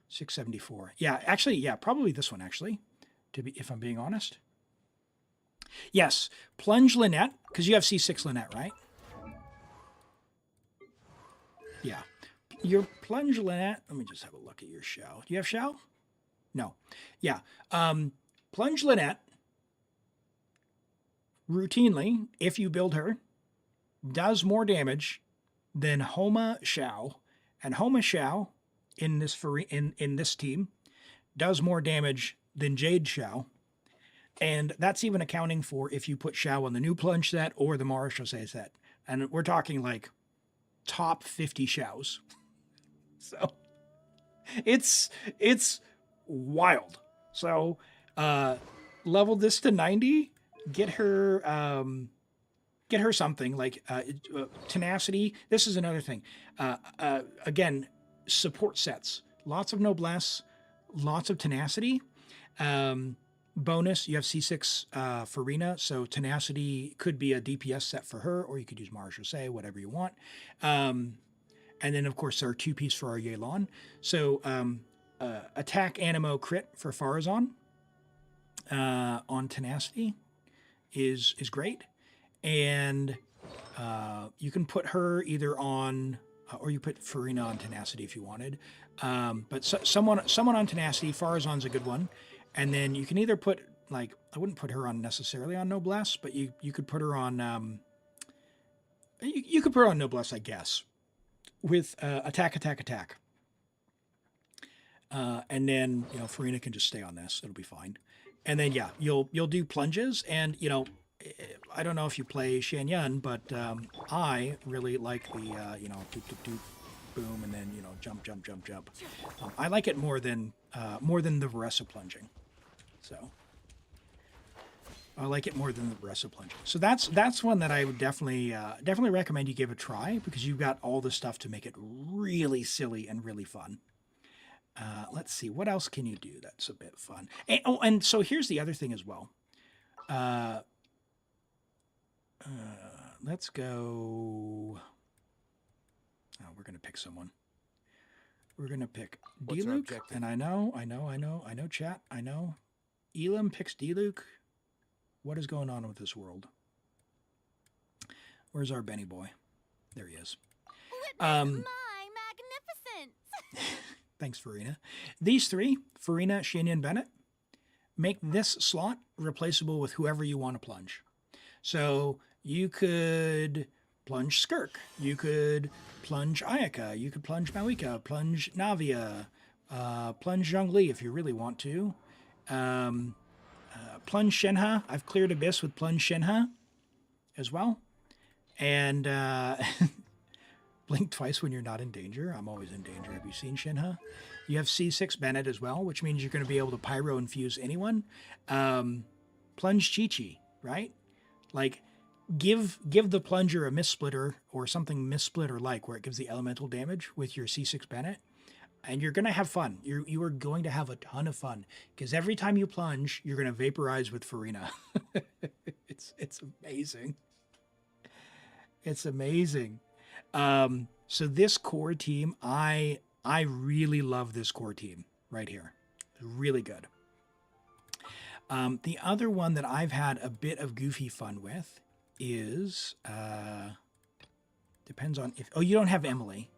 674. Yeah, actually, probably this one, actually, if I'm being honest. Yes, Plunge Lynette, because you have C6 Lynette, right? Yeah. Your Plunge Lynette, let me just have a look at your Xiao. Do you have Xiao? No. Yeah. Plunge Lynette, routinely, if you build her, does more damage than Homa Xiao. And Homa Xiao in this team does more damage than Jade Xiao. And that's even accounting for if you put Xiao on the new Plunge set or the Marechaussee set. And we're talking like top 50 Xiaos. So it's wild. So level this to 90, get her something like tenacity. This is another thing. Again, support sets. Lots of noblesse, lots of tenacity. Bonus, you have C6 Farina, so tenacity could be a DPS set for her, or you could use Marechaussee, whatever you want. And then, of course, our 2-piece for our Yelan. So attack, animo, crit for Farazan on tenacity is great. And you can put her either on, or you put Farina on tenacity if you wanted. But someone on tenacity, Farazan's a good one. And then you can either put, like, I wouldn't put her on necessarily on noblesse, but you could put her on, you could put her on noblesse, I guess, with attack. And then, Farina can just stay on this. It'll be fine. And then, yeah, you'll do plunges. And, I don't know if you play Shanyan, but I really like the, doop, boom, and then, jump. I like it more than the Veresa plunging. So I like it more than the Veresa plunging. So that's one that I would definitely recommend you give a try, because you've got all the stuff to make it really silly and really fun. Let's see, what else can you do that's a bit fun? And so here's the other thing as well. Let's go. Oh, we're gonna pick someone. We're gonna pick Diluc, and I know, chat. I know. Elim picks Diluc. What is going on with this world? Where's our Benny boy? There he is. My magnificence! Thanks, Farina. These three, Farina, Shanyan, Bennett, make this slot replaceable with whoever you want to plunge. So you could plunge Skirk, you could plunge Ayaka, you could plunge Mavuika, plunge Navia, plunge Zhongli if you really want to. Plunge Shenhe. I've cleared Abyss with plunge Shenhe as well. And blink twice when you're not in danger. I'm always in danger. Have you seen Shenhe? You have C6 Bennett as well, which means you're going to be able to pyro infuse anyone. Plunge Chi-Chi, right? Like, give the plunger a missplitter or something missplitter like, where it gives the elemental damage with your C6 Bennett, and you're gonna have fun. You are going to have a ton of fun, because every time you plunge, you're gonna vaporize with Farina. It's amazing. It's amazing. So this core team, I really love this core team right here. It's really good. The other one that I've had a bit of goofy fun with is, depends on if, oh, you don't have Emily.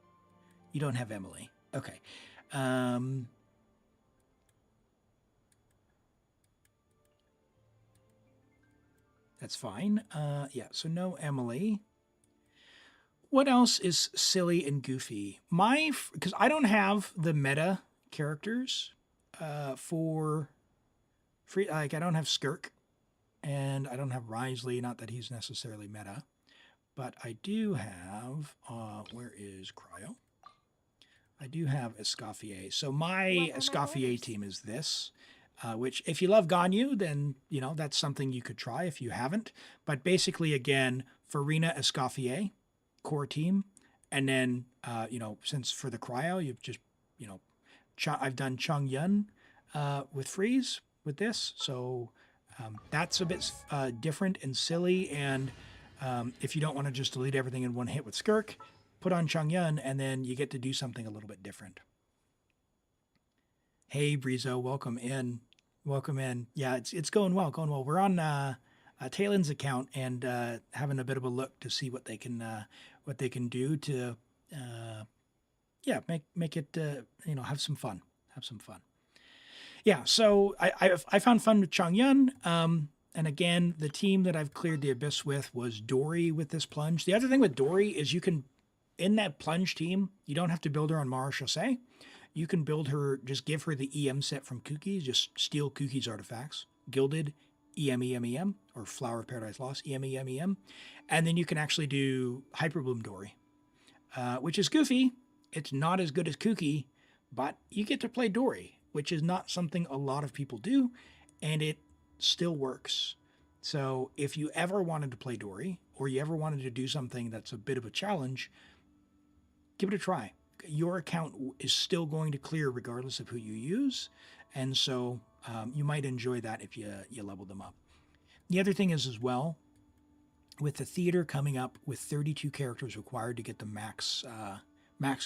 You don't have Emily. Okay. That's fine. Yeah, so no Emily. What else is silly and goofy? Because I don't have the meta characters for free. Like, I don't have Skirk, and I don't have Risley. Not that he's necessarily meta, but I do have. Where is Cryo? I do have Escoffier. So my Escoffier team is this. Which, if you love Ganyu, then, that's something you could try if you haven't. But basically, again, Farina, Escoffier, core team. And then, since for the cryo, you've just, I've done Chung Yun with Freeze with this. So that's a bit different and silly. And if you don't want to just delete everything in one hit with Skirk, put on Chung Yun, and then you get to do something a little bit different. Hey, Brizo, welcome in. Welcome in. Yeah, it's going well, We're on Talen's account and having a bit of a look to see what they can do to make it have some fun. Yeah, so I found fun with Chongyun. And again, the team that I've cleared the abyss with was Dori with this plunge. The other thing with Dori is you can, in that plunge team, you don't have to build her on Mara Chaussee. You can build her, just give her the EM set from Kuki, just steal Kuki's artifacts, Gilded, EM, or Flower of Paradise Lost, EM. And then you can actually do Hyperbloom Dori, which is goofy. It's not as good as Kuki, but you get to play Dori, which is not something a lot of people do, and it still works. So if you ever wanted to play Dori, or you ever wanted to do something that's a bit of a challenge, give it a try. Your account is still going to clear regardless of who you use, and so you might enjoy that if you level them up. The other thing is as well, with the theater coming up with 32 characters required to get the max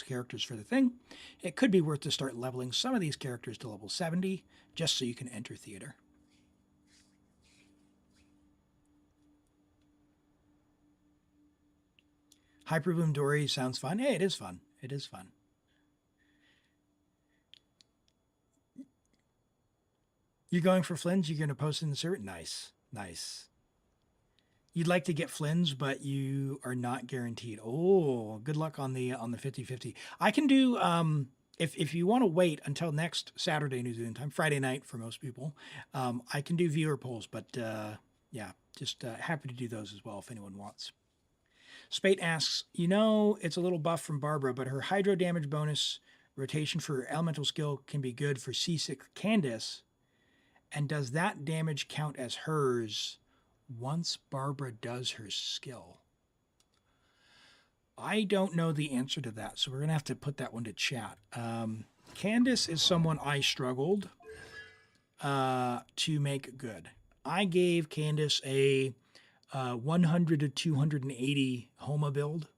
characters for the thing, it could be worth to start leveling some of these characters to level 70 just so you can enter theater. Hyperbloom Dori sounds fun. Hey, it is fun. It is fun. You're going for Flynn's? You're going to post in the server? Nice. Nice. You'd like to get Flynn's, but you are not guaranteed. Oh, good luck on the 50-50. I can do, if you want to wait until next Saturday New Zealand time, Friday night for most people, I can do viewer polls, but yeah, just happy to do those as well if anyone wants. Spate asks, it's a little buff from Barbara, but her hydro damage bonus rotation for her elemental skill can be good for seasick Candace. And does that damage count as hers once Barbara does her skill? I don't know the answer to that, so we're going to have to put that one to chat. Candace is someone I struggled to make good. I gave Candace a 100 to 280 Homa build,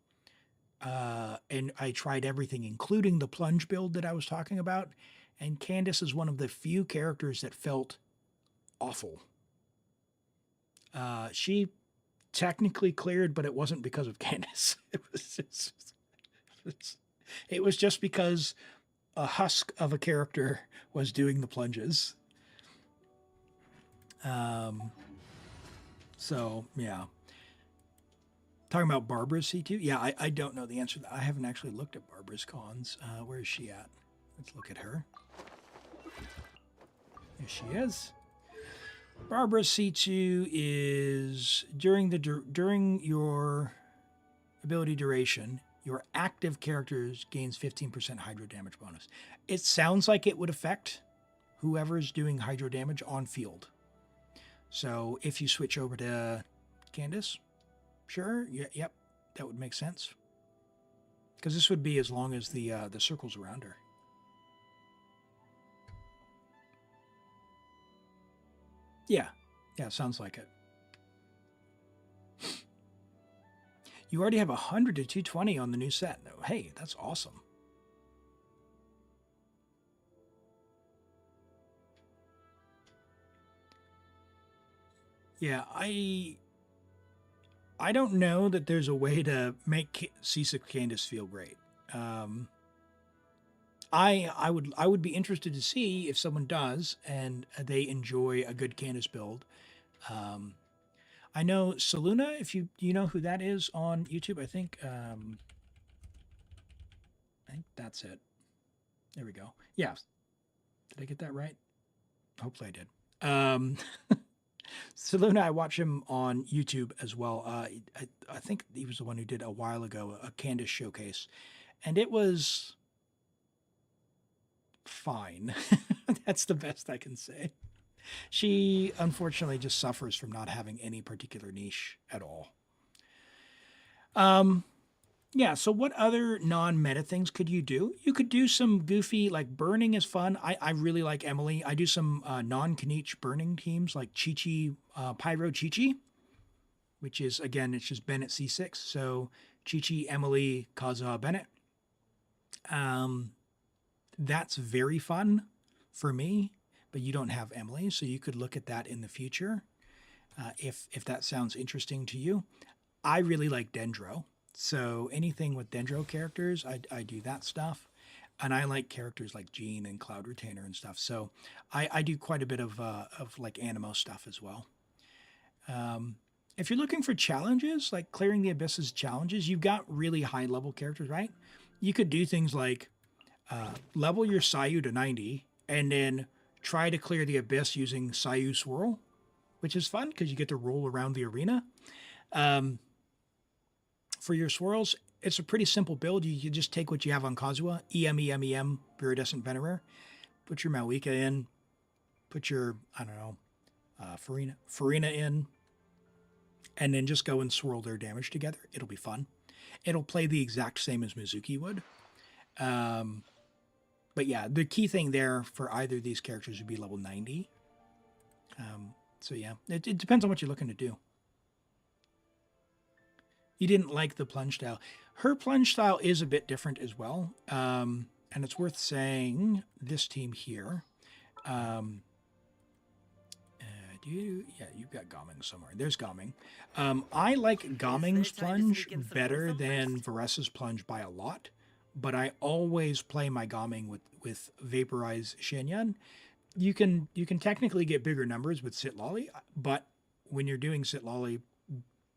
and I tried everything, including the Plunge build that I was talking about, and Candace is one of the few characters that felt awful. She technically cleared, but it wasn't because of Candace. It was just because a husk of a character was doing the plunges. So yeah. Talking about Barbara's C2? Yeah, I don't know the answer to that. I haven't actually looked at Barbara's cons. Where is she at? Let's look at her. There she is. Barbara's C2 is during your ability duration, your active characters gains 15% hydro damage bonus. It sounds like it would affect whoever's doing hydro damage on field. So if you switch over to Candace, sure, yep, that would make sense. Because this would be as long as the circles around her. Yeah, sounds like it. You already have 100 to 220 on the new set. Hey, that's awesome. Yeah, I don't know that there's a way to make Seasick Candace feel great. I would be interested to see if someone does and they enjoy a good Candace build. I know Saluna, if you know who that is on YouTube, I think that's it. There we go. Yeah. Did I get that right? Hopefully I did. Saluna, I watch him on YouTube as well. I think he was the one who did a while ago a Candace showcase, and it was fine. That's the best I can say. She unfortunately just suffers from not having any particular niche at all. Yeah, so what other non-meta things could you do? You could do some goofy, like burning is fun. I really like Emily. I do some non-Kaniche burning teams like Chi-Chi, Pyro Chi-Chi, which is, again, it's just Bennett C6. So Chi-Chi, Emily, Kaza, Bennett. That's very fun for me, but you don't have Emily, so you could look at that in the future if that sounds interesting to you. I really like Dendro. So anything with Dendro characters, I do that stuff. and I like characters like Jean and Cloud Retainer and stuff. So I do quite a bit of like Animo stuff as well. If you're looking for challenges, like Clearing the Abyss's challenges, you've got really high level characters, right? You could do things like level your Sayu to 90 and then try to clear the Abyss using Sayu Swirl, which is fun because you get to roll around the arena. For your swirls, it's a pretty simple build. You just take what you have on Kazuha, EM, Viridescent Venerer, put your Mavuika in, put your, I don't know, Farina in, and then just go and swirl their damage together. It'll be fun. It'll play the exact same as Mizuki would. But yeah, the key thing there for either of these characters would be level 90. So yeah, it depends on what you're looking to do. You didn't like the plunge style. Her plunge style is a bit different as well. And it's worth saying this team here. Yeah, you've got Gaming somewhere. There's Gaming. I like Gaming's plunge better than Varesa's plunge by a lot, but I always play my Gaming with Vaporize Shenyan. You can technically get bigger numbers with Sitlali, but when you're doing Sitlali,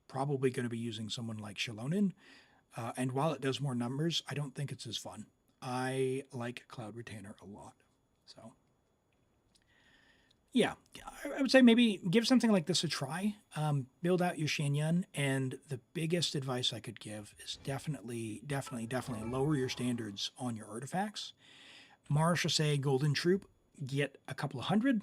probably going to be using someone like Shilonin. And while it does more numbers, I don't think it's as fun. I like Cloud Retainer a lot. So yeah, I would say maybe give something like this a try. Build out your Shenyan, and the biggest advice I could give is definitely lower your standards on your artifacts. Marechaussee Golden Troupe, get a couple of hundred.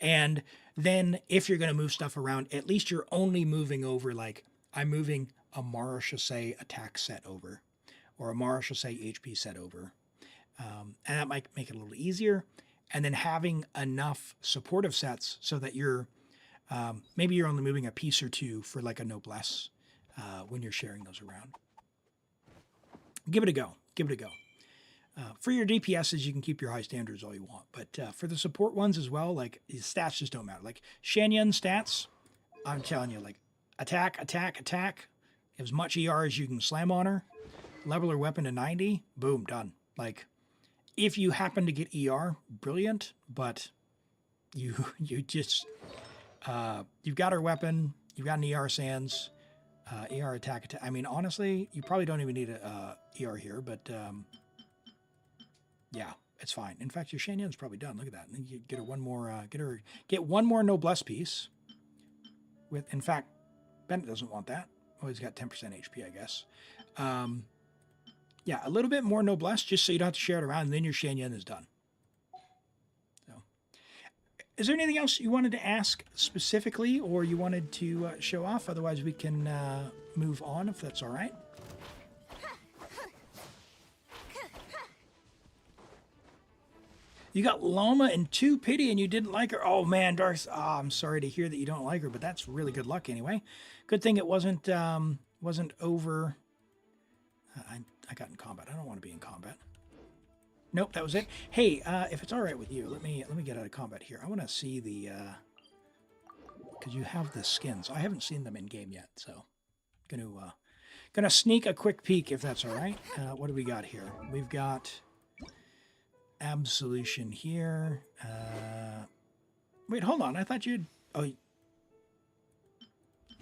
And then if you're going to move stuff around, at least you're only moving over, like I'm moving a Marechaussee attack set over or a Marechaussee HP set over. And that might make it a little easier. And then having enough supportive sets so that you're, maybe you're only moving a piece or two for like a noblesse when you're sharing those around. Give it a go. Give it a go. For your DPSs, you can keep your high standards all you want. But for the support ones as well, like stats just don't matter. Like Shenyan stats, I'm telling you, like attack, as much ER as you can slam on her, level her weapon to 90, boom, done. Like if you happen to get ER, brilliant, but you just, you've got her weapon, you've got an ER sans, ER attack. I mean, honestly, you probably don't even need a ER here, but yeah, it's fine. In fact, your Shenyan's probably done. Look at that. And you get her one more, get one more noblesse piece. With, in fact, Bennett doesn't want that. Oh, he's got 10% HP, I guess. Yeah, a little bit more noblesse, just so you don't have to share it around, and then your Shenyan is done. So, is there anything else you wanted to ask specifically, or you wanted to show off? Otherwise, we can move on, if that's all right. You got Loma and 2 pity and you didn't like her. Oh man, Darth. Oh, I'm sorry to hear that you don't like her, but that's really good luck anyway. Good thing it wasn't over. I got in combat. I don't want to be in combat. Nope, that was it. Hey, if it's all right with you, let me get out of combat here. I want to see the because you have the skins. I haven't seen them in game yet, so gonna sneak a quick peek if that's all right. What do we got here? We've got Absolution here. Wait, hold on. I thought you'd... Oh,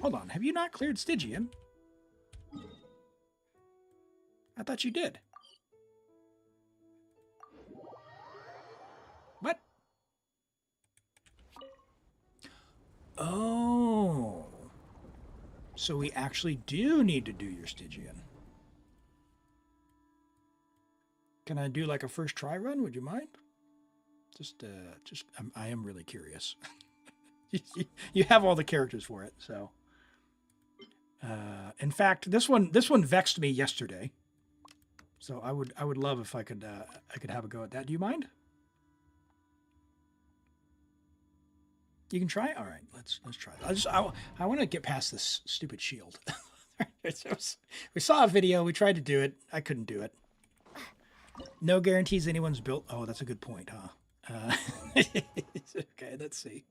hold on. Have you not cleared Stygian? I thought you did. What? Oh. So we actually do need to do your Stygian. Can I do like a first try run? Would you mind? I am really curious. You have all the characters for it, so. In fact, this one vexed me yesterday. So I would love if I could have a go at that. Do you mind? You can try. All right, let's try. I want to get past this stupid shield. We saw a video. We tried to do it. I couldn't do it. No guarantees anyone's built. Oh, that's a good point, huh? Okay, let's see.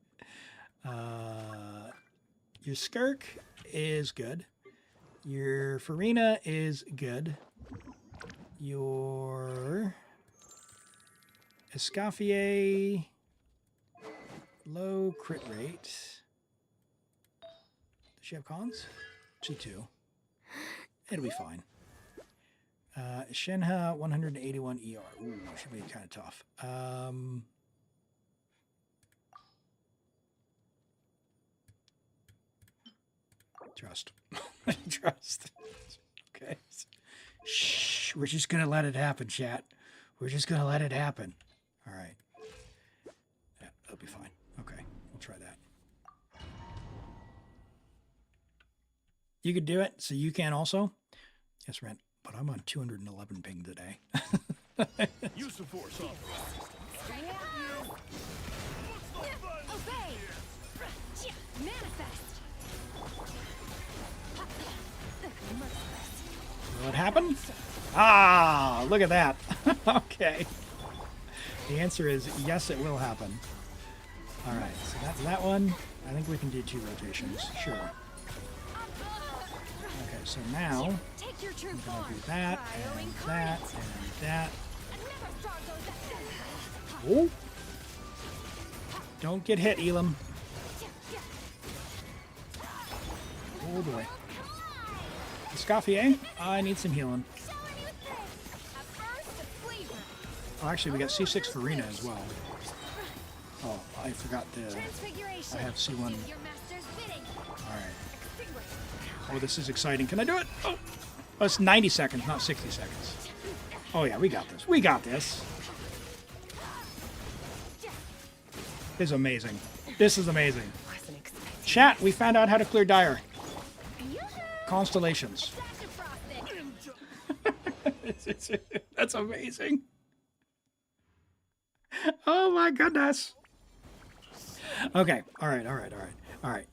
Your Skirk is good. Your Farina is good. your Escoffier, low crit rate. Does she have cons? She too. It'll be fine. Shenhe 181 ER. Ooh, should be kind of tough. Trust. Trust. Okay. Shh. We're just going to let it happen, chat. We're just going to let it happen. All right. Yeah, that'll be fine. Okay. We'll try that. You could do it, so you can also? Yes, Rent. But I'm on 211 ping today. Use the force authorized. Obey! Manifest! Will it happen? Ah, look at that. Okay. The answer is yes, it will happen. All right, so that's that one. I think we can do 2 rotations. Sure. Okay, so now Take your true I'm form. going to do that, Cryo and incarnate. that, and that. Never start Oh! those Don't get hit, Elim. Oh boy. Escoffier, I need some healing. Oh, actually, we got C6 for Rena as well. Oh, I forgot to... I have C1. Alright. Oh, this is exciting. Can I do it? Oh, it's 90 seconds, not 60 seconds. Oh yeah, we got this. We got this. This is amazing. This is amazing. Chat, we found out how to clear Dire. Constellations. That's amazing. Oh my goodness. Okay. All right.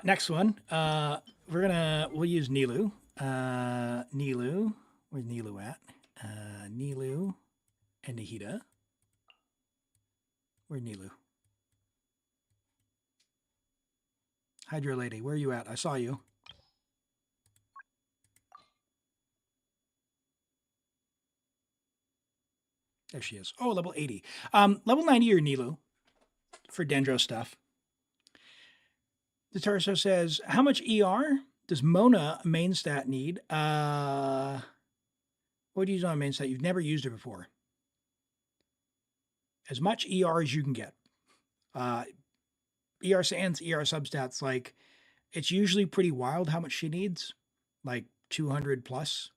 Next one. We'll use Nilu. Nilu. Where's Nilu at? Nilu and Nahida. Where's Nilu? Hydra Lady, where are you at? I saw you. There she is. Oh, level 80. Level 90 or Nilu for Dendro stuff. The Torso says, how much ER does Mona main stat need? What do you use on main stat? You've never used it before. As much ER as you can get. ER Sans, ER substats, like, it's usually pretty wild how much she needs. Like 200 plus.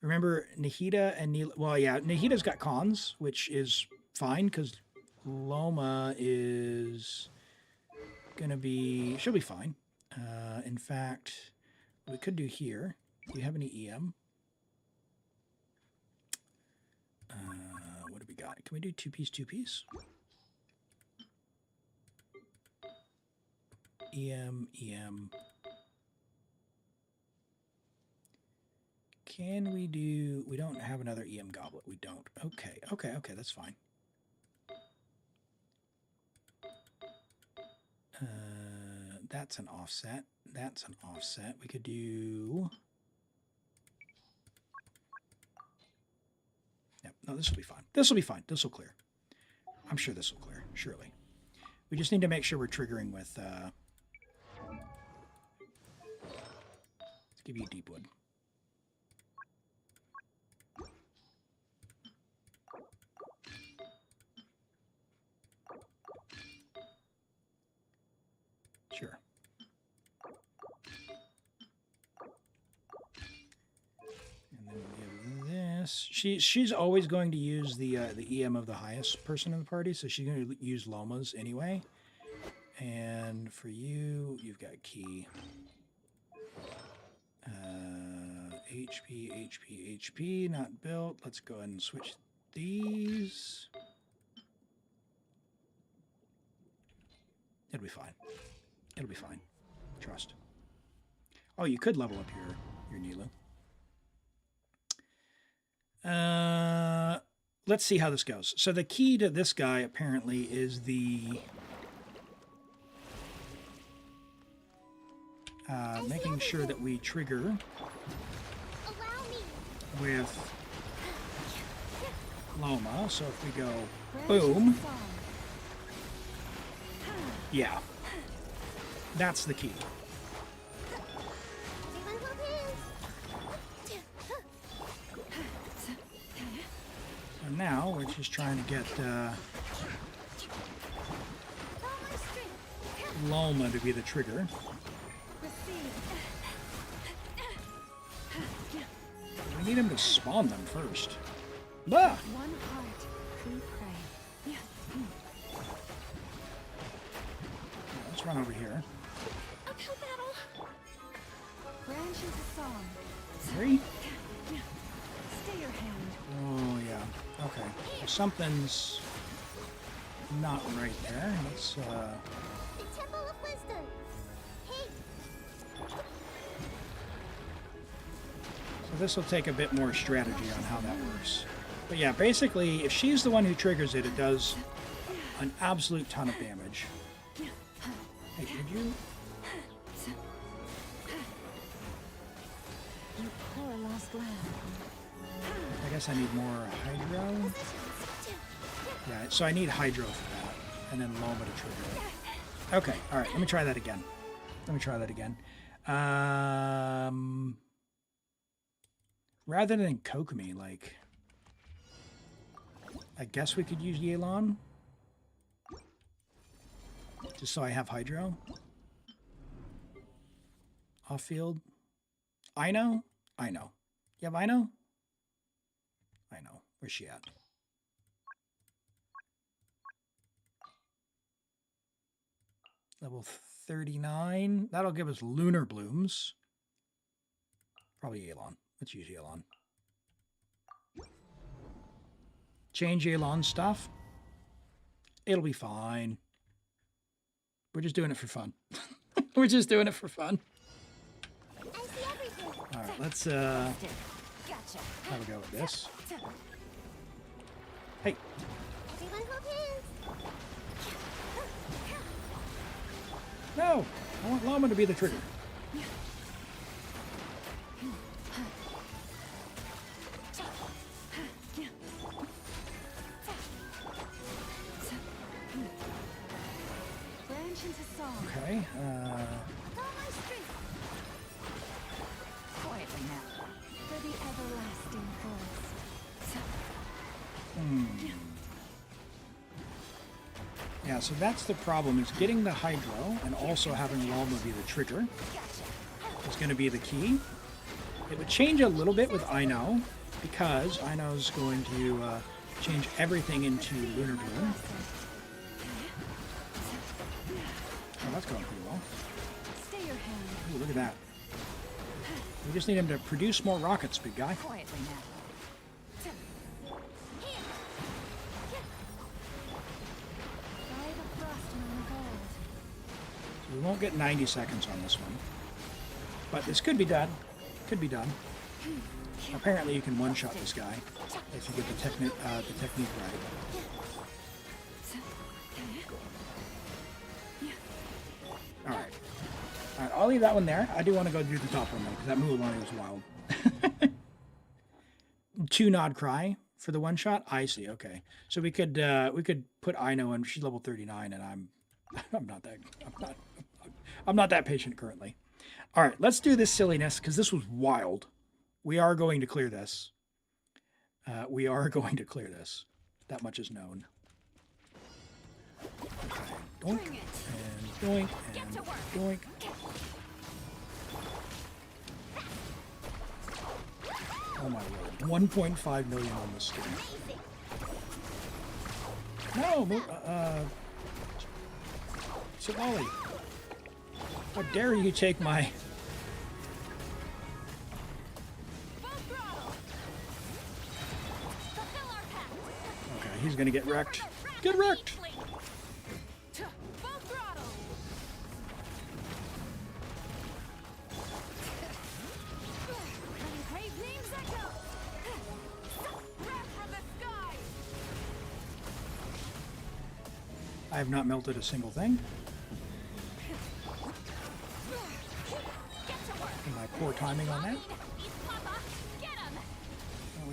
Remember, Nahida and Neela... Well, yeah, Nahida's got cons, which is fine, because Loma is going to be... She'll be fine. In fact, what we could do here... Do you have any EM? What do we got? Can we do two-piece? EM. Can we do... We don't have another EM goblet. We don't. Okay, that's fine. That's an offset. We could do... Yep, no, this will be fine. This will clear. I'm sure this will clear, surely. We just need to make sure we're triggering with... Let's give you deep wood. Sure. And then we'll give this. She's always going to use the EM of the highest person in the party, so she's going to use Loma's anyway. And for you, you've got Key. HP, not built. Let's go ahead and switch these. It'll be fine. Trust. Oh, you could level up your Nilu. Let's see how this goes. So the key to this guy apparently is the making sure that we trigger with Loma. So if we go boom, yeah, that's the key. And now we're just trying to get Loma to be the trigger. We need him to spawn them first. Bah! One heart, we pray. Let's run over here. Uphill battle. Branch into song. 3. Stay your hand. Oh, yeah. Okay. So something's not right there. Let's, The Temple of Wisdom. Hey, So this will take a bit more strategy on how that works. But yeah, basically, if she's the one who triggers it, it does an absolute ton of damage. Hey, did you? You poor lost lamb. I guess I need more Hydro. Yeah, so I need Hydro for that. And then Loma to trigger it. Okay, alright, let me try that again. Rather than Kokomi, like... I guess we could use Yelan. Just so I have Hydro. Off field. Ino? Ino. You have Ino? Ino. Where's she at? Level 39. That'll give us Lunar Blooms. Probably Yelan. Let's use Yelan. Change Yelan's stuff. It'll be fine. We're just doing it for fun. We're just doing it for fun. I see everything. All right, let's Gotcha. have a go with this. Hey, Everyone hold hands. no! I want Lama to be the trigger. Branch into song. Okay, With all my strength. Quietly now. For the everlasting forest. yeah, so that's the problem, is getting the Hydro and also having Lama be the trigger is going to be the key. It would change a little bit with Ino, because Ino's going to change everything into Lunar Bloom. Oh, that's going pretty well. Stay your hand. Ooh, look at that. We just need him to produce more rockets, big guy. Quietly now. By the frost and the gold. So we won't get 90 seconds on this one. But this could be done. Could be done. Apparently you can one-shot this guy if you get the technique right. Alright. Alright, I'll leave that one there. I do want to go do the top one though, because that Mualani was wild. 2 Nod Cry for the one shot? I see, okay. So we could put Ino in, she's level 39, and I'm not that patient currently. Alright, let's do this silliness, because this was wild. We are going to clear this. We are going to clear this. That much is known. Okay. Doink, and doink, and doink. Oh my lord. 1.5 million on this skin. No! Savali. How dare you take my... Okay, he's gonna get wrecked. Get wrecked! I have not melted a single thing. And my poor timing on that.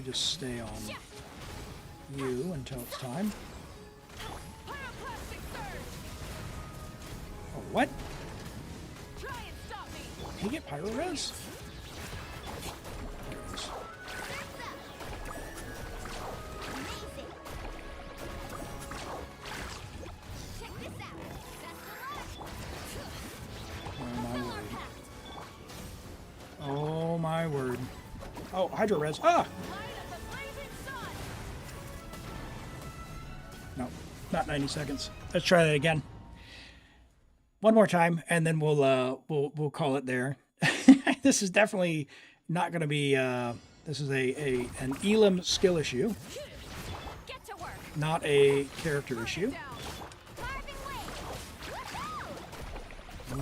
me just stay on you until it's time. Oh, what? Did he get Pyro Res? There it is. Oh my word. Oh, Hydro Res. Ah! No, not 90 seconds. Let's try that again. One more time, and then we'll call it there. This is definitely not going to be. This is an Elim skill issue, not a character issue.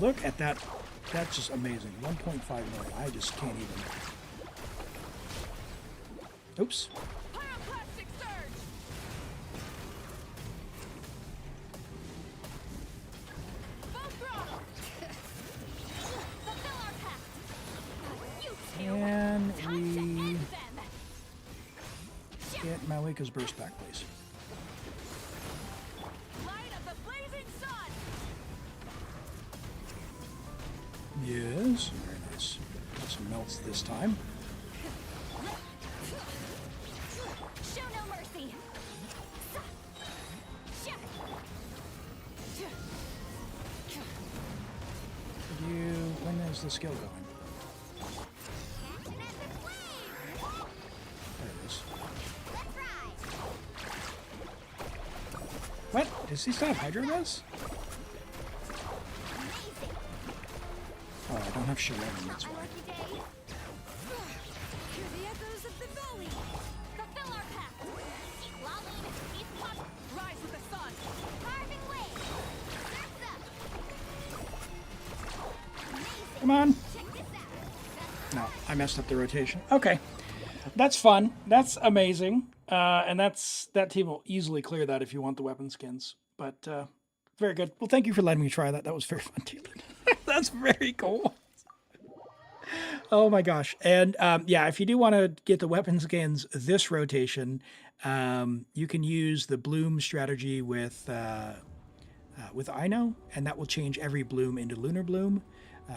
Look at that. That's just amazing. 1.5 million. I just can't even. Oops. Can we get Mavuika's burst back, please? Yes, very nice. Got some melts this time. Show no mercy. When is the skill going? There it is. What? Does he still have Hydro Res? Oh, I don't have Shelan, that's why. Come on. No, I messed up the rotation. Okay. That's fun. That's amazing. And that team will easily clear that if you want the weapon skins. But very good. Well, thank you for letting me try that. That was very fun, too. That's very cool. Oh my gosh. And yeah, if you do want to get the weapon skins this rotation, you can use the bloom strategy with Ino, and that will change every bloom into lunar bloom,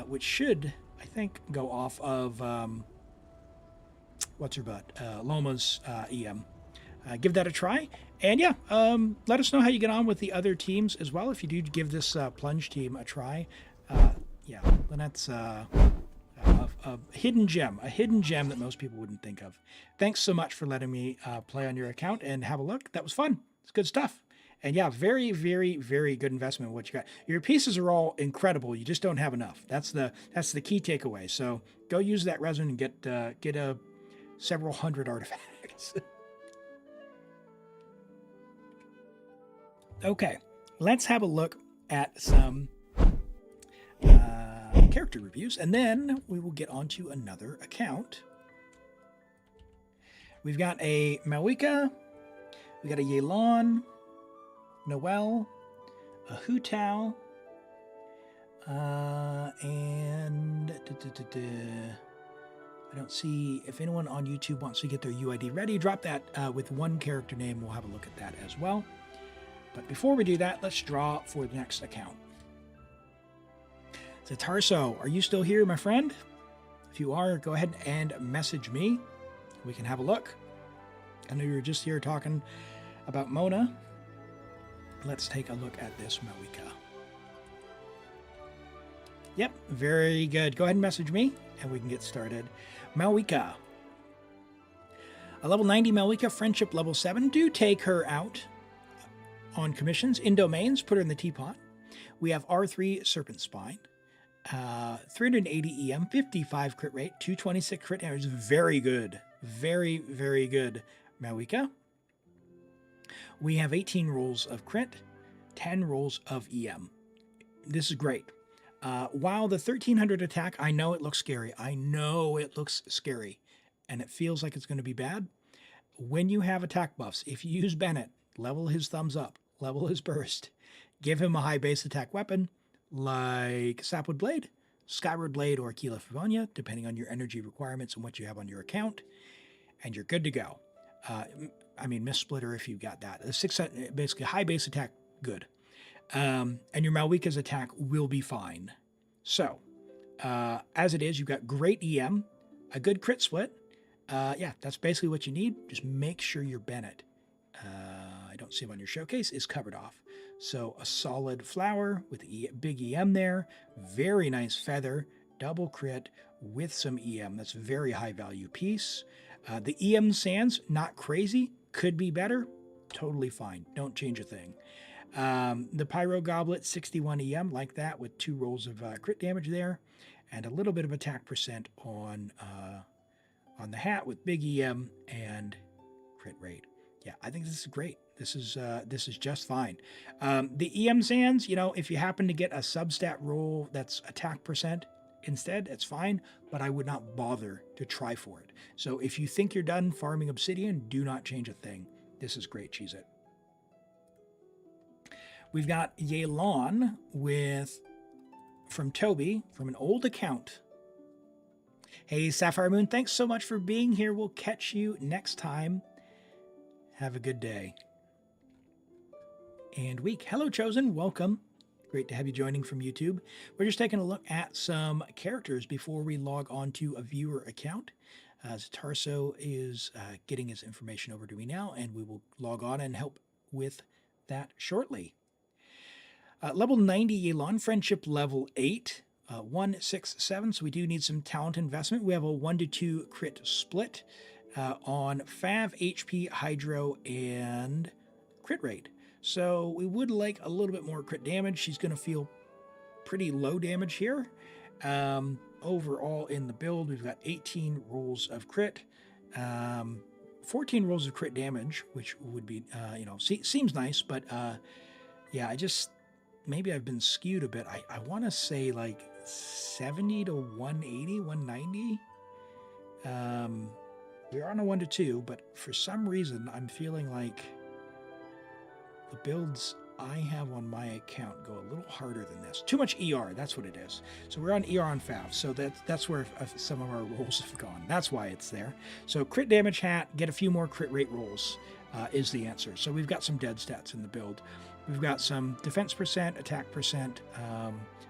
which should, I think, go off of what's her butt? Loma's EM. Give that a try. And yeah, let us know how you get on with the other teams as well. If you do give this Plunge team a try. Yeah, Lynette's a hidden gem that most people wouldn't think of. Thanks so much for letting me play on your account and have a look. That was fun. It's good stuff. And yeah, very, very, very good investment in what you got. Your pieces are all incredible. You just don't have enough. That's the key takeaway. So go use that resin and get a several hundred artifacts. Okay, let's have a look at some character reviews, and then we will get on to another account. We've got a Mavuika, we got a Yelan, Noelle, a Hu Tao, and I don't see if anyone on YouTube wants to get their UID ready. Drop that with one character name. We'll have a look at that as well. But before we do that, let's draw for the next account. So Tarso, are you still here, my friend? If you are, go ahead and message me. We can have a look. I know you were just here talking about Mona. Let's take a look at this Mavuika. Yep, very good. Go ahead and message me, and we can get started. Mavuika. A level 90 Mavuika, friendship level 7. Do take her out on commissions. In domains, put her in the teapot. We have R3 Serpent Spine. 380 EM, 55 crit rate, 226 crit damage. Very good. Very, very good, Mavuika. We have 18 rolls of crit, 10 rolls of EM. This is great. While the 1300 attack, I know it looks scary. I know it looks scary. And it feels like it's going to be bad. When you have attack buffs, if you use Bennett, level his thumbs up, level his burst, give him a high base attack weapon, like Sapwood Blade, Skyward Blade, or Keela Favonia, depending on your energy requirements and what you have on your account. and you're good to go. I mean, Miss Splitter if you got that. The 6, basically high base attack, good. And your Mavuika's attack will be fine. So, as it is, you've got great EM, a good crit split. Yeah, that's basically what you need. Just make sure your Bennett, I don't see him on your showcase, is covered off. So a solid flower with big EM there, very nice feather, double crit with some EM. That's a very high value piece. The EM sands, not crazy, could be better, totally fine. Don't change a thing. The Pyro Goblet, 61 EM, like that, with 2 rolls of crit damage there, and a little bit of attack percent on the hat with big EM and crit rate. Yeah, I think this is great. This is just fine. The EM sands, you know, if you happen to get a substat roll that's attack percent instead, it's fine, but I would not bother to try for it. So if you think you're done farming obsidian, do not change a thing. This is great, cheese it. We've got Yelan from Toby, from an old account. Hey, Sapphire Moon, thanks so much for being here. We'll catch you next time. Have a good day and week. Hello, Chosen. Welcome. Great to have you joining from YouTube. We're just taking a look at some characters before we log on to a viewer account. Tarso is getting his information over to me now, and we will log on and help with that shortly. Level 90 Yelan, friendship level 8, 1, 6, 7. So we do need some talent investment. We have a 1 to 2 crit split on Fav, HP, Hydro, and crit rate. So we would like a little bit more crit damage. She's going to feel pretty low damage here. Overall in the build, we've got 18 rolls of crit, 14 rolls of crit damage, which would be, seems nice, but yeah, maybe I've been skewed a bit. I want to say like 70 to 180, 190. We're on a 1 to 2, but for some reason, I'm feeling like the builds I have on my account go a little harder than this. Too much ER, that's what it is. So we're on ER on Fav, so that's where some of our rolls have gone. That's why it's there. So crit damage hat, get a few more crit rate rolls is the answer. So we've got some dead stats in the build. We've got some defense percent, attack percent.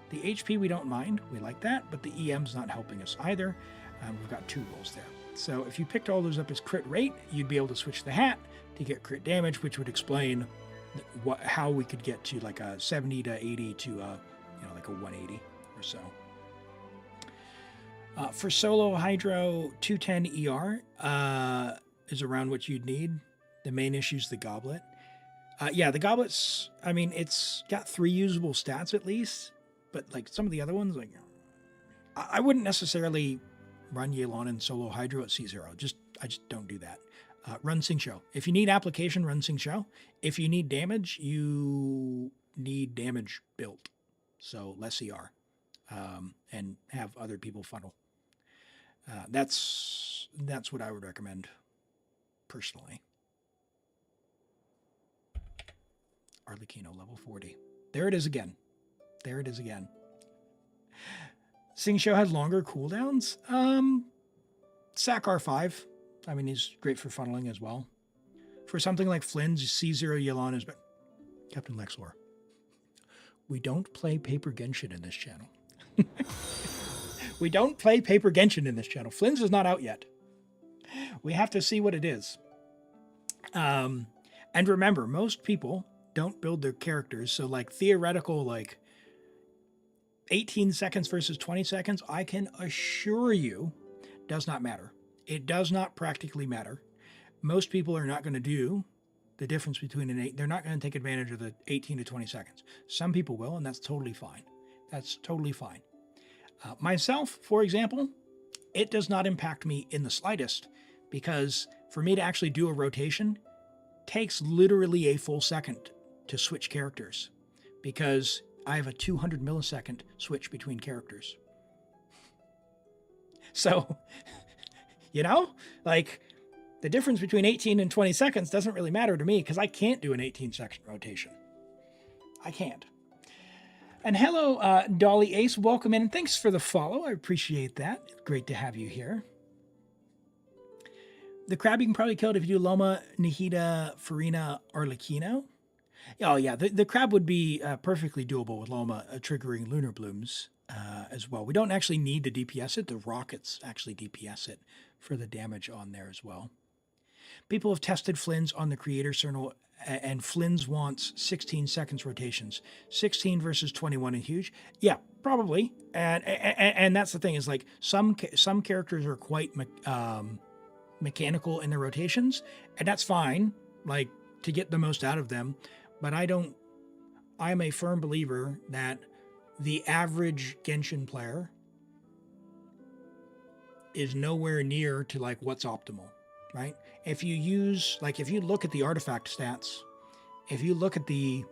The HP we don't mind, we like that, but the EM's not helping us either. We've got 2 rolls there. So if you picked all those up as crit rate, you'd be able to switch the hat to get crit damage, which would explain how we could get to like a 70 to 80 to like a 180 or so. For solo Hydro, 210 ER is around what you'd need. The main issue is the goblet. Yeah, the goblet's, I mean, it's got 3 usable stats at least, but like some of the other ones, like I wouldn't necessarily run Yelan and solo Hydro at C0. I just don't do that. Run Sing Show. If you need application, run Sing Show. If you need damage, you need damage built. So less ER. And have other people funnel. That's what I would recommend personally. Arlecchino level 40. There it is again. There it is again. Sing Show has longer cooldowns. Sac R5. I mean, he's great for funneling as well. For something like Flynn's, C0 Yelan is better. Captain Lexlor. We don't play Paper Genshin in this channel. We don't play Paper Genshin in this channel. Flynn's is not out yet. We have to see what it is. And remember, most people don't build their characters. So like theoretical, like 18 seconds versus 20 seconds, I can assure you does not matter. It does not practically matter. Most people are not going to do the difference between they're not going to take advantage of the 18 to 20 seconds. Some people will, and that's totally fine. That's totally fine. Myself, for example, it does not impact me in the slightest because for me to actually do a rotation takes literally a full second to switch characters because I have a 200 millisecond switch between characters. So, like the difference between 18 and 20 seconds doesn't really matter to me because I can't do an 18-second rotation. I can't. And hello, Dolly Ace. Welcome in. And thanks for the follow. I appreciate that. Great to have you here. The crab you can probably kill it if you do Loma, Nihida, Farina, Arlecchino. Oh yeah, the crab would be perfectly doable with Loma triggering Lunar Blooms as well. We don't actually need to DPS it. The rockets actually DPS it for the damage on there as well. People have tested Flynn's on the Creator Circle, and Flynn's wants 16 seconds rotations. 16 versus 21 is huge. Yeah, probably. And that's the thing is like some characters are quite mechanical in their rotations, and that's fine, like to get the most out of them. But I'm a firm believer that the average Genshin player is nowhere near to like what's optimal, right? If you look at the artifact stats, if you look at the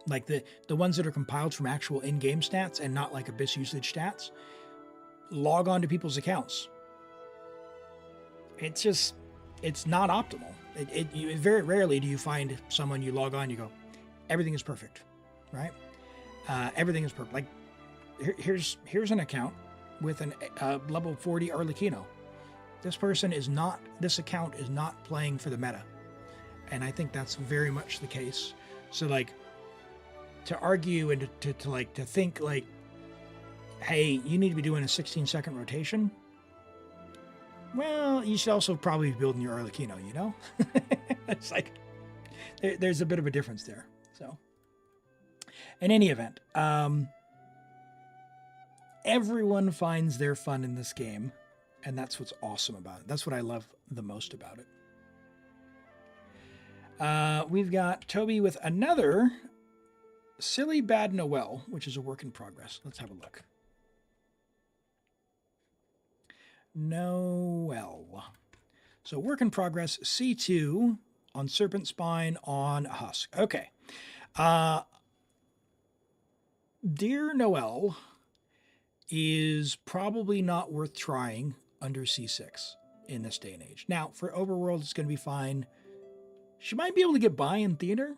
like the ones that are compiled from actual in-game stats and not like Abyss usage stats, log on to people's accounts. It's not optimal. Very rarely do you find someone you log on, you go, everything is perfect, right? Everything is perfect. Like here's an account with a level 40 Arlecchino. This account is not playing for the meta. And I think that's very much the case. So like to argue and to think like, hey, you need to be doing a 16-second rotation. Well, you should also probably be building your Arlecchino, you know? It's like, there's a bit of a difference there. So, in any event, everyone finds their fun in this game, and that's what's awesome about it. That's what I love the most about it. We've got Toby with another Silly Bad Noel, which is a work in progress. Let's have a look. Noel. So work in progress, C2 on Serpent Spine on Husk. Okay. Dear Noel is probably not worth trying under C6 in this day and age. Now, for Overworld, it's going to be fine. She might be able to get by in theater.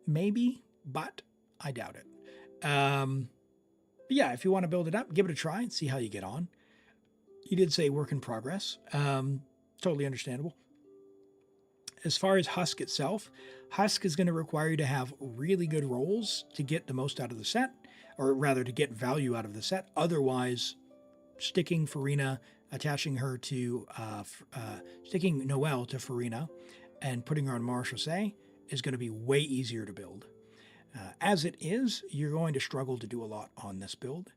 Maybe, but I doubt it. But yeah, if you want to build it up, give it a try and see how you get on. You did say work in progress. Totally understandable. As far as Husk itself, Husk is going to require you to have really good rolls to get the most out of the set, or rather to get value out of the set. Otherwise, sticking Farina, attaching her to, sticking Noelle to Farina and putting her on Marchese is going to be way easier to build. As it is, you're going to struggle to do a lot on this build.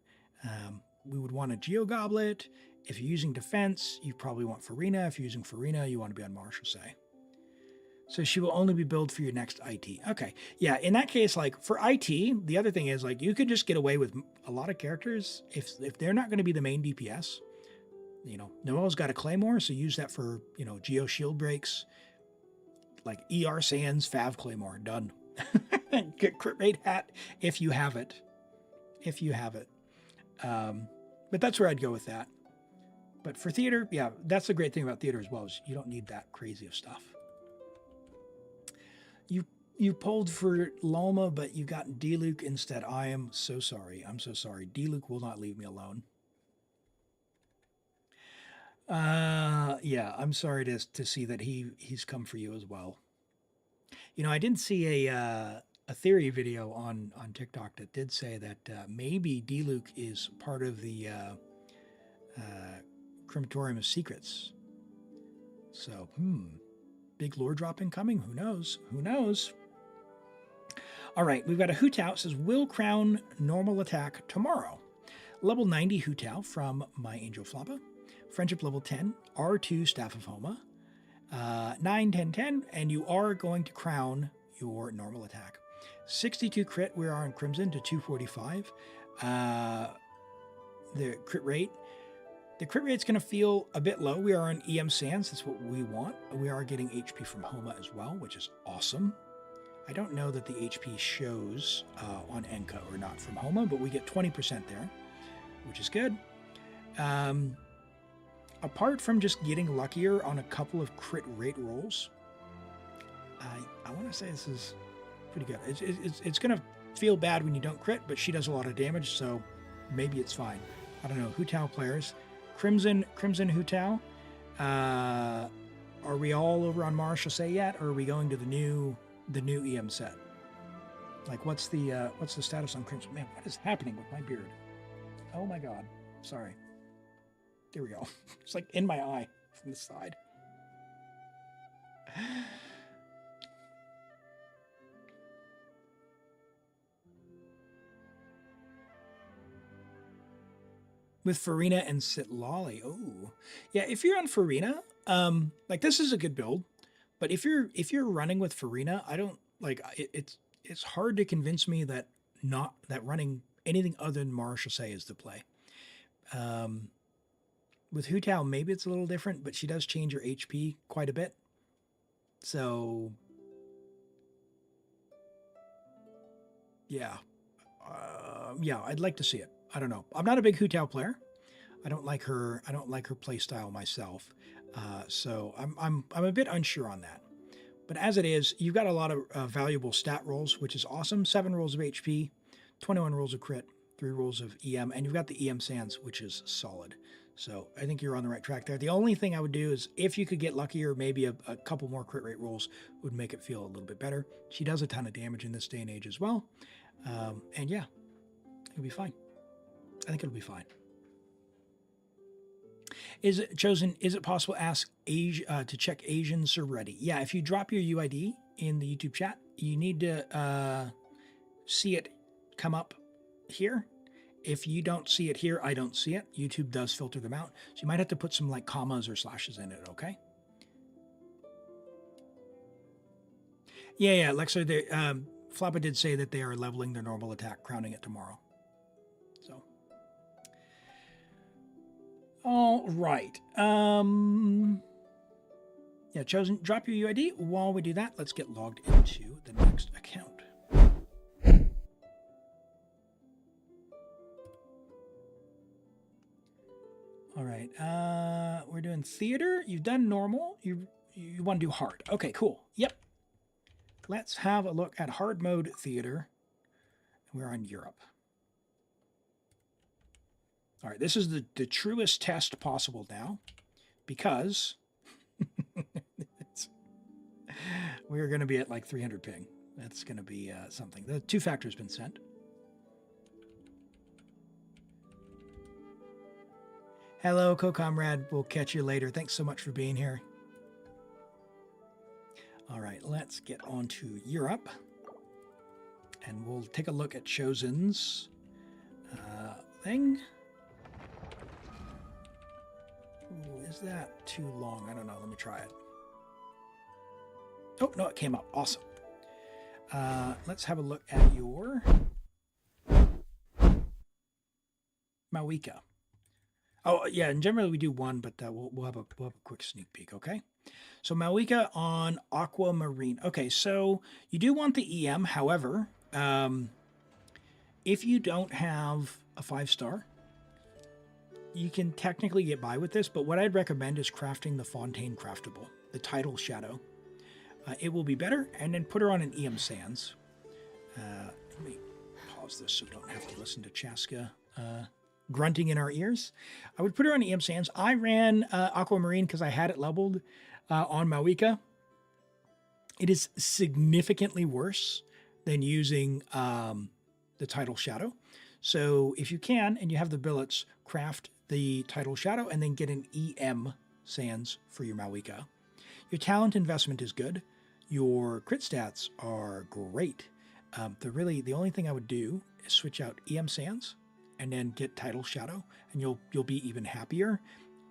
We would want a Geo Goblet. If you're using defense, you probably want Farina. If you're using Farina, you want to be on Marchese. So she will only be billed for your next IT. Okay. Yeah, in that case, like for IT, the other thing is like you could just get away with a lot of characters if they're not going to be the main DPS. You know, Noelle's got a Claymore, so use that for, you know, Geo Shield Breaks. Like ER Sands, Fav Claymore, done. Get crit rate hat if you have it. If you have it. But that's where I'd go with that. But for theater, yeah, that's the great thing about theater as well, is you don't need that crazy of stuff. You pulled for Loma, but you got D-Luke instead. I am so sorry. I'm so sorry. D-Luke will not leave me alone. Yeah, I'm sorry to see that he's come for you as well. You know, I did see a theory video on TikTok that did say that maybe D-Luke is part of the Crematorium of Secrets. So, big lore drop incoming. Who knows? Who knows? All right, we've got a Hutao. It says, will crown normal attack tomorrow. Level 90 Hutao from My Angel Floppa. Friendship level 10. R2 Staff of Homa. 9, 10, 10. And you are going to crown your normal attack. 62 crit. We are on Crimson to 245. The crit rate. The crit rate's going to feel a bit low. We are on EM Sands. That's what we want. We are getting HP from Homa as well, which is awesome. I don't know that the HP shows on Enka or not from Homa, but we get 20% there, which is good. Apart from just getting luckier on a couple of crit rate rolls, I want to say this is pretty good. It's going to feel bad when you don't crit, but she does a lot of damage, so maybe it's fine. I don't know. Hutao players, Crimson Hu Tao. Are we all over on Mars Chaussee yet, or are we going to the new EM set? Like, what's the status on Crimson? Man, what is happening with my beard? Oh my God. Sorry. There we go. It's like in my eye from the side. With Farina and Sitlali. Oh, yeah. If you're on Farina, like this is a good build, but if you're running with Farina, I don't like it's hard to convince me that running anything other than Mars Chaussee is the play. With Hu Tao, maybe it's a little different, but she does change her HP quite a bit. So, yeah. Yeah, I'd like to see it. I don't know. I'm not a big Hu Tao player. I don't like her play style myself. So I'm a bit unsure on that. But as it is, you've got a lot of valuable stat rolls, which is awesome. 7 rolls of HP, 21 rolls of crit, 3 rolls of EM, and you've got the EM Sands, which is solid. So I think you're on the right track there. The only thing I would do is if you could get luckier, maybe a couple more crit rate rolls would make it feel a little bit better. She does a ton of damage in this day and age as well. And yeah, it'll be fine. I think it'll be fine. Is it possible to ask to check Asians are ready? Yeah, if you drop your UID in the YouTube chat, you need to see it come up here. If you don't see it here, I don't see it. YouTube does filter them out. So you might have to put some like commas or slashes in it, okay? Yeah, Lexa, Flappa did say that they are leveling their normal attack, crowning it tomorrow. So. All right. Yeah, Chosen, drop your UID. While we do that, let's get logged into the next account. All right, we're doing theater. You've done normal. You want to do hard. Okay, cool. Yep. Let's have a look at hard mode theater. We're on Europe. All right, this is the truest test possible now, because we're going to be at like 300 ping. That's going to be something. The 2-factor's been sent. Hello, co-comrade. We'll catch you later. Thanks so much for being here. All right, let's get on to Europe. And we'll take a look at Chosen's thing. Ooh, is that too long? I don't know. Let me try it. Oh, no, it came up. Awesome. Let's have a look at your Mavuika. Oh, yeah, and generally we do one, but we'll have a quick sneak peek, okay? So Mavuika on Aquamarine. Okay, so you do want the EM. However, if you don't have a 5-star, you can technically get by with this, but what I'd recommend is crafting the Fontaine Craftable, the Tidal Shadow. It will be better, and then put her on an EM Sands. Let me pause this so we don't have to listen to Chaska grunting in our ears. I would put her on EM Sands. I ran Aquamarine because I had it leveled on Mavuika. It is significantly worse than using the Tidal Shadow. So if you can, and you have the billets, craft the Tidal Shadow and then get an EM Sands for your Mavuika. Your talent investment is good. Your crit stats are great. The only thing I would do is switch out EM Sands and then get Tidal Shadow, and you'll be even happier.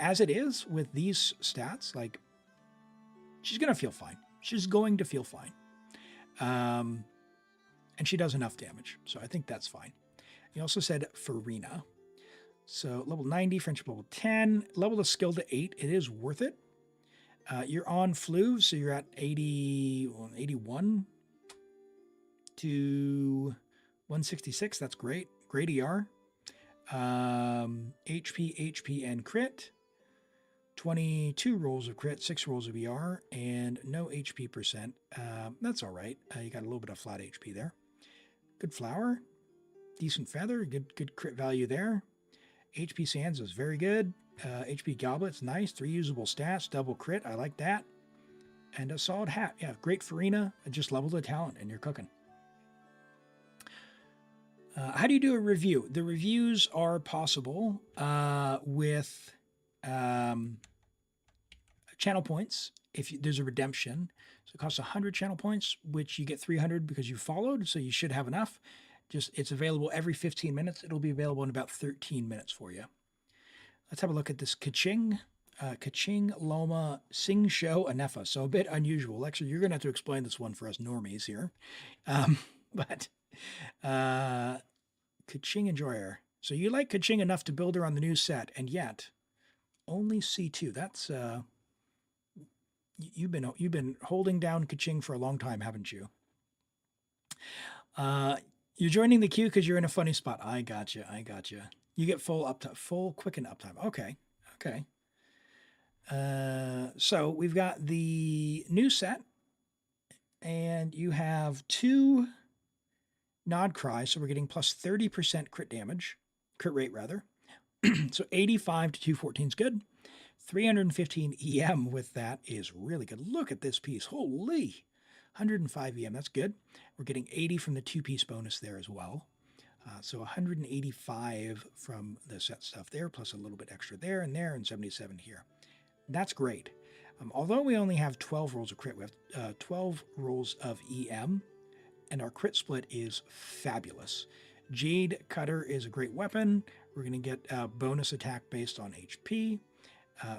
As it is with these stats, like, she's gonna feel fine. She's going to feel fine. And she does enough damage, so I think that's fine. You also said Farina. So level 90, friendship level 10, level the skill to 8. It is worth it. You're on Flu, so you're at 81 to 166. That's great. Great ER. HP, and crit. 22 rolls of crit, 6 rolls of ER, and no HP percent. That's all right. You got a little bit of flat HP there. Good flower. Decent feather. Good crit value there. HP Sands is very good. HP Goblet's nice. 3 usable stats. Double crit. I like that. And a solid hat. Yeah, great Farina. Just level the talent and you're cooking. How do you do a review? The reviews are possible with channel points. If there's a redemption, so it costs 100 channel points, which you get 300 because you followed, so you should have enough. Just it's available every 15 minutes. It'll be available in about 13 minutes for you. Let's have a look at this Kaching. Kaching Loma Sing Show Anefa. So a bit unusual. Actually, you're going to have to explain this one for us normies here. But Kaching Enjoyer. So you like Kaching enough to build her on the new set, and yet only C2. That's you've been holding down Kaching for a long time, haven't you? You're joining the queue because you're in a funny spot. I gotcha. You get full uptime, full quicken uptime. Okay. So we've got the new set, and you have 2 Nod Cry, so we're getting plus 30% crit rate rather. So 85 to 214 is good. 315 EM with that is really good. Look at this piece. Holy! 105 EM, that's good. We're getting 80 from the 2-piece bonus there as well. So 185 from the set stuff there, plus a little bit extra there, and 77 here. That's great. Although we only have 12 rolls of crit, we have 12 rolls of EM, and our crit split is fabulous. Jade Cutter is a great weapon. We're going to get a bonus attack based on HP.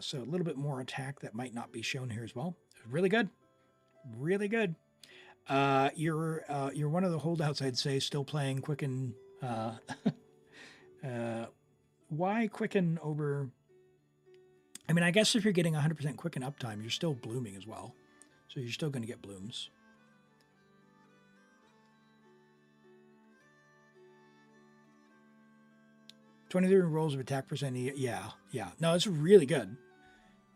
So a little bit more attack that might not be shown here as well. Really good. Really good. You're one of the holdouts, I'd say, still playing Quicken. Why Quicken over... I mean, I guess if you're getting 100% Quicken uptime, you're still blooming as well. So you're still going to get blooms. $23 rolls of attack percent. Yeah. No, it's really good.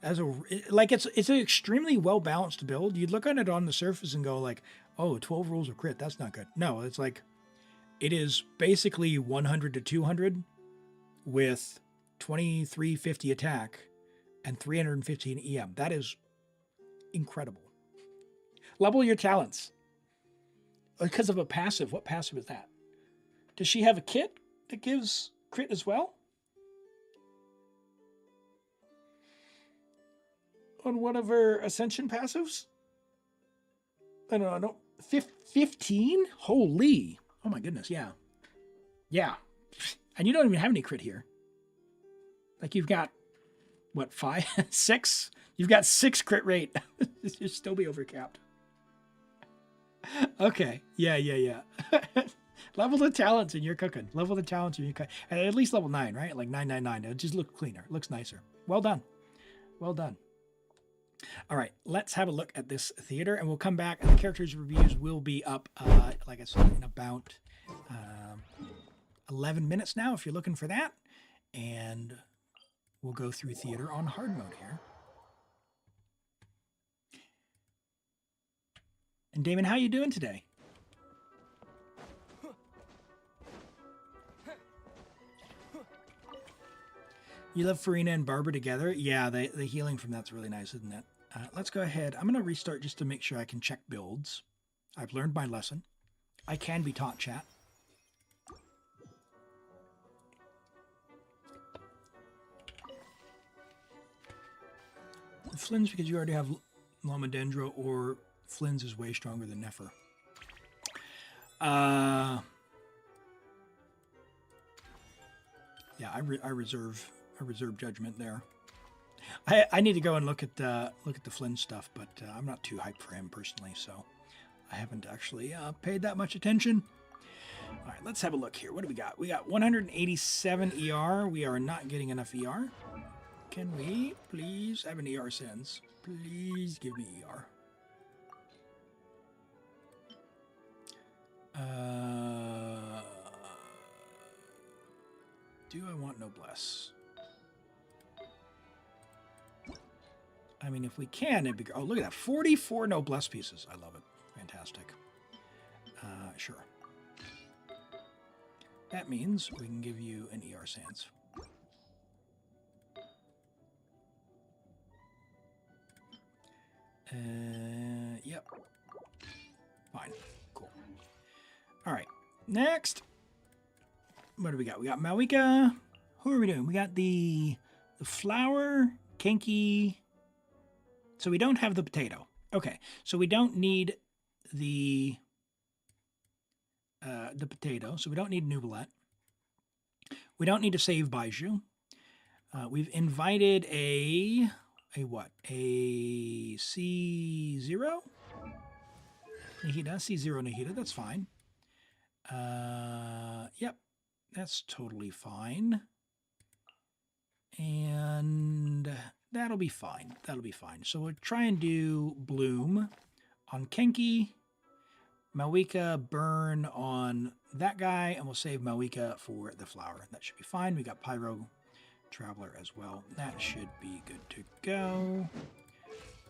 It's an extremely well balanced build. You'd look at it on the surface and go like, oh, 12 rolls of crit. That's not good. No, it's like, it is basically 100 to 200 with 2350 attack and 315 EM. That is incredible. Level your talents. Because of a passive. What passive is that? Does she have a kit that gives crit as well? On one of her Ascension passives? I don't know. 15? Holy. Oh my goodness, yeah. Yeah. And you don't even have any crit here. Like you've got, what, 5? 6? You've got 6 crit rate. You'll still be overcapped. Okay. Yeah. Level the talents and you're cooking. Level the talents and you're cooking. At least level 9, right? Like 999. It just looks cleaner. It looks nicer. Well done. All right, let's have a look at this theater, and we'll come back, and the characters' reviews will be up, like I said, in about 11 minutes now, if you're looking for that. And we'll go through theater on hard mode here. And Damon, how you doing today? You love Farina and Barbara together? Yeah, the healing from that's really nice, isn't it? Let's go ahead. I'm going to restart just to make sure I can check builds. I've learned my lesson. I can be taught, chat. Flynn's because you already have Lamadendro, or Flynn's is way stronger than Nefer. Yeah, I reserve judgment there. I need to go and look at the Flynn stuff, but I'm not too hyped for him personally, so I haven't actually paid that much attention. All right, let's have a look here. What do we got? We got 187 ER. We are not getting enough ER. Can we please have an ER sends? Please give me ER. Do I want Noblesse? I mean, if we can, it'd be... Oh, look at that. 44 Noblesse pieces. I love it. Fantastic. Sure. That means we can give you an ER Sans. Yep. Fine. Cool. All right. Next. What do we got? We got Mavuika. Who are we doing? We got the flower, Kenki. So we don't have the potato. Okay. So we don't need the potato. So we don't need Nubilet. We don't need to save Baiju. We've invited a what? A C0? Nahida, C0 Nahida, that's fine. Yep, that's totally fine. And that'll be fine. That'll be fine. So we'll try and do Bloom on Kenki. Mavuika burn on that guy, and we'll save Mavuika for the flower. That should be fine. We got Pyro Traveler as well. That should be good to go.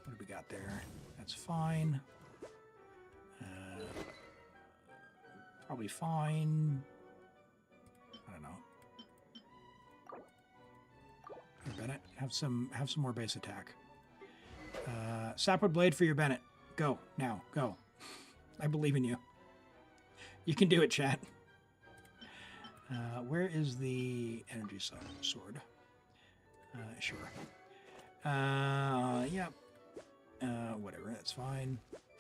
What do we got there? That's fine. Probably fine. I don't know. Here, Bennett, have some more base attack. Sapwood Blade for your Bennett. Go now. Go. I believe in you. You can do it, chat. Where is the energy sword? Sure. Yeah. Whatever, that's fine.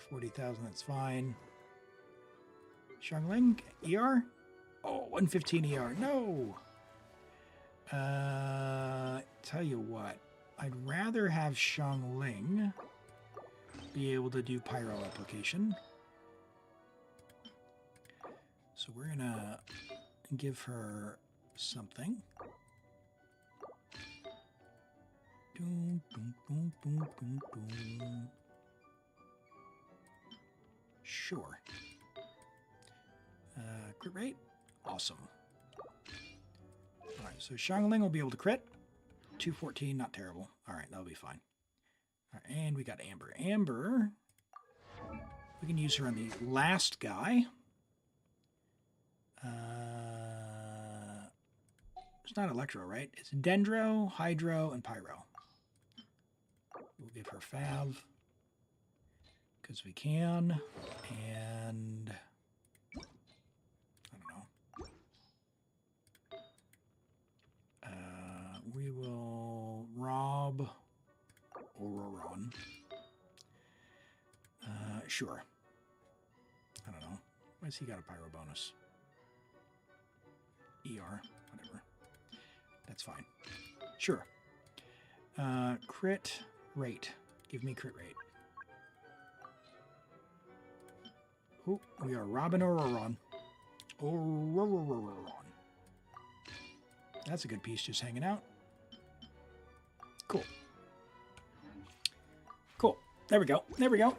40,000, that's fine. Xiangling, ER? Oh, 115 ER. No! Tell you what. I'd rather have Xiangling be able to do pyro application. So we're gonna give her something. Doom, doom, doom, doom, doom, doom. Sure. Crit rate? Awesome. Alright, so Xiangling will be able to crit. 214, not terrible. Alright, that'll be fine. Alright, and we got Amber. Amber, we can use her on the last guy. It's not Electro, right? It's Dendro, Hydro, and Pyro. We'll give her Fav. Because we can. And I don't know. We will rob Ororon. Sure. I don't know. Why's he got a Pyro bonus? ER, whatever. That's fine. Sure. Crit rate. Give me crit rate. Oh, we are Robin Ororon. Ororon. That's a good piece just hanging out. Cool. Cool. There we go. There we go.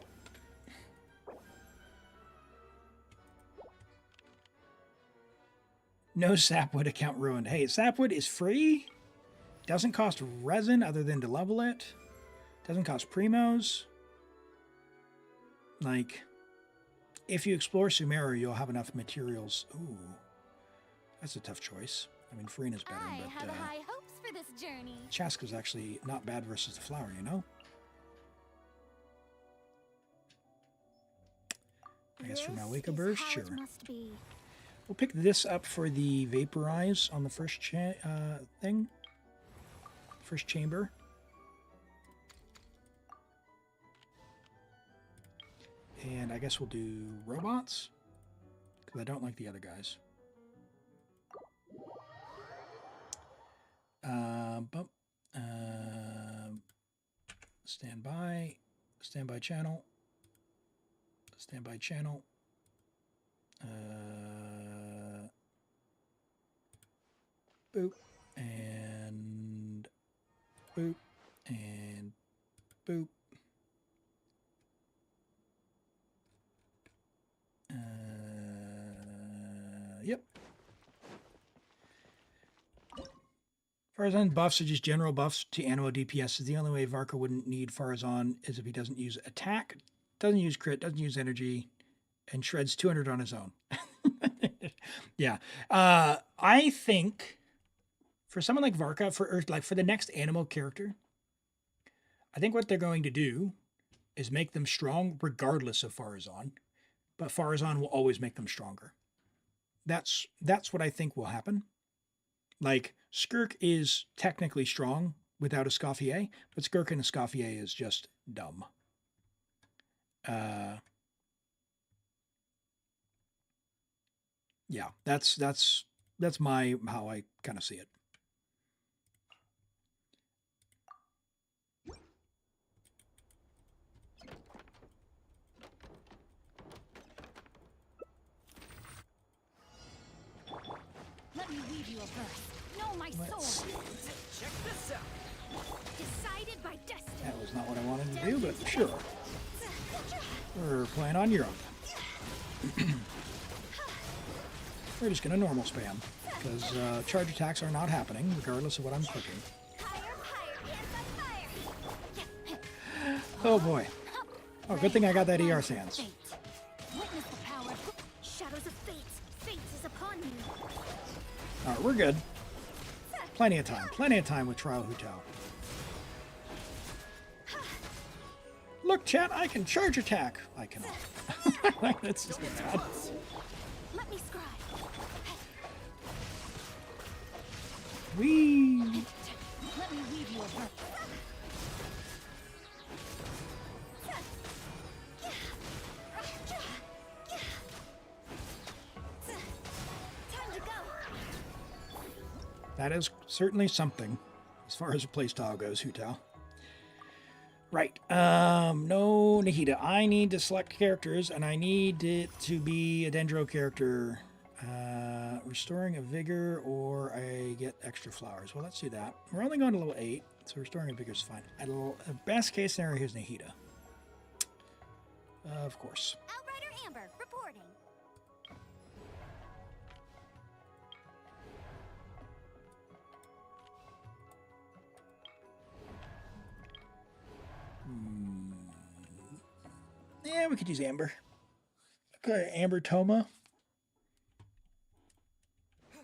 No Sapwood account ruined. Hey, Sapwood is free. Doesn't cost resin other than to level it. Doesn't cost primos. Like, if you explore Sumeru, you'll have enough materials. Ooh, that's a tough choice. I mean, Farina's better, I but have high hopes for this journey. Chaska's actually not bad versus the flower, you know? I guess for Mavuika Burst, sure. We'll pick this up for the Vaporize on the first thing. First chamber. And I guess we'll do robots. Because I don't like the other guys. Standby. Standby channel. Standby channel. Boop. And boop. And boop. Yep. Farazan buffs are just general buffs to Anemo DPS. Is the only way Varka wouldn't need Farazan is if he doesn't use attack, doesn't use crit, doesn't use energy, and shreds 200 on his own. Yeah. I think for someone like Varka, for the next Anemo character, I think what they're going to do is make them strong regardless of Farazan, but Farazan will always make them stronger. That's what I think will happen. Like, Skirk is technically strong without Escoffier, but Skirk and Escoffier is just dumb. Yeah, that's how I kind of see it. Let me weave you a verse. Know my soul. Check this out. Decided by destiny. That was not what I wanted to do, but sure. We're playing on Europe. We're just going to normal spam, because charge attacks are not happening, regardless of what I'm clicking. Oh boy. Oh, good thing I got that ER Sands. Witness the power. Shadows of fate. Fate is upon you. Alright, we're good. Plenty of time. Plenty of time with Trial Hutao. Look, chat, I can charge attack. I cannot. That's just bad. Let me scribe. Whee! Let me weave you a verse. Time to go. That is certainly something, as far as the playstyle goes, Hutao. Right. No Nahida. I need to select characters, and I need it to be a Dendro character. Restoring a vigor, or I get extra flowers. Well, let's do that. We're only going to level 8, so restoring a vigor is fine. Best case scenario, here's Nahida. Of course. Outrider Amber reporting. Yeah, we could use Amber. Okay, Amber Toma.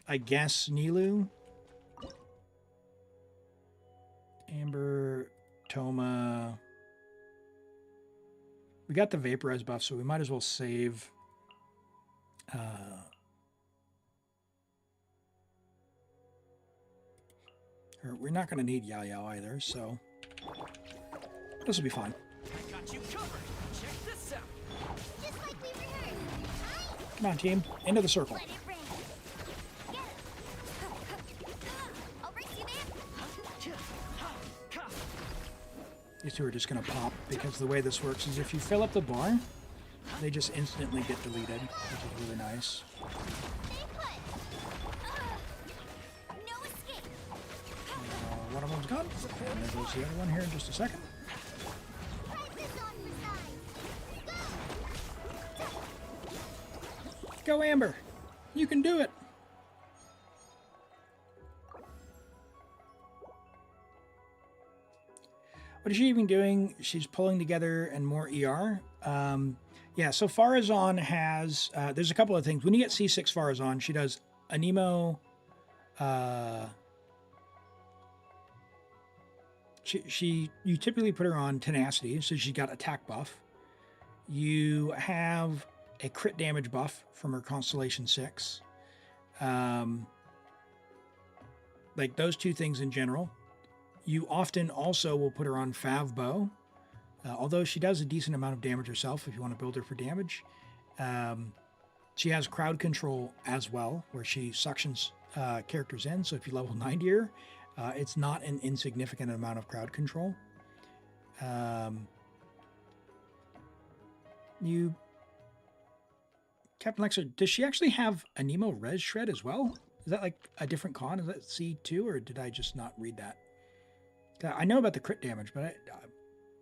I guess Nilu. Amber Toma. We got the Vaporize buff, so we might as well save. We're not going to need Yao Yao either, so this will be fine. I got you covered. Check this out. Just like we rehearsed. Come on, team. Into the circle. Let it rain. Get it. I'll race you there. These two are just going to pop, because the way this works is if you fill up the bar, they just instantly get deleted, which is really nice. Stay put. No escape. One of them's gone. And there goes the other one here in just a second. Ride this on for size. Go, Amber. You can do it. What is she even doing? She's pulling together and more ER. Yeah, so Farazan has... there's a couple of things. When you get C6 Farazan, she does Anemo... You typically put her on Tenacity, so she's got attack buff. You have a crit damage buff from her Constellation 6. Like those two things in general. You often also will put her on Fav Bow, although she does a decent amount of damage herself if you want to build her for damage. She has crowd control as well, where she suctions characters in. So if you level 90 her, it's not an insignificant amount of crowd control. Captain Lexer, does she actually have a Nemo Res Shred as well? Is that like a different con? Is that C2, or did I just not read that? I know about the crit damage, but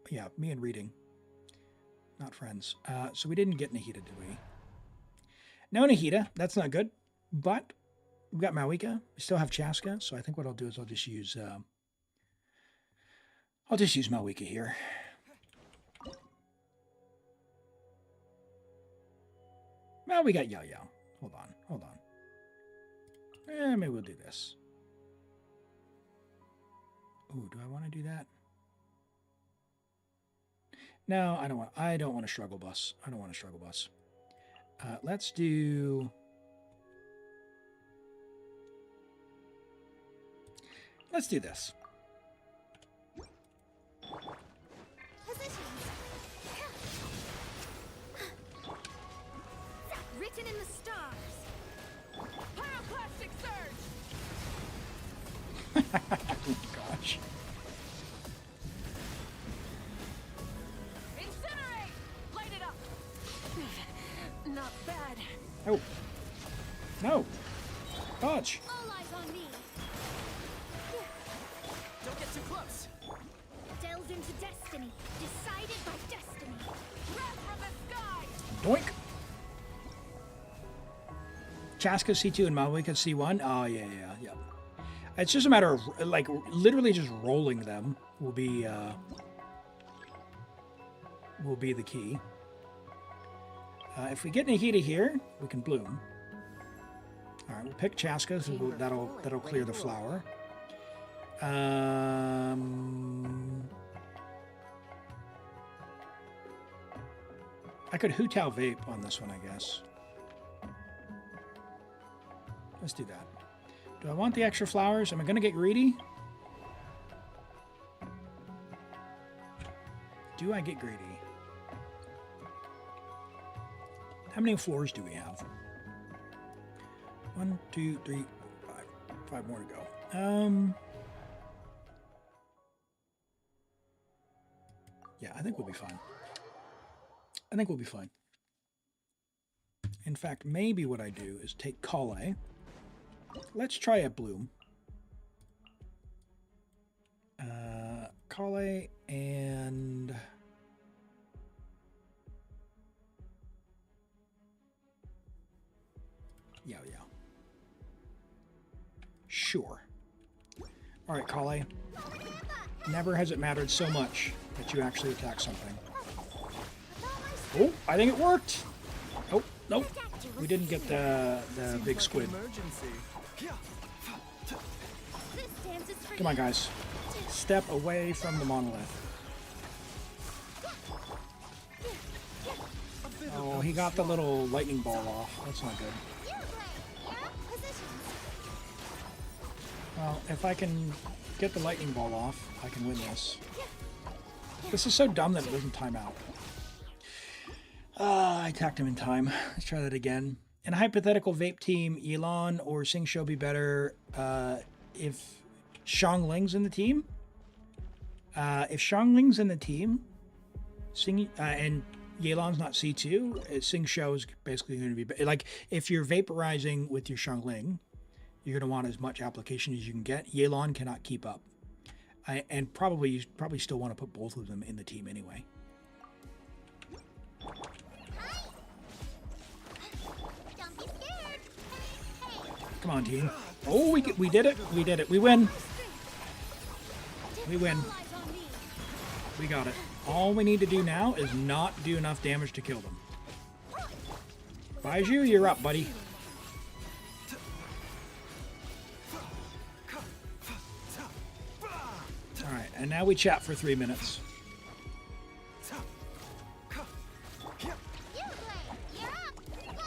yeah, me and reading, not friends. So we didn't get Nahida, did we? No Nahida, that's not good. But we've got Mavuika. We still have Chaska, so I think what I'll do is I'll just use Mavuika here. Well, we got Yao Yao. Hold on. Maybe we'll do this. Ooh, do I want to do that? No, I don't want. I don't want a struggle bus. I don't want a struggle bus. Let's do. Let's do this. Positions. Written in the stars. Pyroclastic surge. Oh, gosh. Incinerate. Light it up. Not bad. Oh. No. Dodge. All eyes on me. Don't get too close. Delved into destiny. Decided by destiny. Wrath from the sky. Doink. Chaska C2 and Mavuika C1. Oh, yeah. It's just a matter of, like, literally just rolling them will be the key. If we get Nahida here, we can bloom. All right, we'll pick Chaska, so that'll clear the flower. I could Hu Tao Vape on this one, I guess. Let's do that. Do I want the extra flowers? Am I going to get greedy? Do I get greedy? How many floors do we have? 1, 2, 3, 5. 5 more to go. Yeah, I think we'll be fine. In fact, maybe what I do is take Klee. Let's try a bloom. Klee and... Yeah. Sure. All right, Klee. Never has it mattered so much that you actually attack something. Oh, I think it worked. Oh, nope. We didn't get the big squid. Come on, guys. Step away from the monolith. Oh, he got the little lightning ball off. That's not good. Well, if I can get the lightning ball off, I can win this. This is so dumb that it doesn't time out. I attacked him in time. Let's try that again. In a hypothetical vape team, Yelan or Xingqiu be better if Xiangling's in the team. If Xiangling's in the team, and Yelan's not C2, Xingqiu is basically going to be... Like, if you're vaporizing with your Xiangling, you're going to want as much application as you can get. Yelan cannot keep up. And you probably still want to put both of them in the team anyway. Come on, team. Oh, we did it. We did it. We win. We win. We got it. All we need to do now is not do enough damage to kill them. Baiju, you're up, buddy. All right, and now we chat for 3 minutes.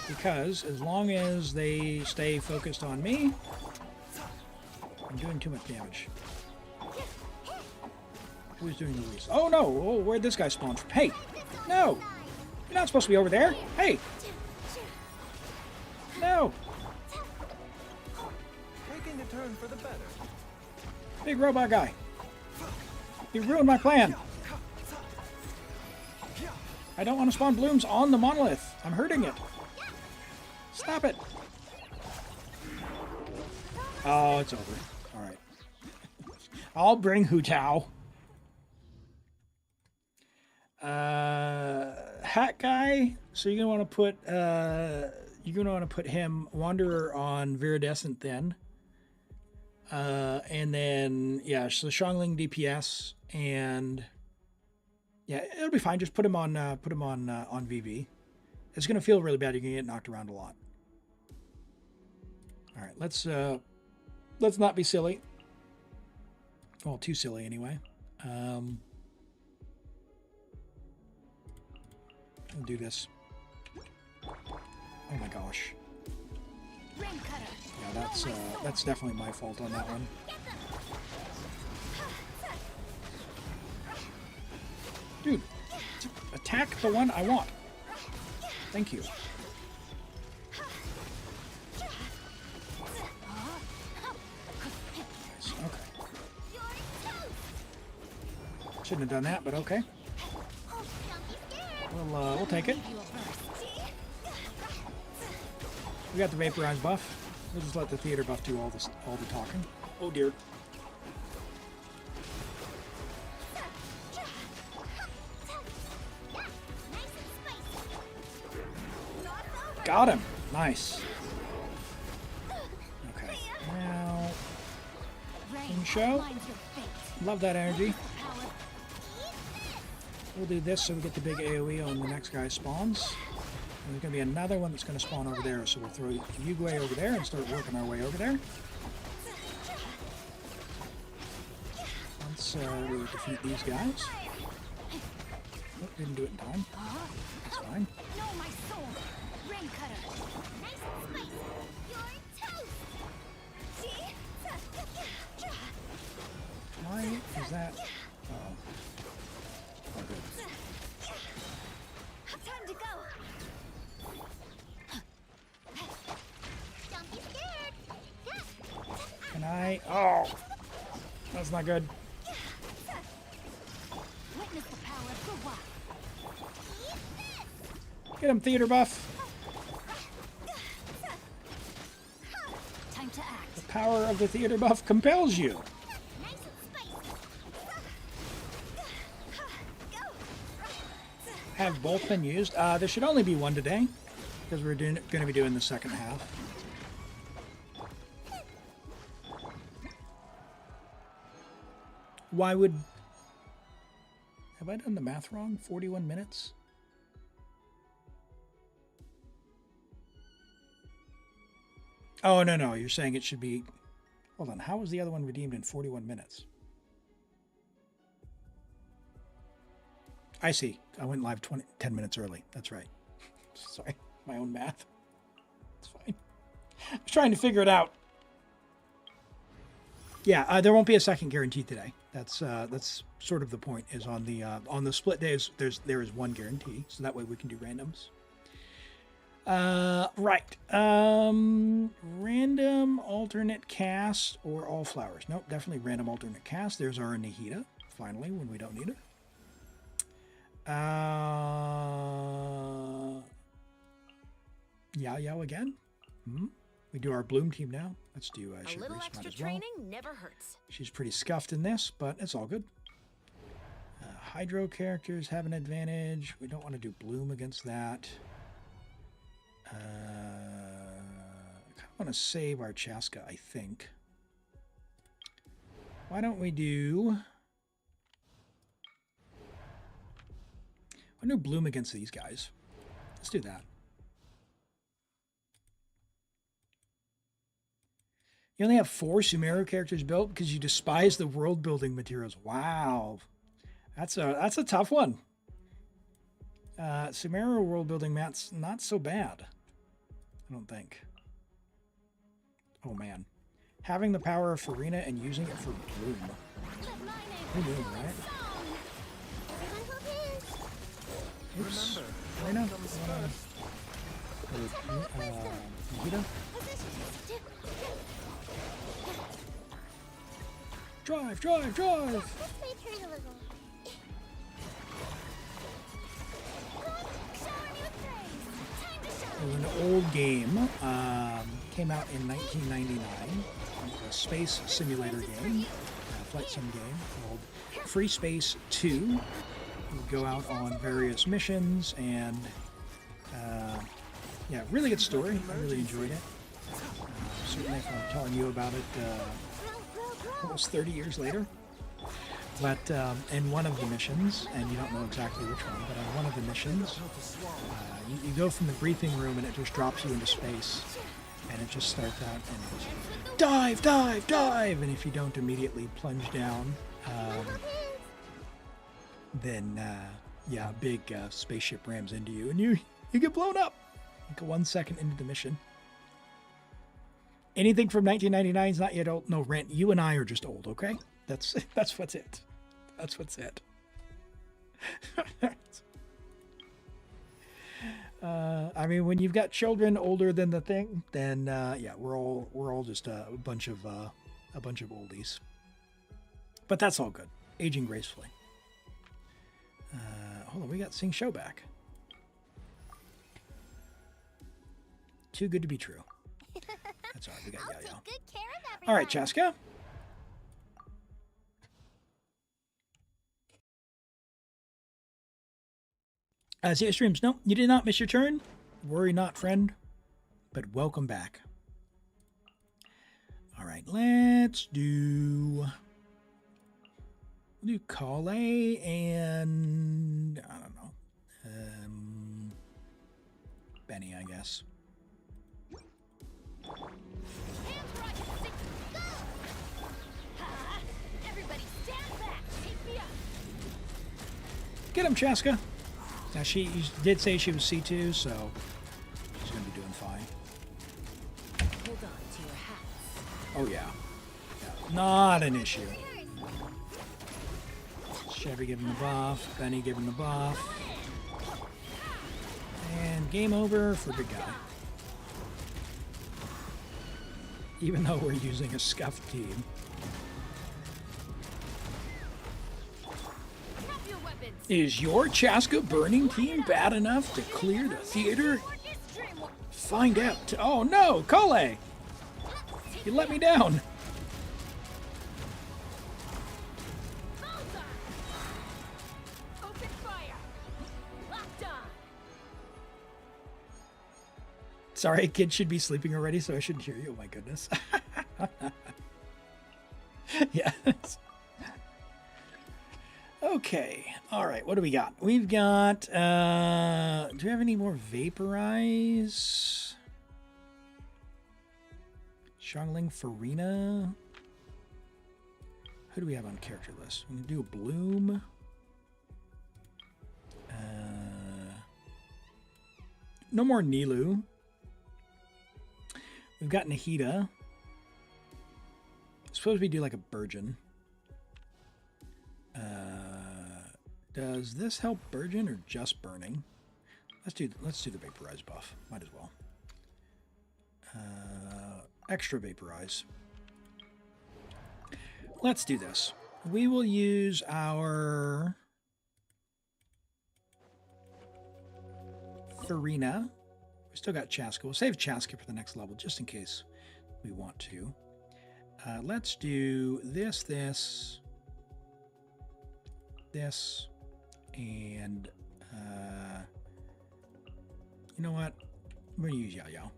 Because as long as they stay focused on me, I'm doing too much damage. Who's doing the least? Oh no! Oh, where'd this guy spawn from? Hey! No! You're not supposed to be over there! Hey! No! Taking a turn for the better. Big robot guy! You ruined my plan! I don't want to spawn blooms on the monolith! I'm hurting it! Stop it! Oh, it's over. Alright. I'll bring Hu Tao. Hat guy. So you're gonna want to put him Wanderer on Viridescent then. And then yeah, so Xiangling DPS and yeah, it'll be fine. Just put him on VV. It's gonna feel really bad. You're gonna get knocked around a lot. All right, let's not be silly. Well, too silly anyway. I'll do this. Oh my gosh. Yeah, that's definitely my fault on that one. Dude, attack the one I want. Thank you. Nice. Okay. Shouldn't have done that, but okay. We'll take it. We got the vaporize buff. We'll just let the theater buff do all the talking. Oh dear. Got him. Nice. Okay. Now, in show. Love that energy. We'll do this so we get the big AoE on the next guy spawns. And there's going to be another one that's going to spawn over there, so we'll throw Yugui over there and start working our way over there. Once we defeat these guys. Oh, didn't do it in time. That's fine. Why is that? Oh. Oh, good. Time to go. Don't be scared. Can I? Oh, that's not good. Witness the power of the Get him, theater buff. Time to act. The power of the theater buff compels you. Have both been used? There should only be one today, because we're going to be doing the second half. Why would... Have I done the math wrong? 41 minutes? Oh, no. You're saying it should be... Hold on. How was the other one redeemed in 41 minutes? I see. I went live 10 minutes early. That's right. Sorry. My own math. It's fine. I was trying to figure it out. Yeah, there won't be a second guarantee today. That's sort of the point. Is on the split days there is one guarantee, so that way we can do randoms. Right. Random alternate cast or all flowers. Nope, definitely random alternate cast. There's our Nahida. Finally, when we don't need her. Yao again. We do our Bloom team now. Let's do A Shivery little Smut extra as well. training never hurts. She's pretty scuffed in this, but it's all good. Hydro characters have an advantage. We don't want to do Bloom against that. I kind of want to save our Chaska, I think. Why don't we do... I know Bloom against these guys. Let's do that. You only have 4 Sumeru characters built because you despise the world building materials. Wow. That's a tough one. Sumeru world building mats, not so bad. I don't think. Oh man. Having the power of Farina and using it for Bloom. Who knew, right? Oops. Farina? Nahida? Drive! It was an old game. Came out in 1999. A space simulator game, a flight sim game called Free Space 2. You go out on various missions and yeah, really good story. I really enjoyed it. Certainly if I'm telling you about it almost 30 years later. But in one of the missions, and you don't know exactly which one, but in one of the missions, you go from the briefing room and it just drops you into space. And it just starts out and it goes, dive, dive, dive! And if you don't immediately plunge down, then Yeah, a big spaceship rams into you, and you get blown up. Like 1 second into the mission. Anything from 1999 is not yet old. No, Rent, you and I are just old, okay? That's what's it. That's what's it. I mean, when you've got children older than the thing, then yeah, we're all just a bunch of oldies. But that's all good. Aging gracefully. Hold on, we got Sing Show back. Too good to be true. That's all right. We got I'll take good care of everyone. All right, Chaska. See you streams. No, you did not miss your turn. Worry not, friend. But welcome back. All right, let's do Klee and I don't know, Benny, I guess. Everybody stand back. Take me up. Get him, Chaska. Now, she did say she was C2, so she's going to be doing fine. Hold on to your hats. Oh, yeah. Not an issue. Chevy giving the buff. Benny giving the buff. And game over for Big Guy. Even though we're using a scuffed team. Is your Chaska burning team bad enough to clear the theater? Find out. Oh no, Klee! You let me down. Open fire. Locked on. Sorry, kids should be sleeping already, so I shouldn't hear you. Oh my goodness. Yes. Okay. All right. What do we got? We've got, do we have any more Vaporize? Xiangling Farina. Who do we have on character list? We can do a Bloom. No more Nilu. We've got Nahida. Suppose we do like a Burgeon. Does this help Burgeon or just burning? Let's do the Vaporize buff. Might as well. Extra Vaporize. Let's do this. We will use our Farina. We still got Chaska. We'll save Chaska for the next level just in case we want to. Let's do this, and you know what? I'm going to use Yao Yao.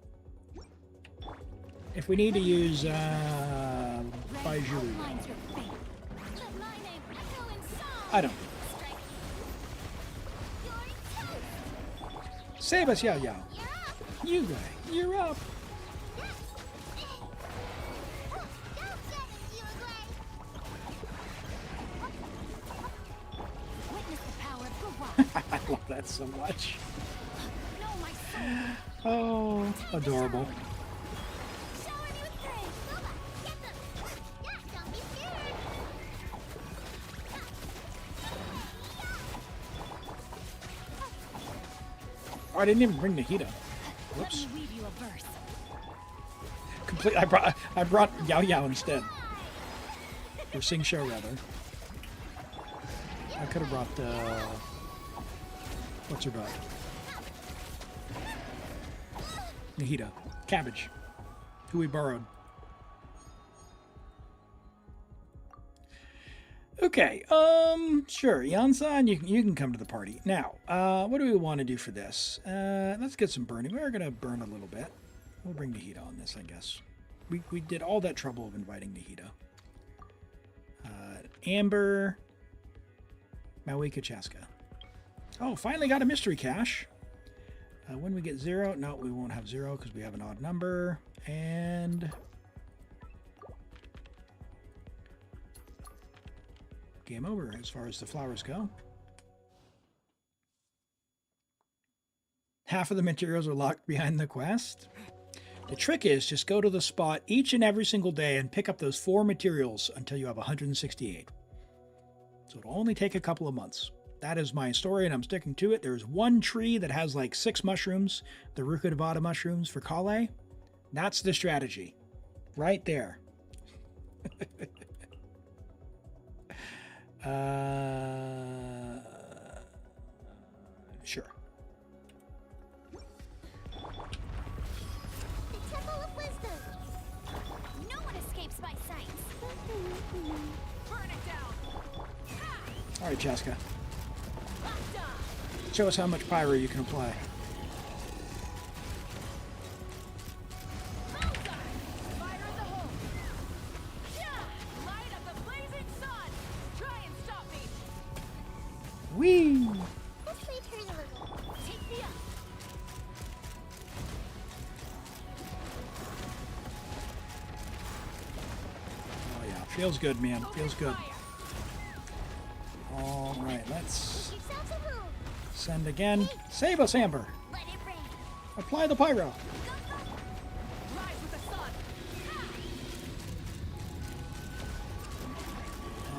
If we need to use Baiju, we will. I don't. Save us, Yao Yao. You guy, you're up. I love that so much. Oh, adorable. Oh, I didn't even bring Nahida. Whoops. Complete. I brought Yao Yao instead. Or Sing Show rather. I could have brought what's her butt? Nahida. Cabbage. Who we borrowed. Okay, sure, Yansan, you can come to the party. Now, what do we want to do for this? Let's get some burning. We're gonna burn a little bit. We'll bring Nahida on this, I guess. We did all that trouble of inviting Nahida. Amber, Mavuika, Chaska. Oh, finally got a mystery cache. When we get 0, no, we won't have 0 because we have an odd number. And game over as far as the flowers go. Half of the materials are locked behind the quest. The trick is just go to the spot each and every single day and pick up those 4 materials until you have 168. So it'll only take a couple of months. That is my story, and I'm sticking to it. There's one tree that has like 6 mushrooms, the Rukadavada mushrooms for Klee. That's the strategy. Right there. Sure. The Temple of Wisdom. No one escapes my sight. Burn it down. All right, Chaska. Show us how much pyro you can apply. Fire in the hole. Light of the blazing sun. Try and stop me. Whee! Let's leave her a little. Take me up. Oh yeah, feels good, man. Feels good. All right, let's Keep sounds alone. send again. Save us, Amber. Let it rain. Apply the pyro. Rise with the sun.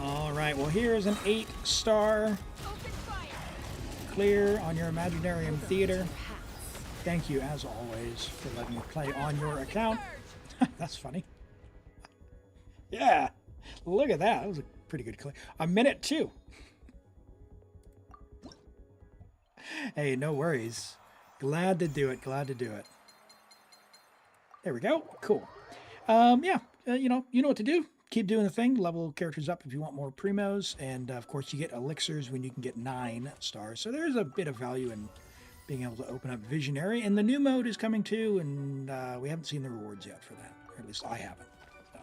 All right, well, here's an 8-star Open fire. clear on your Imaginarium Theater. Thank you, as always, for letting me play on your account. That's funny. Yeah, look at that. That was a pretty good clear. A minute 2. Hey, no worries. Glad to do it. Glad to do it. There we go. Cool. Yeah, you know what to do. Keep doing the thing. Level characters up if you want more primos. And, of course, you get elixirs when you can get 9 stars. So there's a bit of value in being able to open up Visionary. And the new mode is coming too, and we haven't seen the rewards yet for that. Or at least I haven't. So.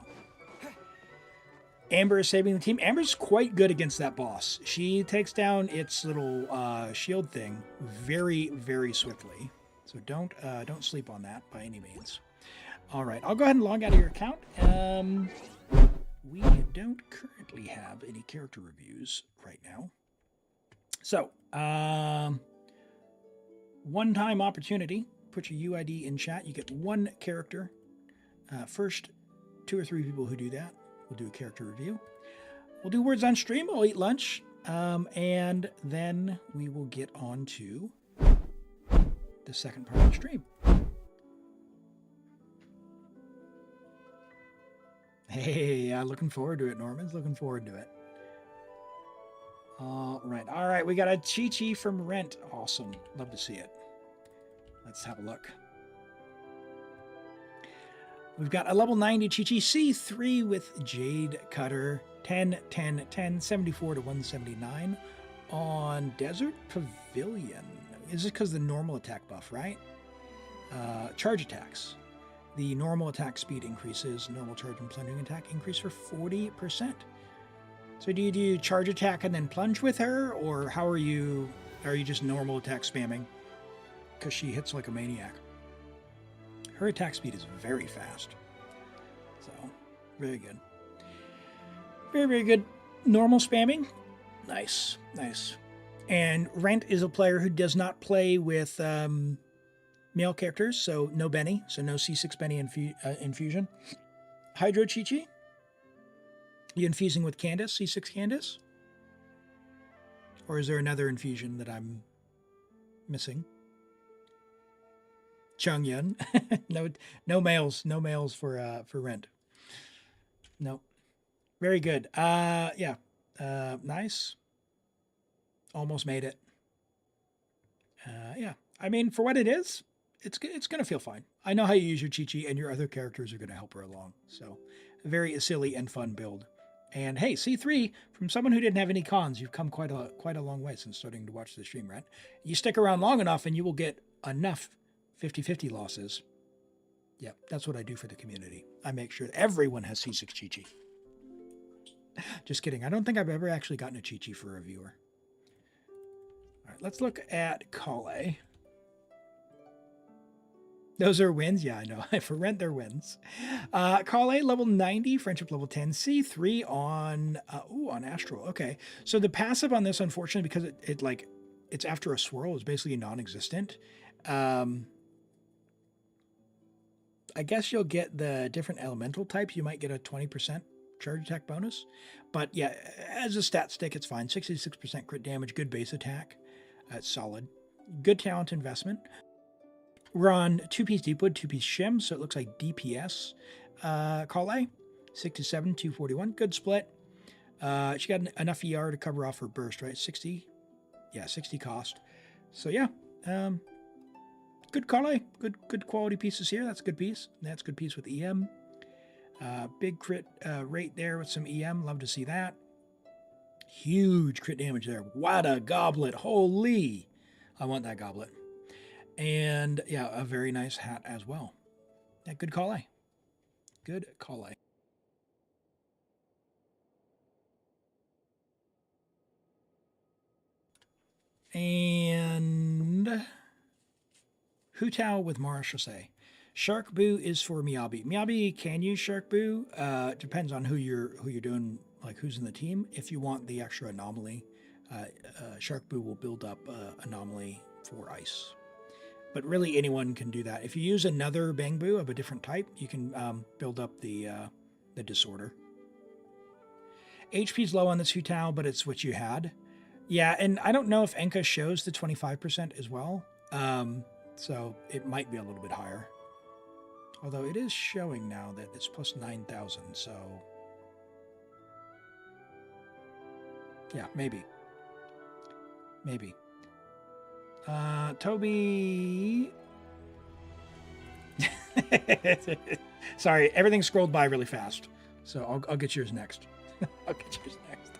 Amber is saving the team. Amber's quite good against that boss. She takes down its little shield thing very, very swiftly. So don't sleep on that by any means. All right, I'll go ahead and log out of your account. We don't currently have any character reviews right now. So, one-time opportunity. Put your UID in chat. You get 1 character. First 2 or 3 people who do that, we'll do a character review. We'll do words on stream. We'll eat lunch. And then we will get on to the second part of the stream. Hey, looking forward to it, Norman's looking forward to it. All right, we got a Chi-Chi from Rent. Awesome, love to see it. Let's have a look. We've got a level 90 Chi-Chi C3 with Jade Cutter, 10, 10, 10, 74 to 179 on Desert Pavilion. Is it because the normal attack buff, right? Charge attacks. The normal attack speed increases, normal charge and plunging attack increase for 40%. So do you do charge attack and then plunge with her, or how are you just normal attack spamming? Because she hits like a maniac. Her attack speed is very fast. So, very good. Very, very good. Normal spamming. Nice, nice. And Rent is a player who does not play with male characters, so no Benny, so no C6 Benny infusion. Hydro Chi-Chi. You infusing with Candace, C6 Candace? Or is there another infusion that I'm missing? Chung Yun. no males for Rent. No. Very good. Yeah. Nice. Almost made it. Yeah. I mean, for what it is, it's going to feel fine. I know how you use your Chi-Chi, and your other characters are going to help her along. So, a very silly and fun build. And hey, C3, from someone who didn't have any cons, you've come quite a long way since starting to watch the stream, right? You stick around long enough, and you will get enough 50-50 losses. Yep, that's what I do for the community. I make sure that everyone has C6 Chi-Chi. Just kidding. I don't think I've ever actually gotten a Chi-Chi for a viewer. All right, let's look at Klee. Those are wins? Yeah, I know. For Rent, they're wins. Klee, level 90, Friendship level 10, C3 on Astral. Okay. So the passive on this, unfortunately, because it's after a swirl, is basically non-existent. I guess you'll get the different elemental types. You might get a 20% charge attack bonus. But yeah, as a stat stick, it's fine. 66% crit damage, good base attack. It's solid. Good talent investment. We're on 2-piece Deepwood, 2-piece Shim, so it looks like DPS. Klee, 67, 241. Good split. She got enough ER to cover off her burst, right? 60. Yeah, 60 cost. So yeah, good Klee. Good quality pieces here. That's a good piece. That's a good piece with EM. Big crit rate there with some EM. Love to see that. Huge crit damage there. What a goblet. Holy. I want that goblet. And yeah, a very nice hat as well. Yeah, good Klee. Good Klee. And Hutao with Mara Chaussee. Shark Boo is for Miyabi. Miyabi can use Shark Boo. Depends on who you're doing, like who's in the team. If you want the extra anomaly, Shark Boo will build up anomaly for ice. But really anyone can do that. If you use another Bang Boo of a different type, you can build up the disorder. HP's low on this Hutao, but it's what you had. Yeah, and I don't know if Enka shows the 25% as well. So it might be a little bit higher. Although it is showing now that it's plus 9,000, so... yeah, maybe. Maybe. Toby... Sorry, everything scrolled by really fast. So I'll get yours next. I'll get yours next.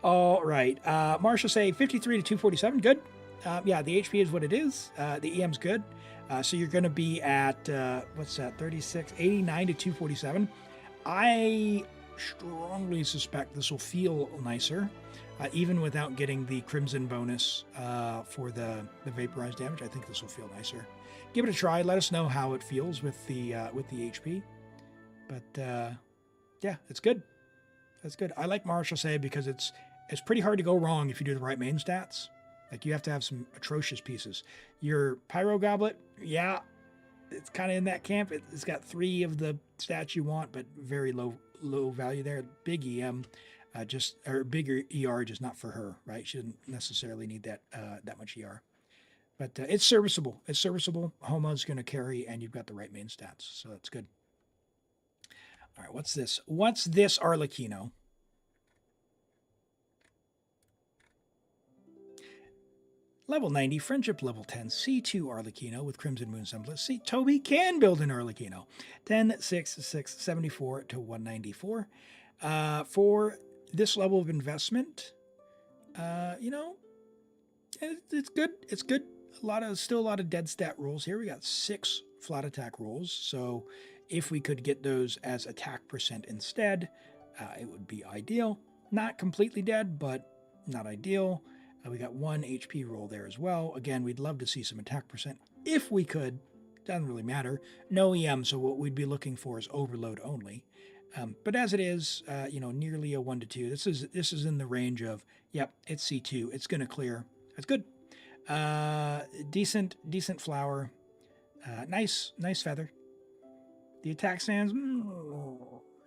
All right. Marshall say 53 to 247. Good. Yeah, the HP is what it is. The EM's good. So you're going to be at, what's that, 36, 89 to 247. I strongly suspect this will feel nicer, even without getting the Crimson bonus for the vaporized damage. I think this will feel nicer. Give it a try. Let us know how it feels with the HP. But yeah, it's good. That's good. I like Marshall say because it's pretty hard to go wrong if you do the right main stats. Like you have to have some atrocious pieces. Your Pyro Goblet, yeah, it's kind of in that camp. It's got 3 of the stats you want, but very low value there. Big EM, or bigger ER, just not for her, right? She doesn't necessarily need that much ER. But it's serviceable. It's serviceable. Homa's going to carry, and you've got the right main stats, so that's good. All right, what's this? What's this Arlecchino? Level 90, Friendship level 10, C2 Arlecchino with Crimson Moon Semblance. See, Toby can build an Arlecchino. 10, 6, 6, 74 to 194. For this level of investment, you know, it's good. It's good. Still a lot of dead stat rolls here. We got 6 flat attack rolls. So if we could get those as attack percent instead, it would be ideal. Not completely dead, but not ideal. We got 1 HP roll there as well. Again, we'd love to see some attack percent if we could. Doesn't really matter. No EM, so what we'd be looking for is overload only. But as it is, you know, nearly a 1 to 2. This is in the range of, yep, it's C2. It's going to clear. That's good. Decent flower. Nice feather. The attack stands.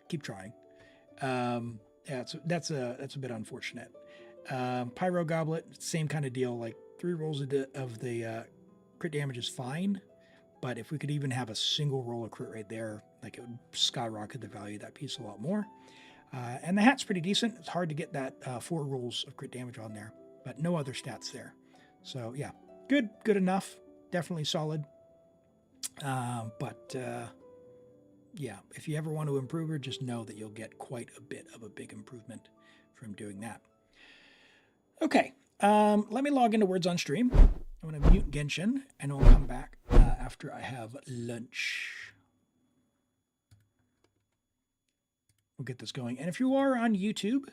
Keep trying. Yeah, that's a bit unfortunate. Pyro Goblet, same kind of deal. Like 3 rolls of the crit damage is fine, but if we could even have a single roll of crit right there, like it would skyrocket the value of that piece a lot more. And the hat's pretty decent. It's hard to get that 4 rolls of crit damage on there, but no other stats there. So yeah, good enough. Definitely solid. But yeah, if you ever want to improve her, just know that you'll get quite a bit of a big improvement from doing that. Okay, let me log into Words on Stream. I'm going to mute Genshin, and we'll come back after I have lunch. We'll get this going. And if you are on YouTube,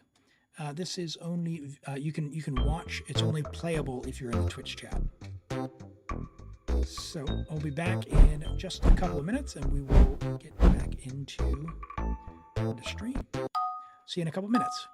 this is only you can watch. It's only playable if you're in the Twitch chat. So I'll be back in just a couple of minutes, and we will get back into the stream. See you in a couple of minutes.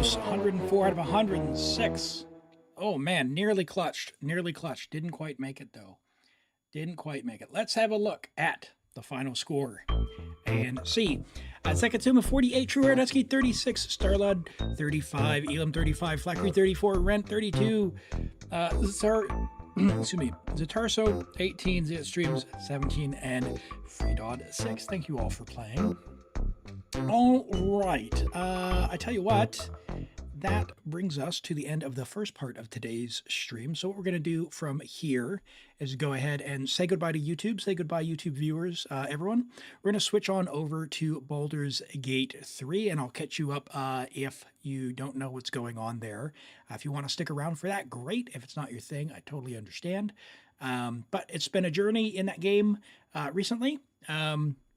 close. 104 out of 106. Oh man, nearly clutched. Nearly clutched. Didn't quite make it though. Didn't quite make it. Let's have a look at the final score and see. Sekatsuma 48, True Husky 36, Starlud 35, Elim 35, Flackery 34, Rent 32, excuse me, Zatarso 18, Zit Streams 17, and Freedod 6. Thank you all for playing. All right, I tell you what, that brings us to the end of the first part of today's stream. So what we're going to do from here is go ahead and say goodbye to YouTube. Say goodbye, YouTube viewers, everyone. We're going to switch on over to Baldur's Gate 3, and I'll catch you up if you don't know what's going on there. If you want to stick around for that, great. If it's not your thing, I totally understand. But it's been a journey in that game recently.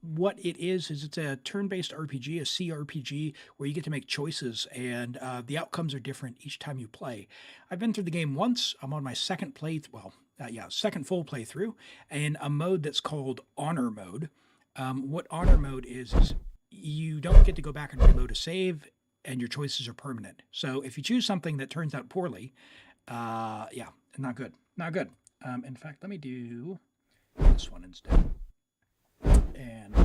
What it is it's a turn-based RPG, a CRPG, where you get to make choices, and the outcomes are different each time you play. I've been through the game once. I'm on my second second full playthrough, in a mode that's called Honor Mode. What Honor Mode is you don't get to go back and reload a save, and your choices are permanent. So if you choose something that turns out poorly, not good. Not good. In fact, let me do this one instead. And